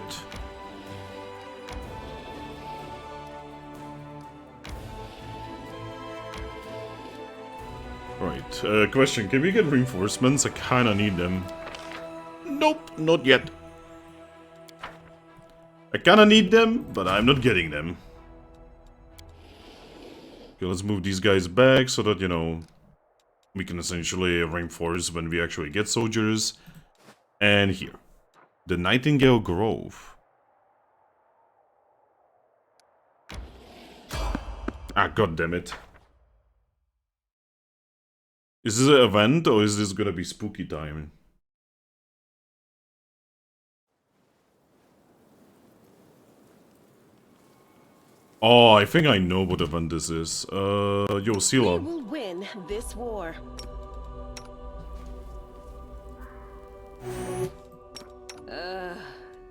Right, question, can we get reinforcements? I kinda need them. Nope, not yet. I kinda need them, but I'm not getting them. Okay, let's move these guys back so that, you know, we can essentially reinforce when we actually get soldiers. And here, the Nightingale Grove. Ah, goddammit. Is this an event or is this gonna be spooky time? Oh, I think I know what event this is. Yo, Sela. We will win this war.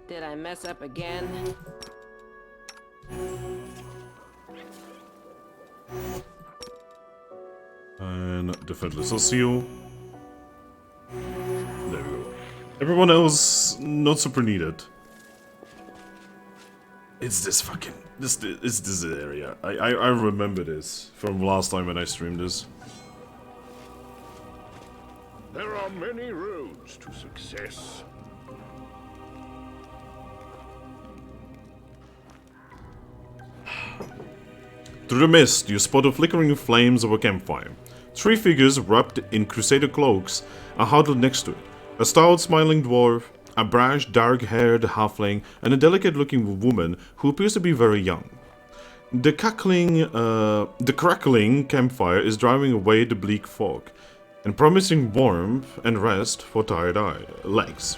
Did I mess up again? And Defenseless Seal. There we go. Everyone else, not super needed. It's this fucking... It's this area. I remember this from last time when I streamed this. There are many roads to success. Through the mist, you spot the flickering flames of a campfire. 3 figures wrapped in Crusader cloaks are huddled next to it. A stout, smiling dwarf, a brash, dark-haired halfling, and a delicate-looking woman who appears to be very young. The crackling campfire is driving away the bleak fog, and promising warmth and rest for tired legs.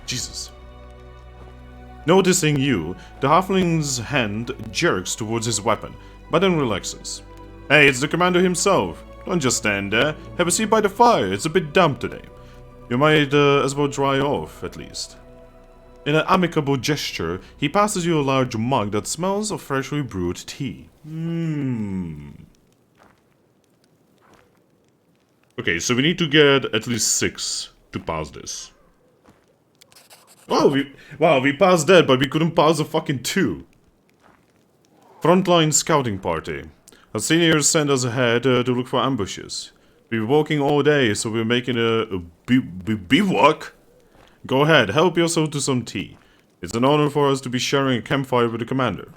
Jesus. Noticing you, the halfling's hand jerks towards his weapon, but then relaxes. Hey, it's the commander himself. Don't just stand there. Have a seat by the fire. It's a bit damp today. You might as well dry off, at least. In an amicable gesture, he passes you a large mug that smells of freshly brewed tea. Okay, so we need to get at least 6 to pass this. Wow, we passed that, but we couldn't pass a fucking 2. Frontline scouting party. Our seniors sent us ahead to look for ambushes. We've been walking all day, so we're making a bivouac. Go ahead, help yourself to some tea. It's an honor for us to be sharing a campfire with the commander.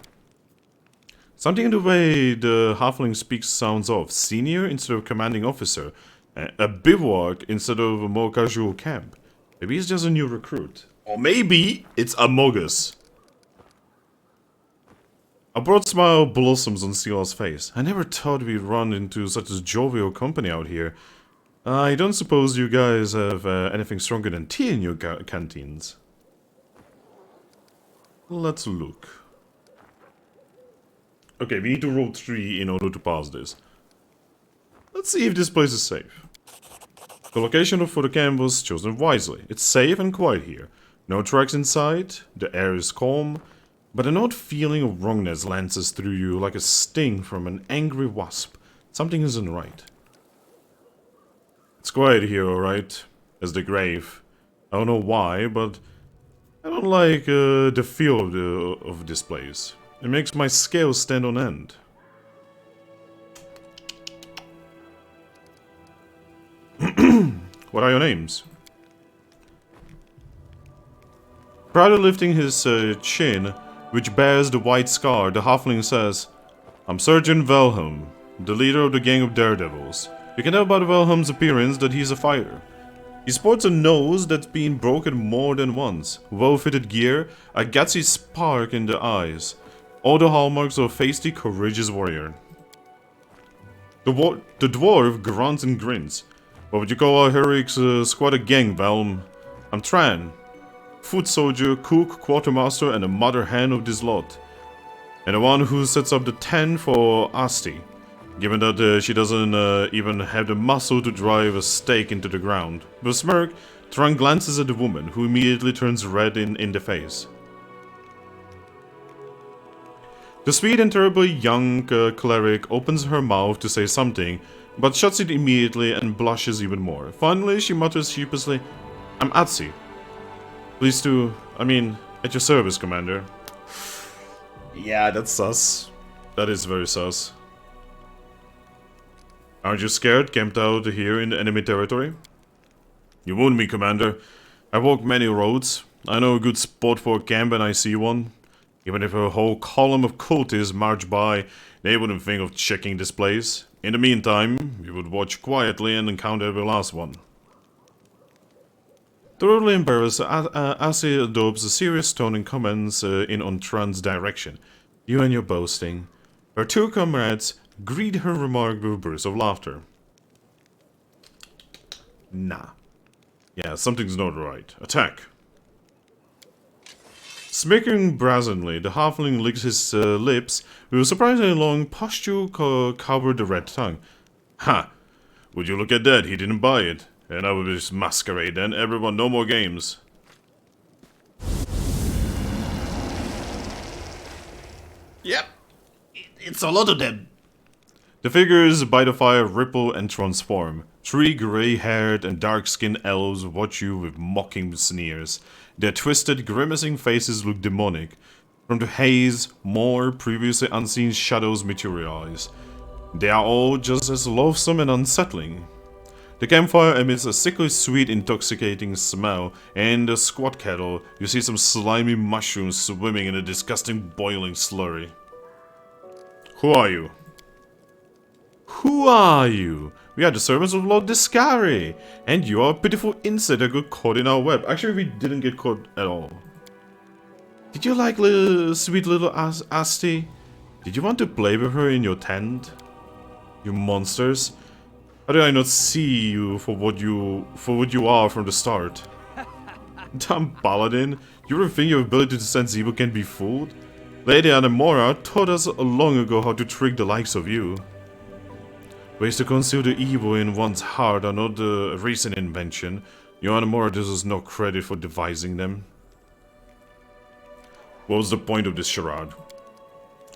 Something in the way the halfling speaks sounds off. Senior instead of commanding officer. A bivouac instead of a more casual camp. Maybe he's just a new recruit. Or maybe it's Amogus. A broad smile blossoms on Sela's face. I never thought we'd run into such a jovial company out here. I don't suppose you guys have anything stronger than tea in your canteens. Let's look. Okay, we need to roll 3 in order to pass this. Let's see if this place is safe. The location for the camp was chosen wisely. It's safe and quiet here. No tracks in sight, the air is calm, but an odd feeling of wrongness lances through you like a sting from an angry wasp. Something isn't right. It's quiet here, alright, as the grave. I don't know why, but I don't like the feel of this place. It makes my scales stand on end. What are your names? Proudly lifting his chin, which bears the white scar, the halfling says, I'm Sergeant Velhelm, the leader of the gang of daredevils. You can tell by the Velhelm's appearance that he's a fighter. He sports a nose that's been broken more than once, well-fitted gear, a gutsy spark in the eyes. all the hallmarks of a feisty, courageous warrior. The dwarf grunts and grins. What would you call our heroic squad a gang, Valm? I'm Tran, foot soldier, cook, quartermaster, and a mother hen of this lot. And the one who sets up the tent for Asti, given that she doesn't even have the muscle to drive a stake into the ground. With a smirk, Tran glances at the woman, who immediately turns red in the face. The sweet and terribly young cleric opens her mouth to say something, but shuts it immediately and blushes even more. Finally, she mutters sheepishly, I'm Atsi. Pleased to, at your service, Commander. Yeah, that's sus. That is very sus. Aren't you scared, camped out here in enemy territory? You wound me, Commander. I walk many roads. I know a good spot for a camp and I see one. Even if a whole column of cultists march by, they wouldn't think of checking this place. In the meantime, we would watch quietly and encounter the last one. Thoroughly embarrassed, Asi adopts a serious tone and comments in on Tran's direction. You and your boasting. Her two comrades greet her remark with a burst of laughter. Nah. Yeah, something's not right. Attack. Smirking brazenly, the halfling licks his lips with a surprisingly long pustule covered the red tongue. Ha! Would you look at that, he didn't buy it. And I will just masquerade then, everyone, no more games. Yep, it's a lot of them. The figures by the fire ripple and transform. 3 grey-haired and dark-skinned elves watch you with mocking sneers. Their twisted, grimacing faces look demonic. From the haze, more previously unseen shadows materialize. They are all just as loathsome and unsettling. The campfire emits a sickly sweet, intoxicating smell, and in the squat kettle, you see some slimy mushrooms swimming in a disgusting boiling slurry. Who are you? Who are you? We are the servants of Lord Discari, and you are a pitiful insect that got caught in our web. Actually, we didn't get caught at all. Did you like sweet little Asti? Did you want to play with her in your tent? You monsters. How did I not see you for what you are from the start? Dumb paladin. You ever think your ability to sense evil can be fooled? Lady Anemora taught us long ago how to trick the likes of you. Ways to conceal the evil in one's heart are not a recent invention. Your Anemora deserves no credit for devising them. What was the point of this charade?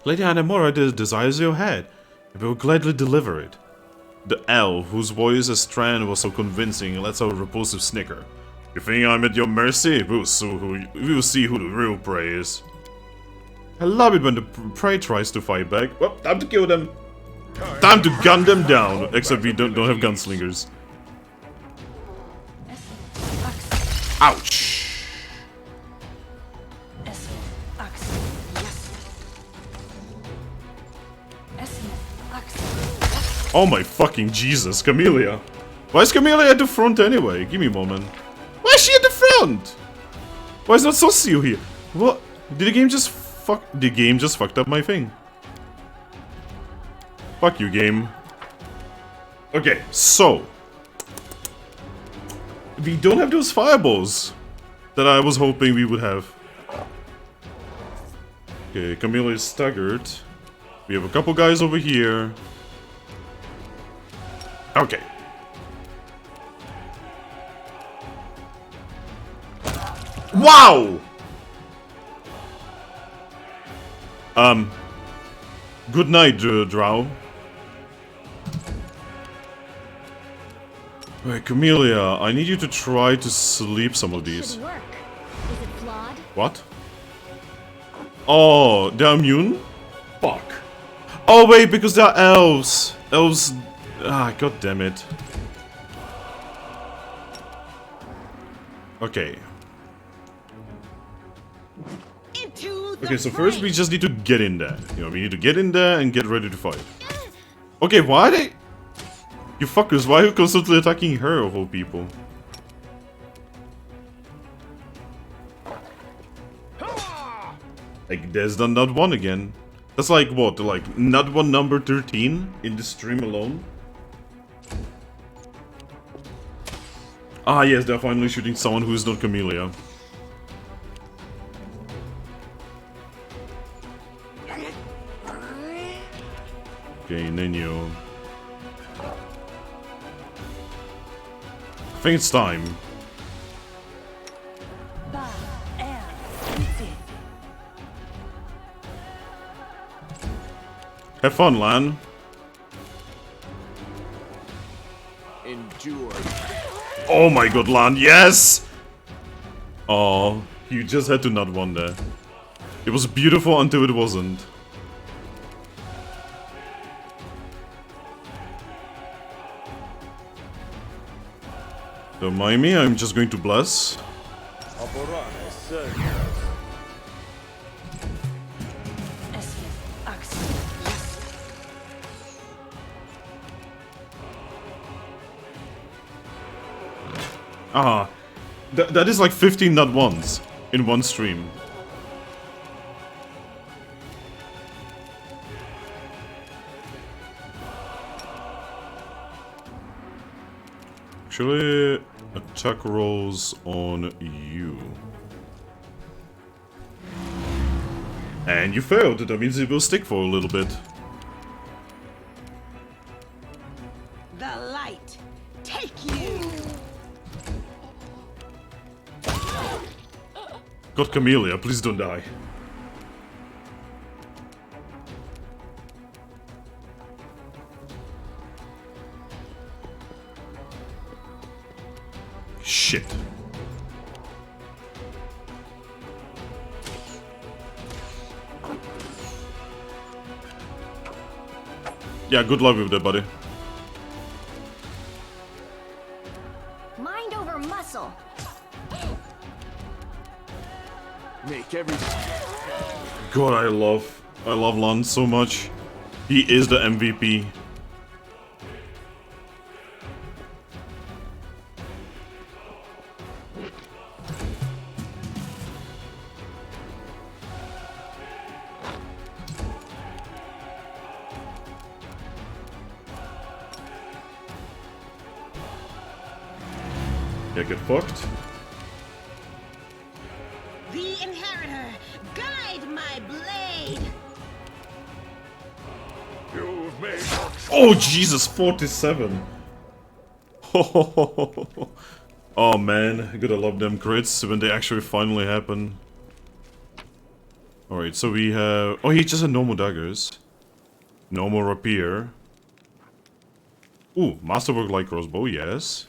Lady Anemora desires your head, and will gladly deliver it. The elf, whose voice as Tran was so convincing, lets out a repulsive snicker. You think I'm at your mercy? We'll see who the real prey is. I love it when the prey tries to fight back. Well, time to kill them. Time to gun them down. Except we don't have gunslingers. Ouch. Oh my fucking Jesus, Camellia. Why is Camellia at the front anyway? Give me a moment. Why is she at the front? Why is not Socio here? What? Did the game just fucked up my thing? Fuck you, game. Okay, so we don't have those fireballs that I was hoping we would have. Okay, Camellia is staggered. We have a couple guys over here. Okay. Wow! Good night, Drow. Wait, Camellia, I need you to try to sleep some of these. Should work. Is it flawed? What? Oh, they're immune? Fuck. Oh wait, because they're elves. Elves... Ah, god damn it. Okay. Okay, so first we just need to get in there. You know, we need to get in there and get ready to fight. Okay, why are they... You fuckers, why are you constantly attacking her of all people? Like, there's the nut one again. That's like, what, like, nut one number 13 in the stream alone? Ah, yes, they're finally shooting someone who is not Camellia. Okay, Nenio. I think it's time. Have fun, Lan. Endure. Oh my god, Lan, yes! Oh, you just had to not one there. It was beautiful until it wasn't. Don't mind me, I'm just going to bless. Ah, that is like 15 nut ones in one stream. Actually, attack rolls on you. And you failed, that means it will stick for a little bit. The light, take you! God, Camellia, please don't die. Shit. Yeah, good luck with that, buddy. Mind over muscle. Make every... God, I love Lan so much. He is the MVP. Yeah, get fucked. The Inheritor, guide my blade! You've made Oh, Jesus, 47. Oh, man, I gotta love them crits when they actually finally happen. Alright, so we have... Oh, he just had normal daggers. Normal rapier. Ooh, masterwork light crossbow, yes.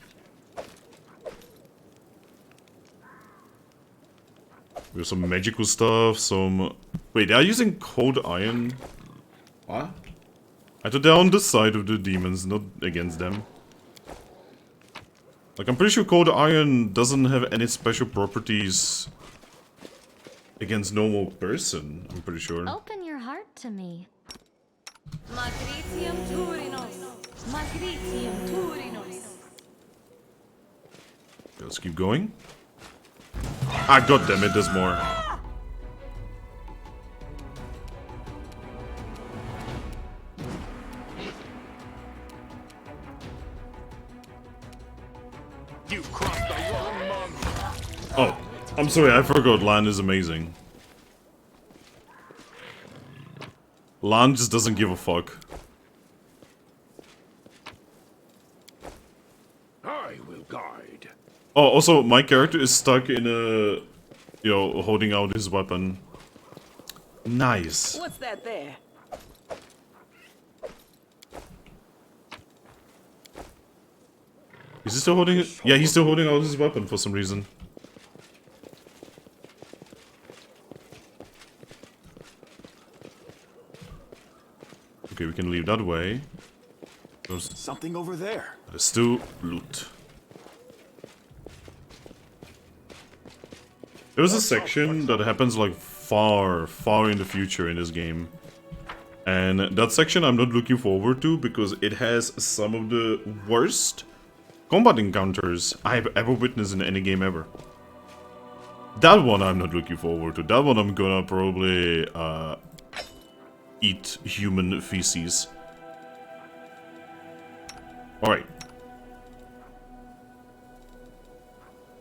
We have some magical stuff, some... Wait, they are using cold iron? What? I thought they're on the side of the demons, not against them. Like, I'm pretty sure cold iron doesn't have any special properties against normal person, I'm pretty sure. Open your heart to me. Matricium Turinos. Matricium Turinos. Let's keep going. Ah, goddammit, there's more. You've crossed the wrong month. Oh, I'm sorry, I forgot Lan is amazing. Lan just doesn't give a fuck. I will guide. Oh, also, my character is stuck in a... You know, holding out his weapon. Nice. What's that there? Is he still holding it? Yeah, he's still holding out his weapon for some reason. Okay, we can leave that way. There's Something over there. still loot. There's a section that happens like far, far in the future in this game. And that section I'm not looking forward to because it has some of the worst combat encounters I've ever witnessed in any game ever. That one I'm not looking forward to. That one I'm gonna probably eat human feces. Alright.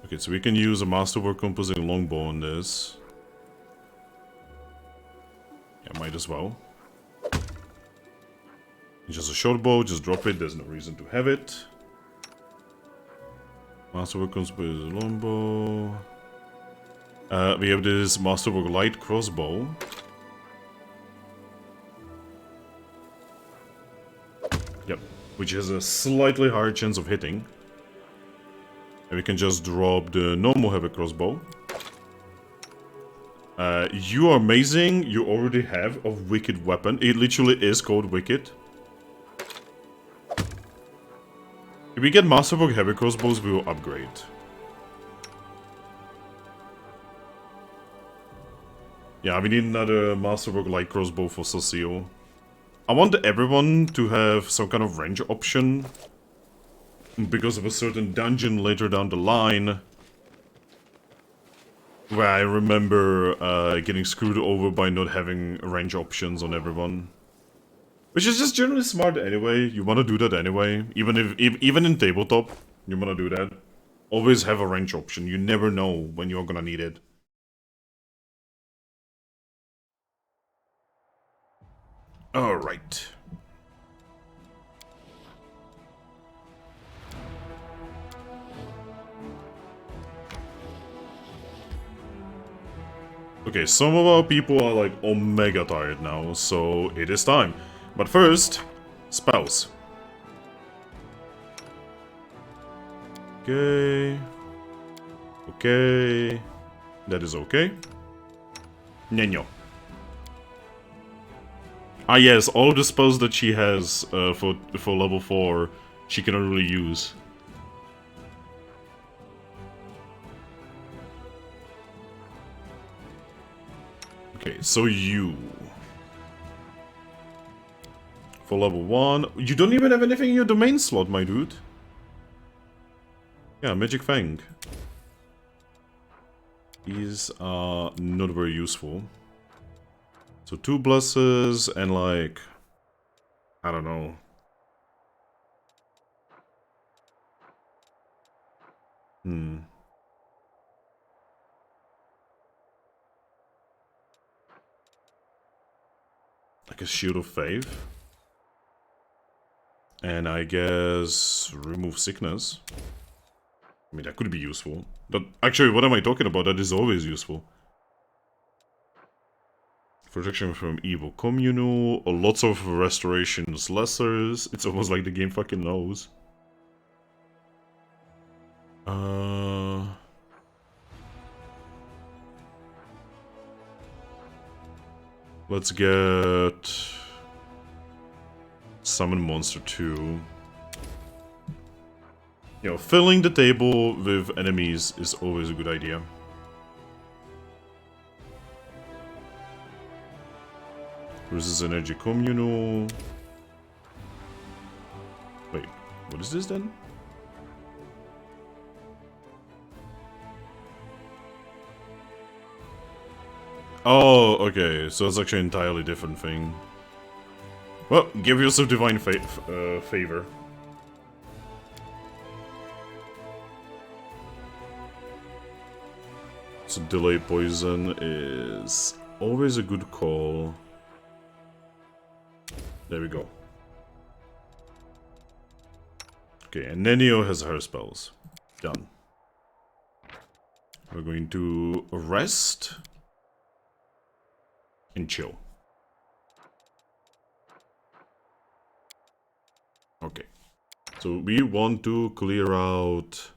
Okay, so we can use a masterwork composing longbow on this. Yeah, might as well. It's just a short bow, just drop it, there's no reason to have it. Masterwork composing longbow. We have this masterwork light crossbow. Yep, which has a slightly higher chance of hitting. And we can just drop the normal heavy crossbow. You are amazing. You already have a wicked weapon. It literally is called wicked. If we get masterwork heavy crossbows, we will upgrade. Yeah, we need another masterwork light crossbow for Cecile. I want everyone to have some kind of range option. Because of a certain dungeon later down the line. Where I remember getting screwed over by not having range options on everyone. Which is just generally smart anyway. You want to do that anyway. Even in tabletop, you want to do that. Always have a range option. You never know when you're gonna need it. Alright. Okay, some of our people are like omega tired now, so it is time. But first, spells. Okay. Okay. That is okay. Nenio. Ah yes, all of the spells that she has for level 4, she cannot really use. Okay, so you. For level 1, you don't even have anything in your domain slot, my dude. Yeah, Magic Fang. These are not very useful. So 2 blesses and like, I don't know. Like a Shield of Faith. And I guess remove sickness. I mean, that could be useful. But actually, what am I talking about? That is always useful. Protection from evil communal, lots of restorations, lessers. It's almost like the game fucking knows. Let's get Summon Monster 2. You know, filling the table with enemies is always a good idea. Versus Energy Communal. Wait, what is this then? Oh, okay, so it's actually an entirely different thing. Well, give yourself Divine Favor. So Delay Poison is always a good call. There we go. Okay, and Nenio has her spells. Done. We're going to rest and chill. Okay. So we want to clear out...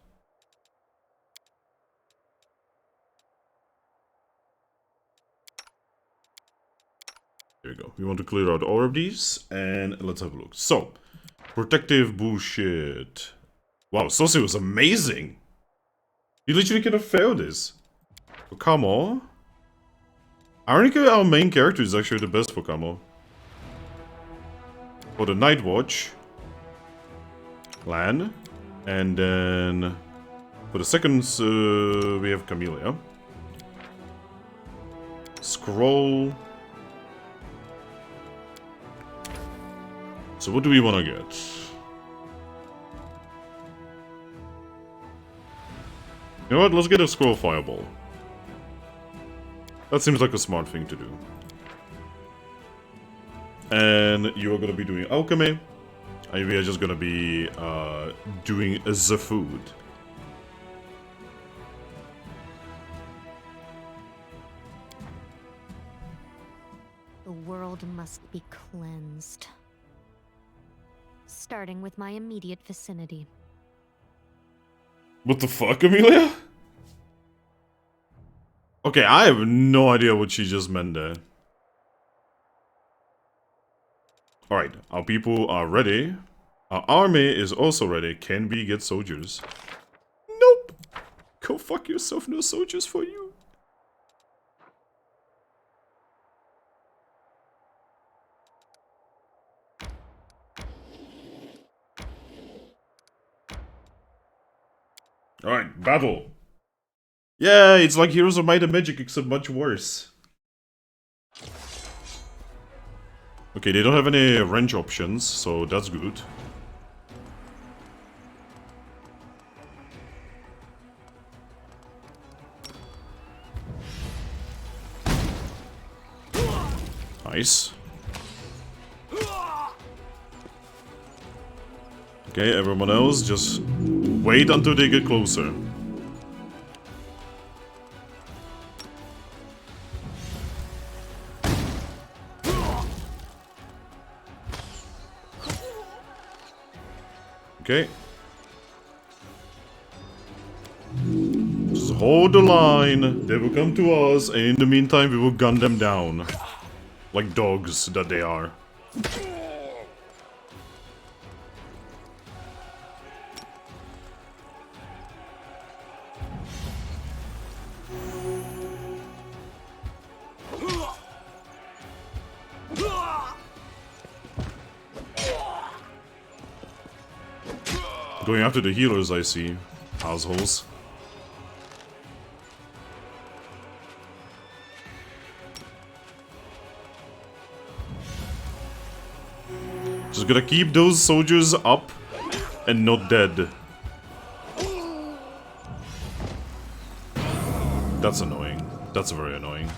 There we go. We want to clear out all of these, and let's have a look. So, protective bullshit. Wow, Saucy was amazing! You literally could have failed this. For Kamo? Ironically, our main character is actually the best for Kamo. For the Night Watch, Clan, and then for the seconds we have Camellia. scroll. So what do we want to get? You know what? Let's get a scroll fireball. That seems like a smart thing to do. And you are gonna be doing alchemy. And we are just gonna be doing the food. The world must be cleansed. Starting with my immediate vicinity. What the fuck, Amelia? Okay, I have no idea what she just meant there. Alright, our people are ready. Our army is also ready. Can we get soldiers? Nope! Go fuck yourself, no soldiers for you. Alright, battle. Yeah, it's like Heroes of Might and Magic, except much worse. Okay, they don't have any range options, so that's good. Nice. Okay, everyone else, just wait until they get closer. Okay. Just hold the line. They will come to us, and in the meantime, we will gun them down. Like dogs that they are. Going after the healers, I see. Assholes. Just gotta keep those soldiers up and not dead. That's annoying. That's very annoying.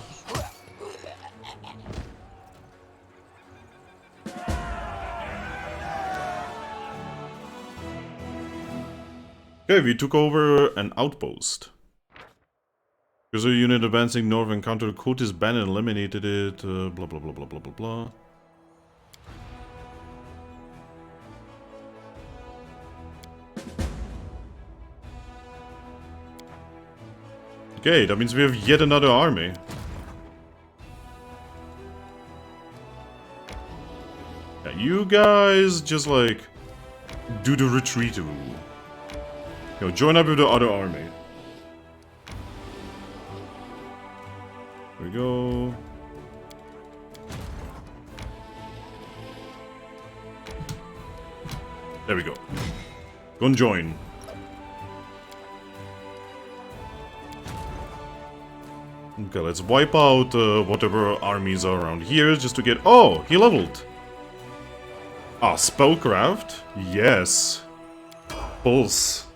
Okay, we took over an outpost. Because a unit advancing north encountered a cultist band and eliminated it. Blah blah blah blah blah blah blah. Okay, that means we have yet another army. Yeah, you guys just like do the retreat rule. Yo, join up with the other army. There we go. There we go. Go and join. Okay, let's wipe out whatever armies are around here just to get... Oh, he leveled. Ah, spellcraft? Yes. Pulse.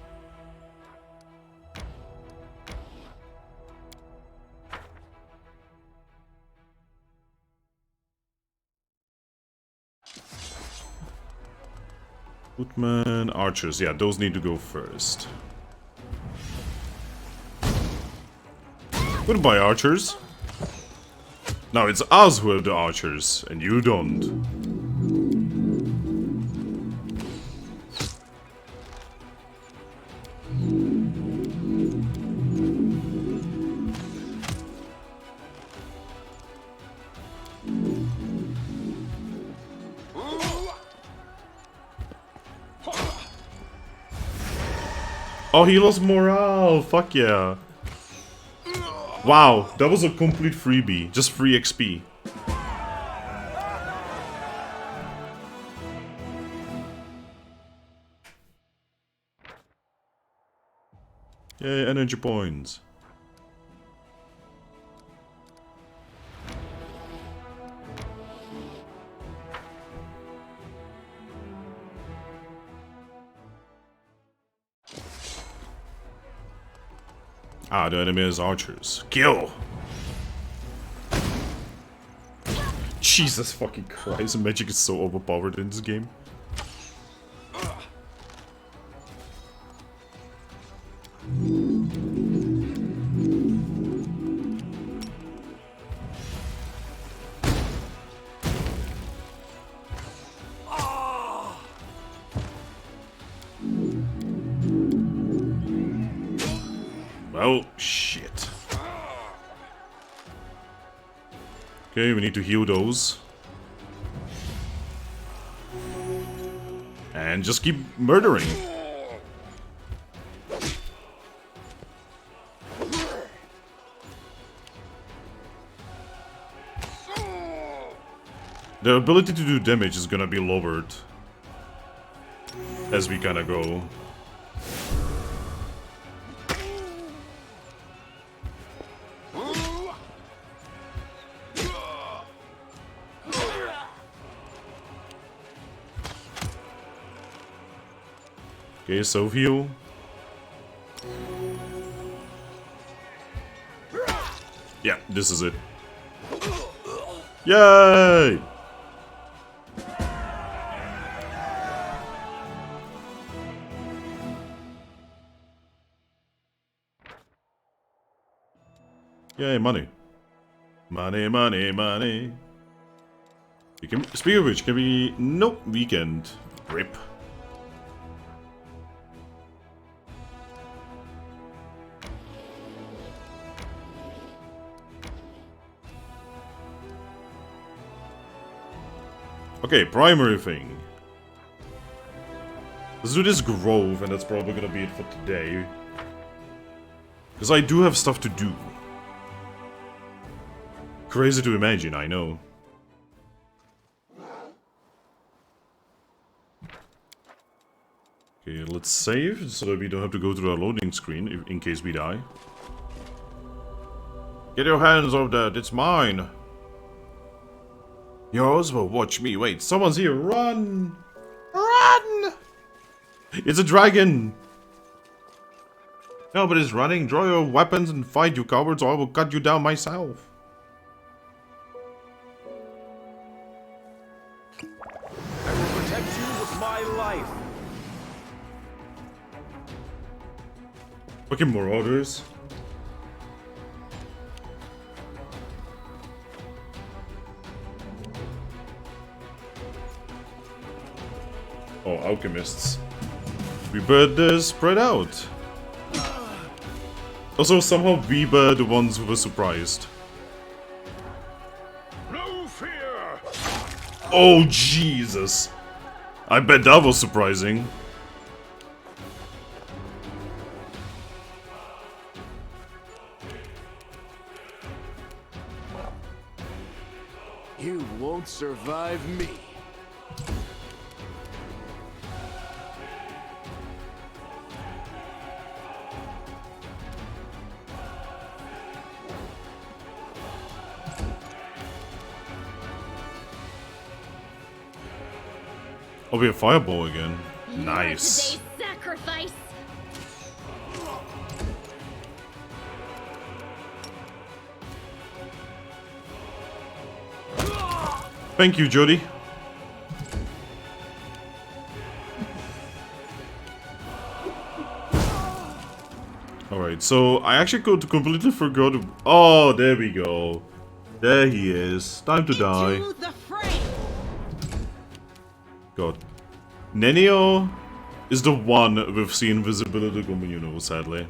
Footman, archers. Yeah, those need to go first. Goodbye, archers. Now it's us who have the archers, and you don't. Oh, he lost morale! Fuck yeah! Wow, that was a complete freebie. Just free XP. Yay, energy points. Ah, the enemy is archers. Kill! Jesus fucking Christ, magic is so overpowered in this game. Well, shit. Okay, we need to heal those. And just keep murdering. The ability to do damage is gonna be lowered as we kinda go. Okay, so heal. Yeah, this is it. Yay! Yay, money. Money, money, money. You can, speaking of which, can we... Nope, weekend. Rip. Okay, primary thing. Let's do this grove, and that's probably gonna be it for today. Because I do have stuff to do. Crazy to imagine, I know. Okay, let's save, so that we don't have to go through our loading screen, in case we die. Get your hands off that, it's mine! Yours will watch me. Wait, someone's here. Run! Run! It's a dragon! Nobody's running. Draw your weapons and fight, you cowards, or I will cut you down myself. I will protect you with my life. Fucking marauders. Oh, alchemists. We better spread out. Also, somehow we were the ones who were surprised. No fear. Oh, Jesus. I bet that was surprising. You won't survive me. Oh, we have fireball again. Nice. Sacrifice. Thank you, Jody. Alright, so I actually completely forgot. Oh, there we go. There he is. Time to die. God. Nenio is the one with the invisibility communal, sadly.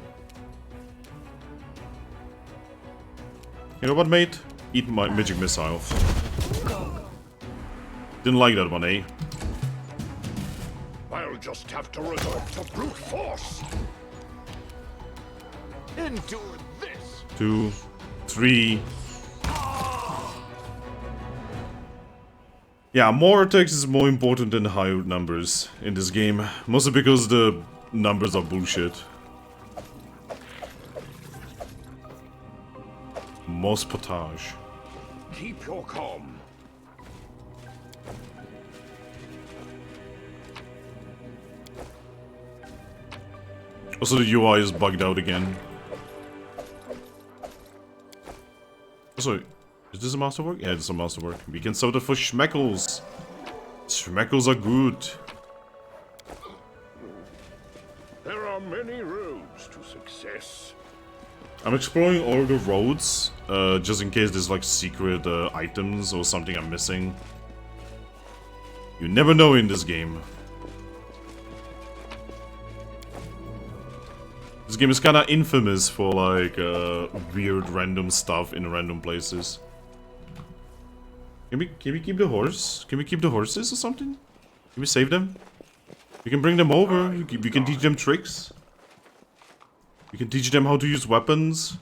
You know what, mate? Eat my magic missile. Didn't like that one, eh? I'll just have to resort to brute force. Endure this. 2, 3. Yeah, more attacks is more important than higher numbers in this game. Mostly because the numbers are bullshit. Most potage. Keep your calm. Also, the UI is bugged out again. So, is this a masterwork? Yeah, it's a masterwork. We can sell it for schmeckles. Schmeckles are good. There are many roads to success. I'm exploring all the roads, just in case there's like secret items or something I'm missing. You never know in this game. This game is kinda infamous for like weird random stuff in random places. Can we keep the horse? Can we keep the horses or something? Can we save them? We can bring them over. We can teach them tricks. We can teach them how to use weapons.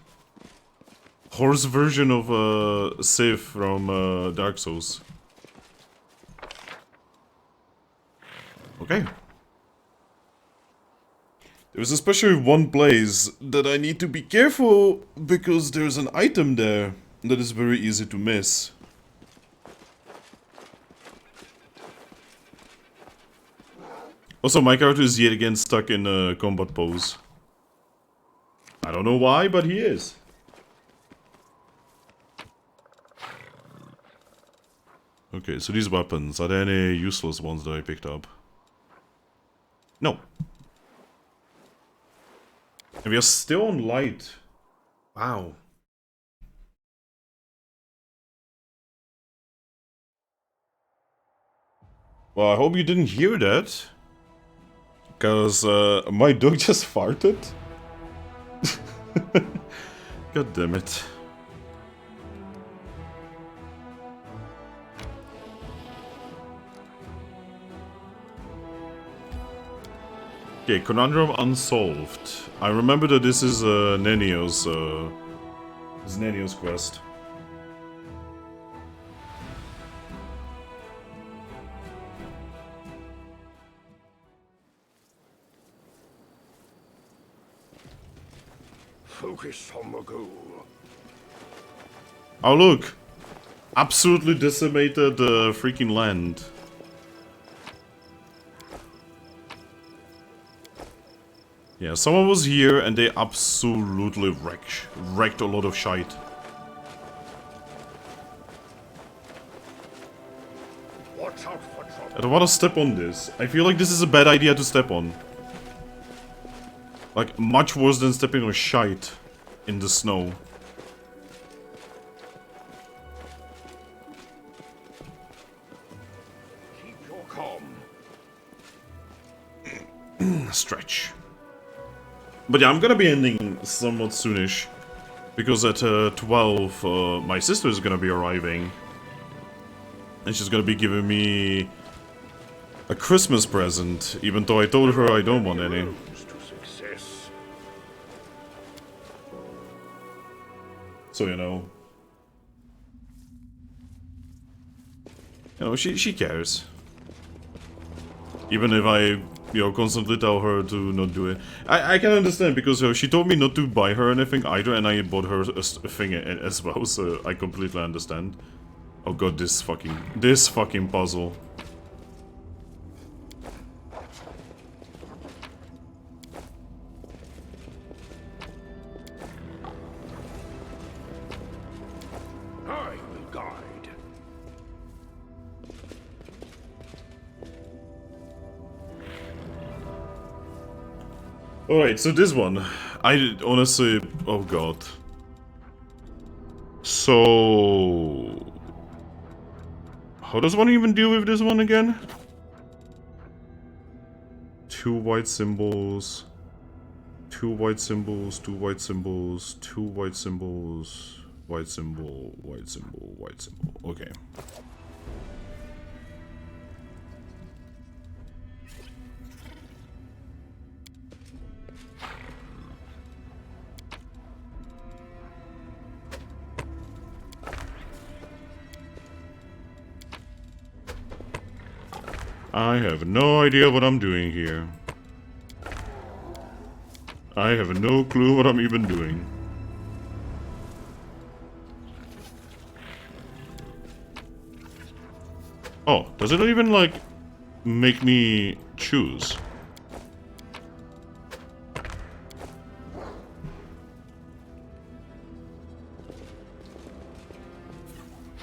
Horse version of Sif from Dark Souls. Okay. There's especially one place that I need to be careful because there's an item there that is very easy to miss. Also, my character is yet again stuck in a combat pose. I don't know why, but he is. Okay, so these weapons, are there any useless ones that I picked up? No. And we are still on light. Wow. Well, I hope you didn't hear that. Because my dog just farted. God damn it. Okay, conundrum unsolved. I remember that this is Nenio's quest. Focus on the goal. Oh look! Absolutely decimated freaking land. Yeah, someone was here and they absolutely wrecked a lot of shite. Watch out for trouble. I don't want to step on this. I feel like this is a bad idea to step on. Like, much worse than stepping on shite in the snow. Keep your calm. Stretch. But yeah, I'm gonna be ending somewhat soonish. Because at 12, my sister is gonna be arriving. And she's gonna be giving me a Christmas present, even though I told her I don't want any. So, you know. You know, she cares. Even if I, you know, constantly tell her to not do it. I can understand, because she told me not to buy her anything either, and I bought her a thing as well, so I completely understand. Oh god, this fucking puzzle. I will guide. Alright, so this one. I honestly... Oh god. So... How does one even deal with this one again? 2 white symbols. 2 white symbols, 2 white symbols, 2 white symbols, white symbol, white symbol, white symbol. Okay. I have no idea what I'm doing here. I have no clue what I'm even doing. Oh, does it even, like, make me choose?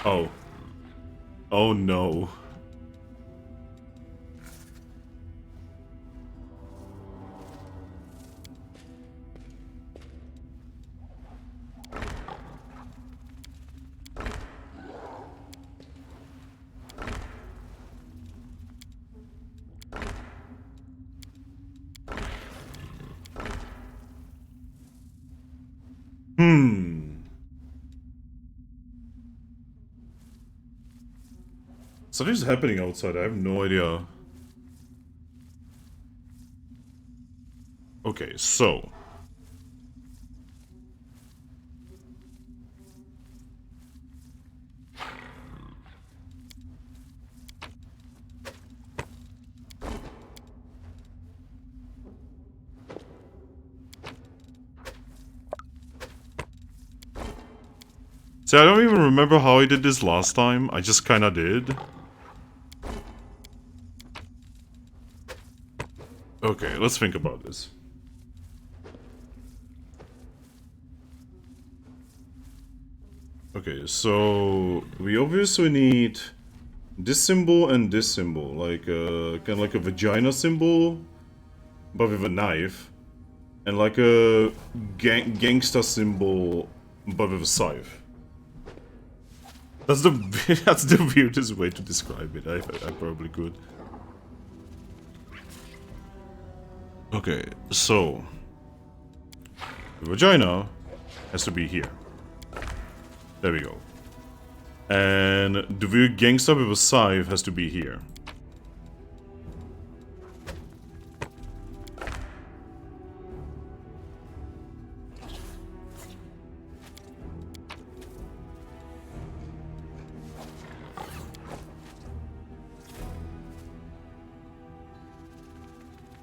Oh. Oh no. Something's happening outside, I have no idea. Okay, so... See, I don't even remember how I did this last time, I just kinda did. Okay, let's think about this. Okay, so we obviously need this symbol and this symbol, like kind of like a vagina symbol, but with a knife, and like a gangsta symbol, but with a scythe. That's the that's the weirdest way to describe it. I probably could. Okay, so the vagina has to be here. There we go. And the weird gangster with a scythe has to be here.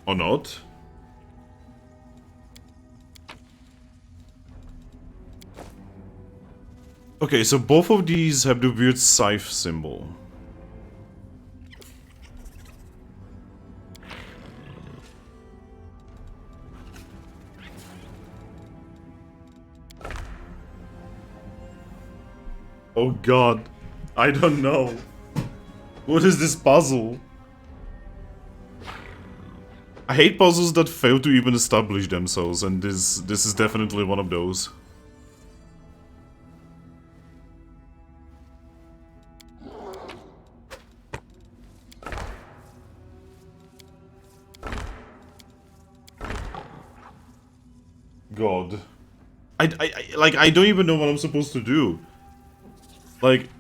Or not? Okay, so both of these have the weird scythe symbol. Oh god, I don't know. What is this puzzle? I hate puzzles that fail to even establish themselves, and this is definitely one of those. God. I don't even know what I'm supposed to do. Like,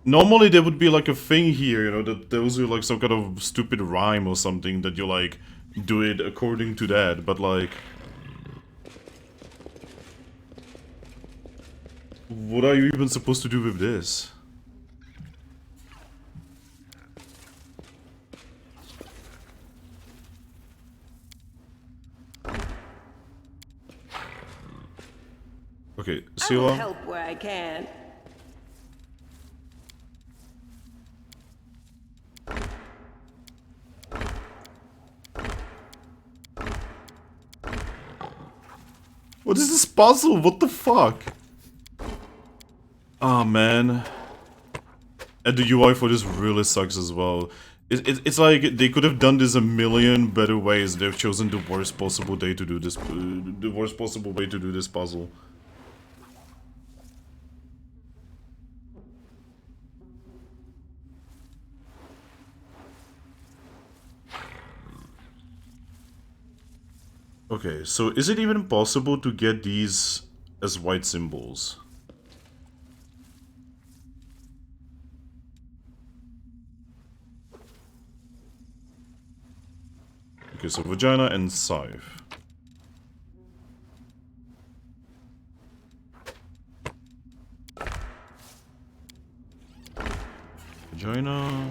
normally there would be like a thing here, you know, that tells you like some kind of stupid rhyme or something that you like do it according to that, but like... What are you even supposed to do with this? Okay, I will Sila. help where I can. What is this puzzle? What the fuck? Oh man. And the UI for this really sucks as well. It's like they could have done this a million better ways. They've chosen the worst possible day to do this. The worst possible way to do this puzzle. Okay, so is it even possible to get these as white symbols? Okay, so vagina and scythe. Vagina.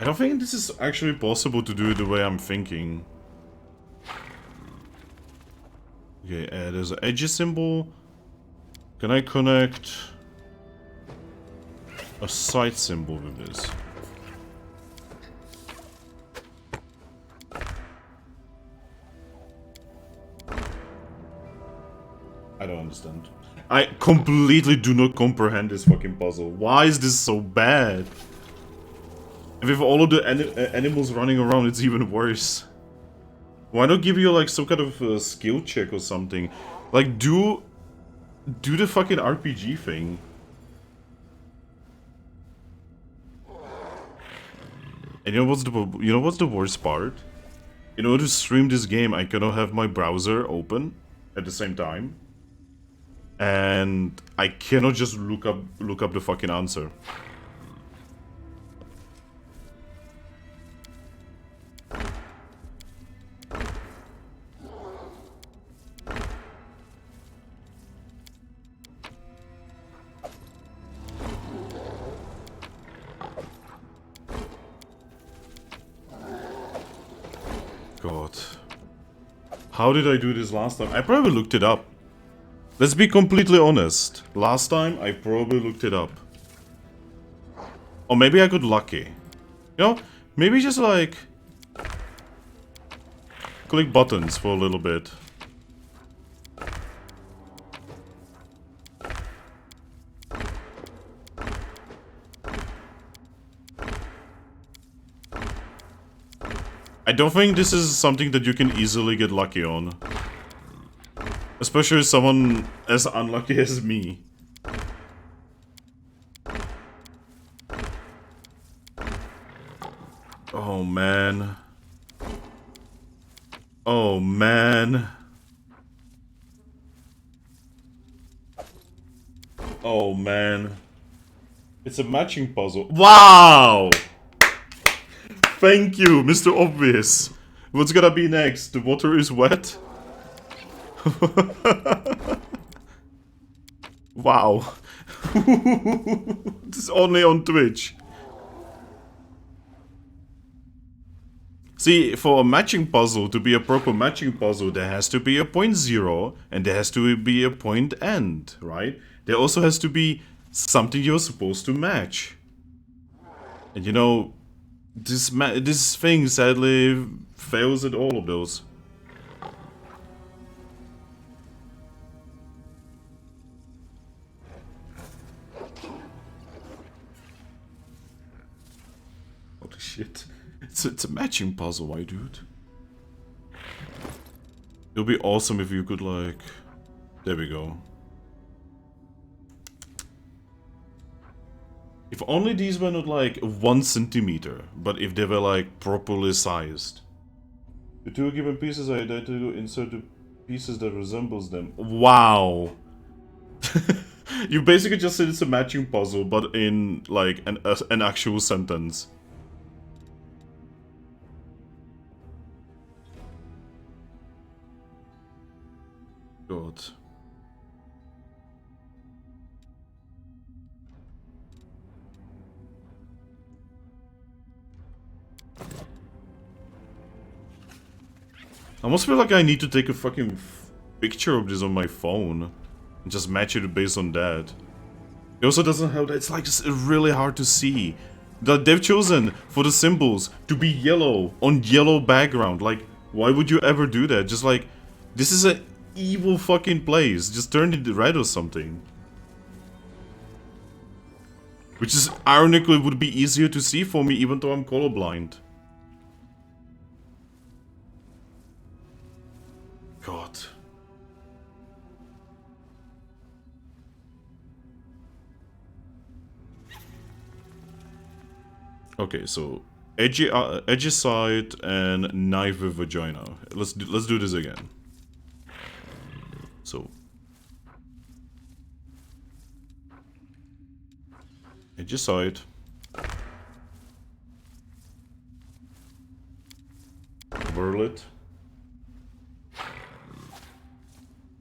I don't think this is actually possible to do it the way I'm thinking. Okay, there's an edge symbol. Can I connect a side symbol with this? I don't understand. I completely do not comprehend this fucking puzzle. Why is this so bad? And with all of the animals running around, it's even worse. Why not give you like some kind of skill check or something? Like do the fucking RPG thing. And you know what's the worst part? In order to stream this game, I cannot have my browser open at the same time. And I cannot just look up the fucking answer. God. How did I do this last time? I probably looked it up. Let's be completely honest. Last time, I probably looked it up. Or maybe I got lucky. You know, maybe just like... click buttons for a little bit. I don't think this is something that you can easily get lucky on. Especially someone as unlucky as me. Oh man. Oh man. Oh man. It's a matching puzzle. Wow! Thank you, Mr. Obvious. What's gonna be next? The water is wet? Wow. This is only on Twitch. See, for a matching puzzle to be a proper matching puzzle, there has to be a point zero and there has to be a point end, right? There also has to be something you're supposed to match. And you know, this thing sadly fails at all of those. Holy shit. It's a matching puzzle, why, dude? It would be awesome if you could, like... There we go. If only these were not, like, 1 centimeter, but if they were, like, properly sized. The two given pieces I had to insert the pieces that resembles them. Wow! You basically just said it's a matching puzzle, but in, like, an actual sentence. God. I almost feel like I need to take a fucking picture of this on my phone and just match it based on that. It also doesn't help that it's like just really hard to see. That they've chosen for the symbols to be yellow on yellow background. Like, why would you ever do that? Just like, this is an evil fucking place. Just turn it red or something. Which is ironically would be easier to see for me even though I'm colorblind. God. Okay, so edgy side and knife with vagina. Let's do this again. So edgy side. Whirl it.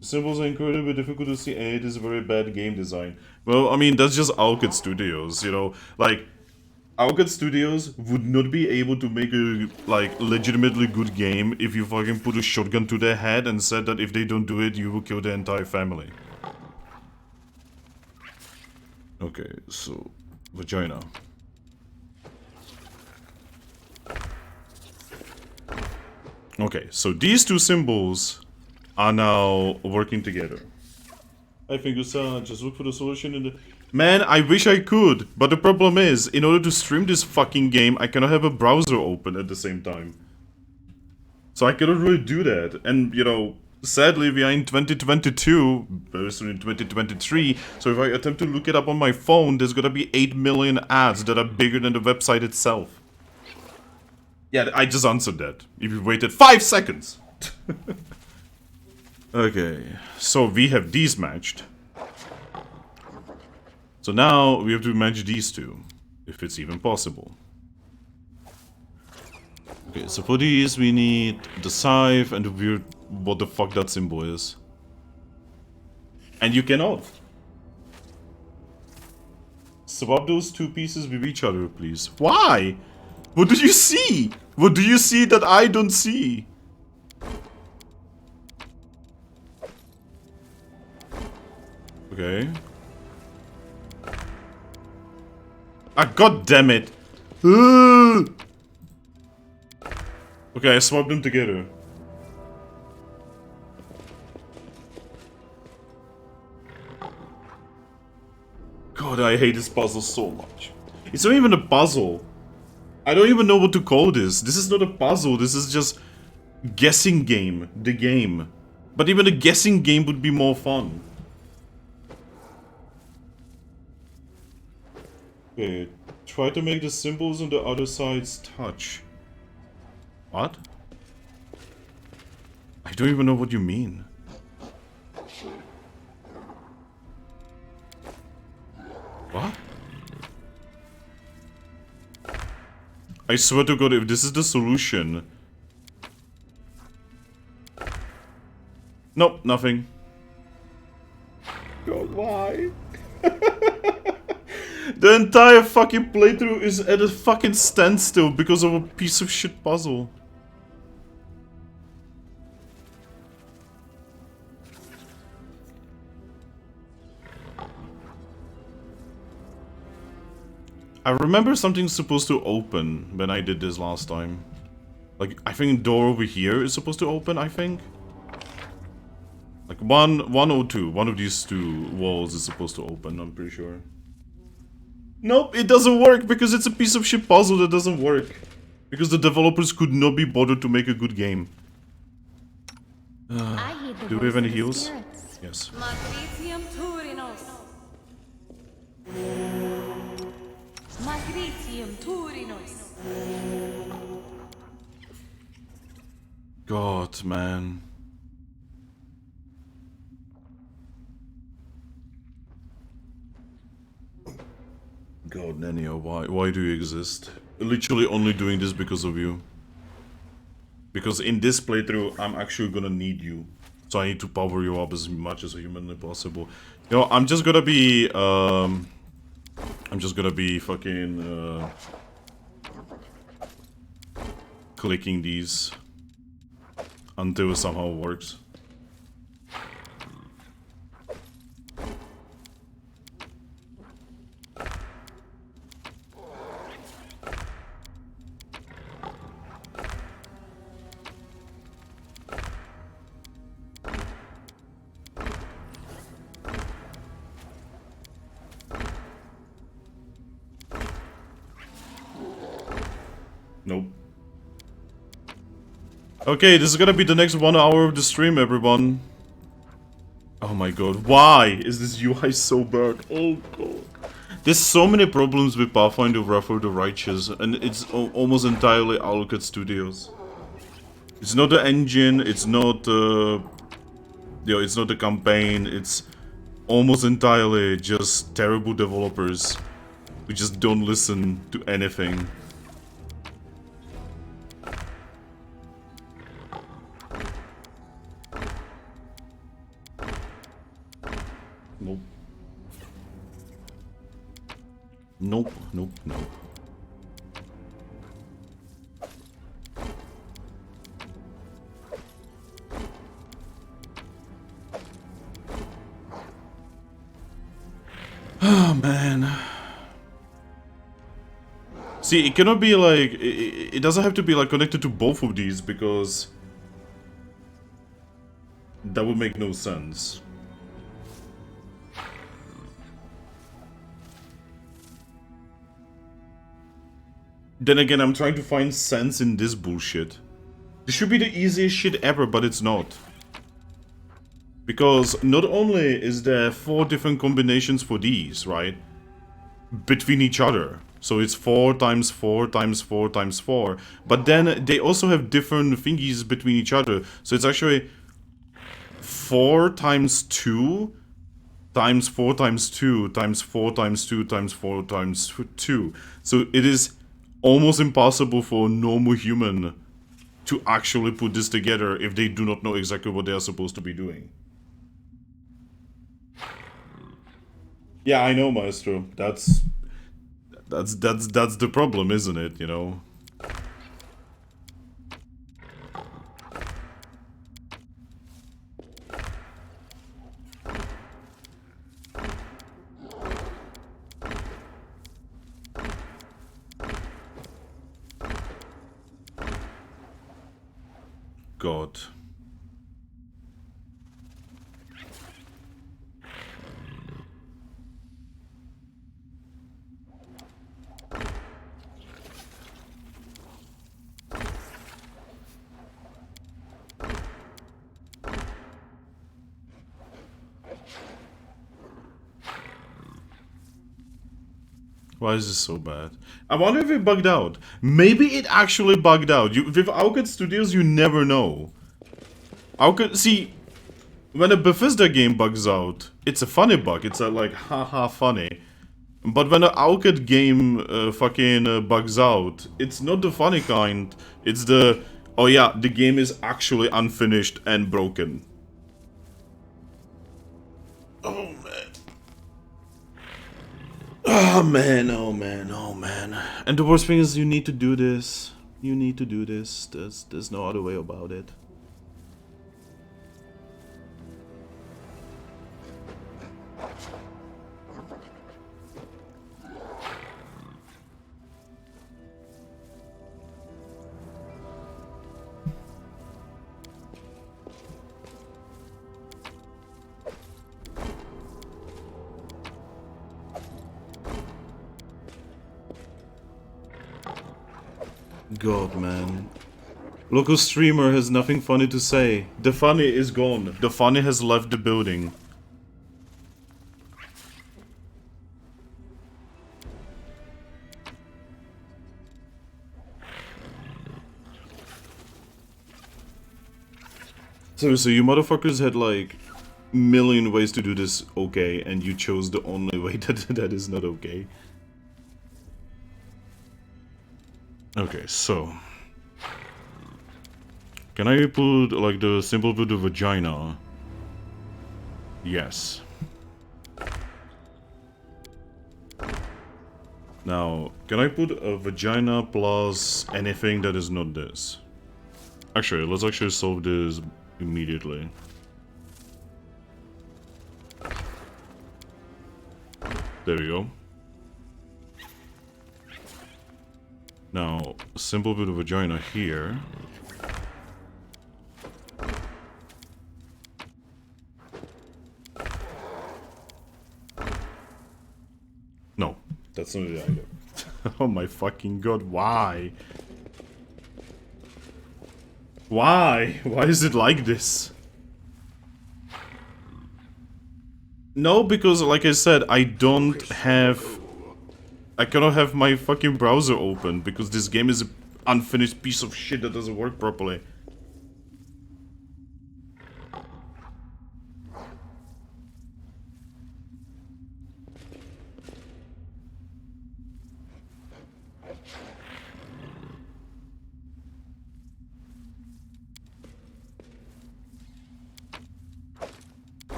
The symbols are incredibly difficult to see and it is very bad game design. Well, I mean, that's just Alkid Studios, you know? Like, Alkid Studios would not be able to make a, like, legitimately good game if you fucking put a shotgun to their head and said that if they don't do it, you will kill their entire family. Okay, so... vagina. Okay, so these two symbols are now working together. I think just look for the solution in the... Man, I wish I could, but the problem is, in order to stream this fucking game, I cannot have a browser open at the same time. So I cannot really do that, and, you know, sadly we are in 2022, very soon in 2023, so if I attempt to look it up on my phone, there's gonna be 8 million ads that are bigger than the website itself. Yeah, I just answered that. If you waited 5 seconds! Okay, so we have these matched. So now we have to match these two, if it's even possible. Okay, so for these we need the scythe and the weird what the fuck that symbol is. And you cannot. Swap those two pieces with each other, please. Why? What do you see? What do you see that I don't see? Okay. Ah, god damn it! Okay, I swapped them together. God, I hate this puzzle so much. It's not even a puzzle. I don't even know what to call this. This is not a puzzle, this is just guessing game. The game. But even a guessing game would be more fun. Okay, try to make the symbols on the other sides touch. What? I don't even know what you mean. What? I swear to God, if this is the solution... Nope, nothing. God, why? The entire fucking playthrough is at a fucking standstill because of a piece of shit puzzle. I remember something's supposed to open when I did this last time. Like, I think door over here is supposed to open, I think. Like one or two. One of these two walls is supposed to open, I'm pretty sure. Nope, it doesn't work because it's a piece of shit puzzle that doesn't work. Because the developers could not be bothered to make a good game. Do we have any heals? Yes. Magritium Turinos. Magritium Turinos. God, man. God, Nenio, why do you exist? Literally only doing this because of you. Because in this playthrough, I'm actually gonna need you. So I need to power you up as much as humanly possible. You know, I'm just gonna be, fucking, clicking these until it somehow works. Nope. Okay, this is gonna be the next 1 hour of the stream, everyone. Oh my god, why is this UI so bad? Oh god. There's so many problems with Pathfinder Wrath of the Righteous, and it's almost entirely Alucard Studios. It's not the engine, it's not it's not the campaign, it's almost entirely just terrible developers who just don't listen to anything. Nope. Nope, nope, nope. Oh, man. See, it cannot be like... It doesn't have to be like connected to both of these because... that would make no sense. then again, I'm trying to find sense in this bullshit. This should be the easiest shit ever, but it's not. Because not only is there 4 different combinations for these, right? Between each other. So it's 4 times 4 times 4 times 4. But then they also have different thingies between each other. So it's actually 4 times 2 times 4 times 2 times 4 times 2 times 4 times 2. So it is almost impossible for a normal human to actually put this together if they do not know exactly what they are supposed to be doing. Yeah, I know, Maestro. That's the problem, isn't it, you know? God. Why is this so bad? I wonder if it bugged out. Maybe it actually bugged out. With Arcane Studios, you never know. See, when a Bethesda game bugs out, it's a funny bug. It's a like, haha funny. But when an Arcane game fucking bugs out, it's not the funny kind. It's the, oh yeah, the game is actually unfinished and broken. Oh man. Oh man, oh man, oh man. And the worst thing is you need to do this. You need to do this. There's no other way about it. God, man. Local streamer has nothing funny to say. The funny is gone. The funny has left the building. So you motherfuckers had like million ways to do this okay, and you chose the only way that is not okay. Okay, so can I put like the symbol with the vagina? Yes. Now, can I put a vagina plus anything that is not this? Actually, let's actually solve this immediately. There we go. Now, symbol with a vagina here. No, that's not the idea. Oh my fucking god, why? Why? Why is it like this? No, because like I said, I cannot have my fucking browser open because this game is an unfinished piece of shit that doesn't work properly.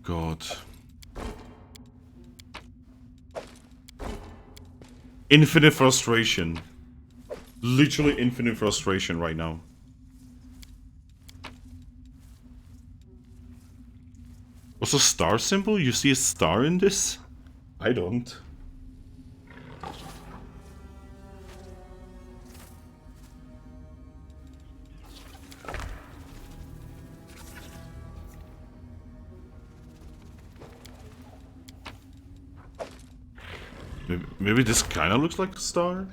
God. Infinite frustration. Literally infinite frustration right now. Also, star symbol? You see a star in this? I don't. Maybe this kind of looks like a star?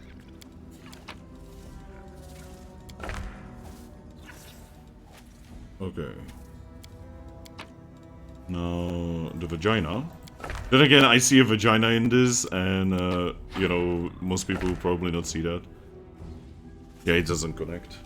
Okay. Now, the vagina. Then again, I see a vagina in this, and, you know, most people will probably not see that. Yeah, it doesn't connect.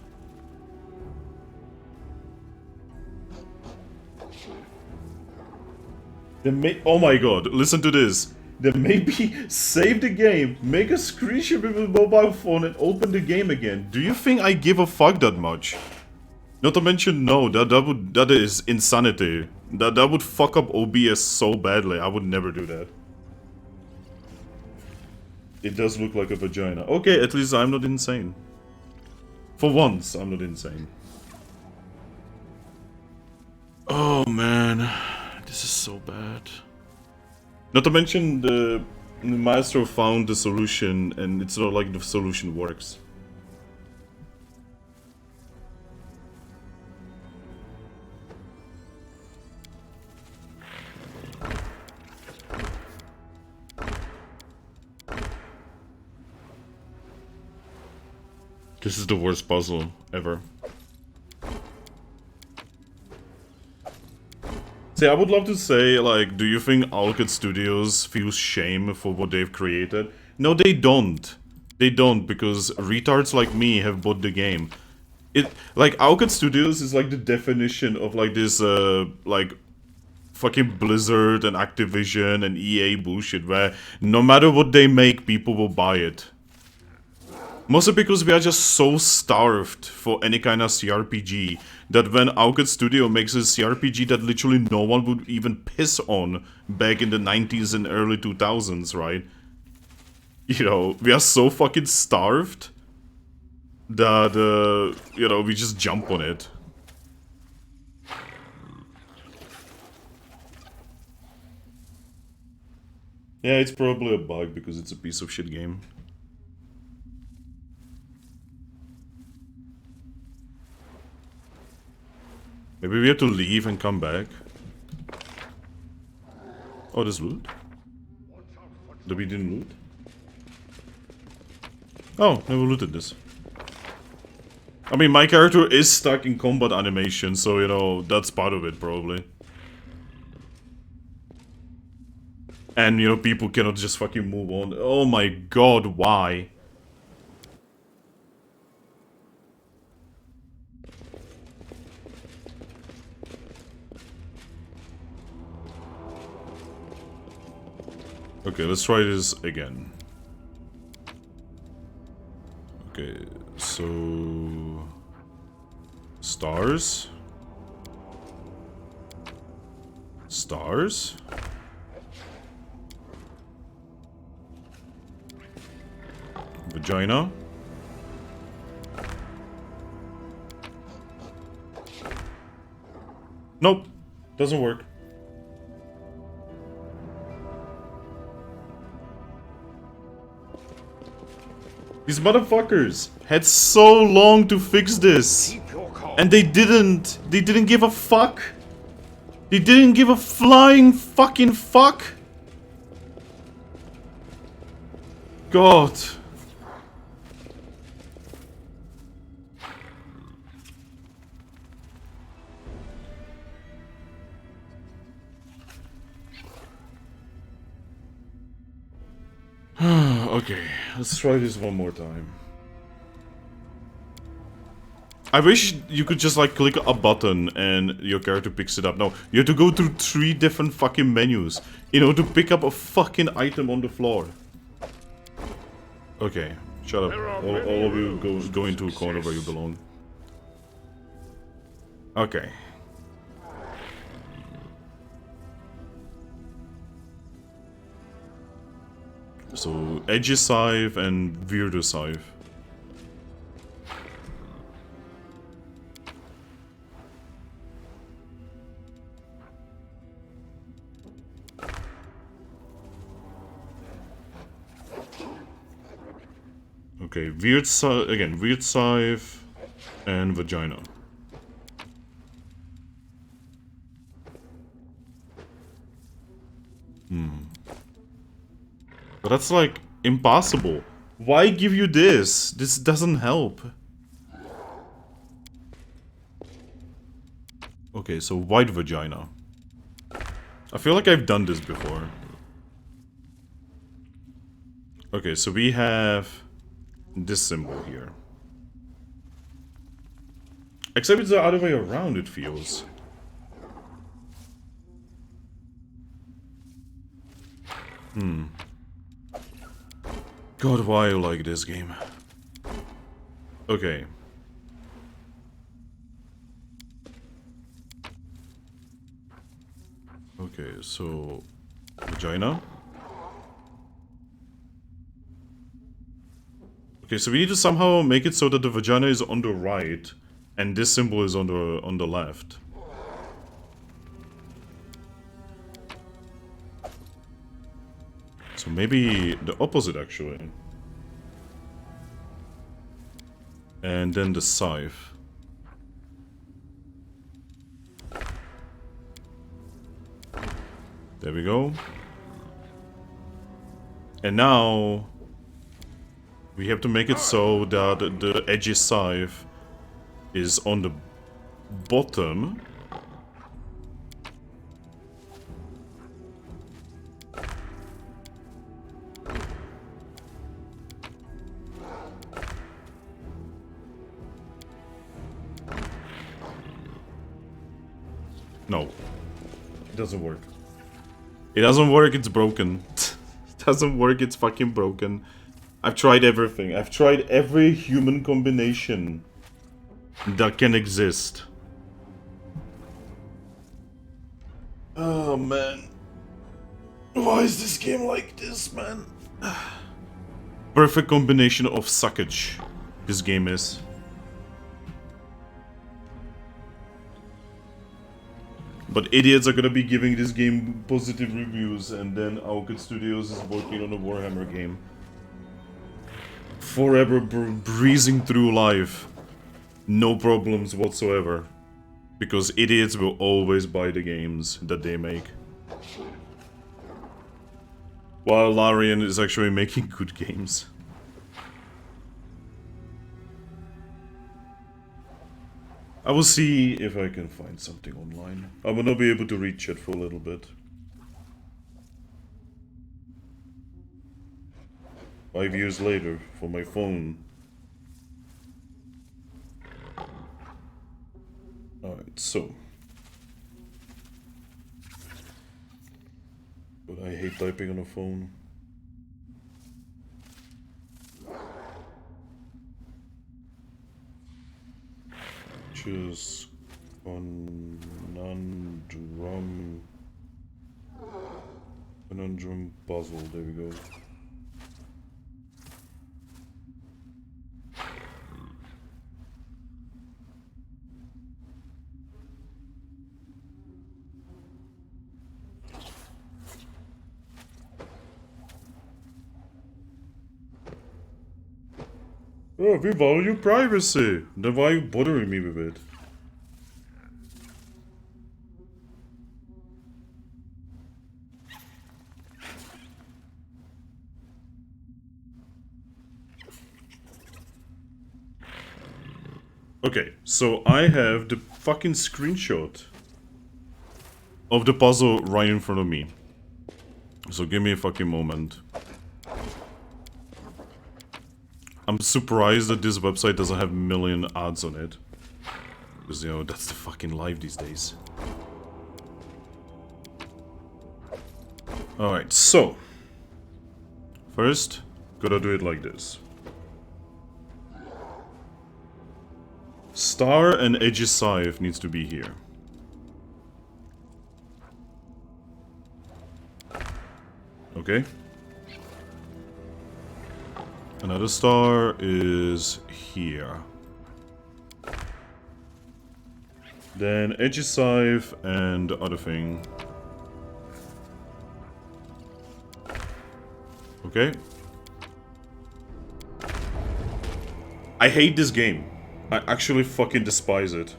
Oh my god, listen to this. Then maybe save the game, make a screenshot with a mobile phone and open the game again. Do you think I give a fuck that much? Not to mention, no, that is insanity. That would fuck up OBS so badly. I would never do that. It does look like a vagina. Okay, at least I'm not insane. For once, I'm not insane. Oh man, this is so bad. Not to mention the maestro found the solution and it's not like the solution works. This is the worst puzzle ever. See, I would love to say, like, do you think Alkid Studios feels shame for what they've created? No, they don't. They don't, because retards like me have bought the game. Like, Alkid Studios is like the definition of like this, like, fucking Blizzard and Activision and EA bullshit, where no matter what they make, people will buy it. Mostly because we are just so starved for any kind of CRPG that when Alkid Studio makes a CRPG that literally no one would even piss on back in the 90s and early 2000s, right? You know, we are so fucking starved that, you know, we just jump on it. Yeah, it's probably a bug because it's a piece of shit game. Maybe we have to leave and come back. Oh, there's loot? That we didn't loot? Oh, never looted this. I mean, my character is stuck in combat animation, so, you know, that's part of it, probably. And, you know, people cannot just fucking move on. Oh my god, why? Okay, let's try this again. Okay, so... Stars? Stars? Vagina? Nope, doesn't work. These motherfuckers had so long to fix this, and they didn't give a fuck. They didn't give a flying fucking fuck. God. Okay, let's try this one more time. I wish you could just like click a button and your character picks it up. No, you have to go through 3 different fucking menus, you know, to pick up a fucking item on the floor. Okay, shut up. All of you go into a corner where you belong. Okay. So, Edgy Scythe and Weirder Scythe. Okay, Weird Scythe, again, Weird Scythe and Vagina. But that's like impossible. Why give you this? This doesn't help. Okay, so white vagina. I feel like I've done this before. Okay, so we have this symbol here. Except it's the other way around, it feels. God, why I like this game. Okay. Okay, so... vagina. Okay, so we need to somehow make it so that the vagina is on the right, and this symbol is on the left. So maybe the opposite, actually. And then the scythe. There we go. And now... we have to make it so that the edgy scythe is on the bottom. No. It doesn't work. It doesn't work, it's broken. It doesn't work, it's fucking broken. I've tried everything. I've tried every human combination that can exist. Oh, man. Why is this game like this, man? Perfect combination of suckage. This game is. But idiots are gonna be giving this game positive reviews, and then Aukid Studios is working on a Warhammer game. Forever breezing through life. No problems whatsoever. Because idiots will always buy the games that they make. While Larian is actually making good games. I will see if I can find something online. I will not be able to read chat for a little bit. 5 years later, for my phone. Alright, so. But I hate typing on a phone. Choose conundrum puzzle, there we go. Oh, we value privacy. Then why are you bothering me with it? Okay, so I have the fucking screenshot of the puzzle right in front of me. So give me a fucking moment. I'm surprised that this website doesn't have a million ads on it. Because, you know, that's the fucking life these days. Alright, so. First, gotta do it like this. Star and edgy scythe needs to be here. Okay. Another star is here. Then edgy scythe and the other thing. Okay. I hate this game. I actually fucking despise it.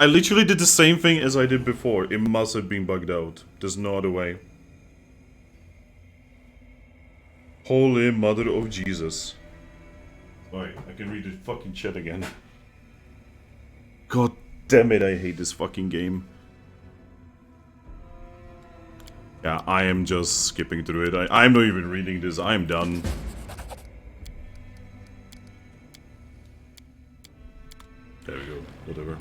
I literally did the same thing as I did before. It must have been bugged out. There's no other way. Holy Mother of Jesus. Alright, I can read the fucking chat again. God damn it, I hate this fucking game. Yeah, I am just skipping through it. I'm not even reading this. I am done. There we go. Whatever.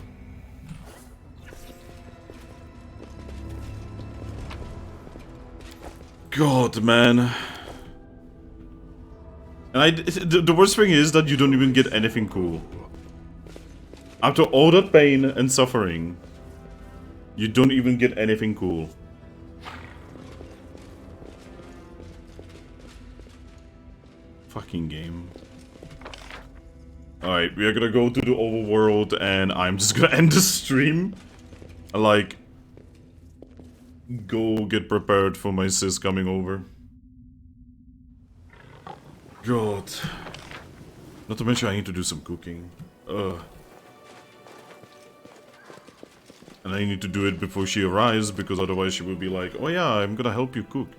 God, man. And the worst thing is that you don't even get anything cool. After all that pain and suffering, you don't even get anything cool. Fucking game. Alright, we are gonna go to the overworld and I'm just gonna end the stream. Like, go get prepared for my sis coming over. God. Not to mention I need to do some cooking. Ugh. And I need to do it before she arrives, because otherwise she will be like, oh yeah, I'm gonna help you cook.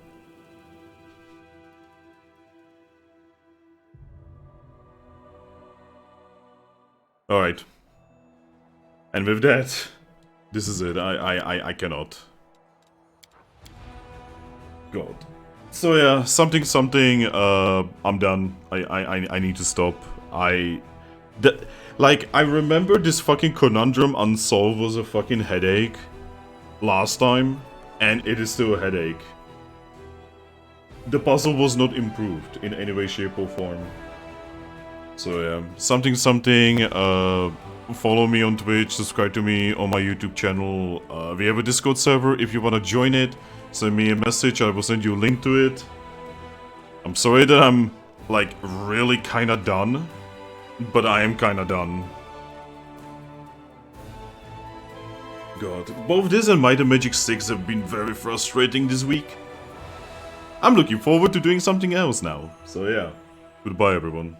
Alright. And with that, this is it. I cannot. God. So yeah, something, I'm done. I need to stop. Like, I remember this fucking conundrum unsolved was a fucking headache last time, and it is still a headache. The puzzle was not improved in any way, shape, or form. So yeah, something, follow me on Twitch, subscribe to me on my YouTube channel. We have a Discord server if you want to join it. Send me a message, I will send you a link to it. I'm sorry that I'm, like, really kinda done. But I am kinda done. God, both this and Might and Magic 6 have been very frustrating this week. I'm looking forward to doing something else now. So yeah, goodbye everyone.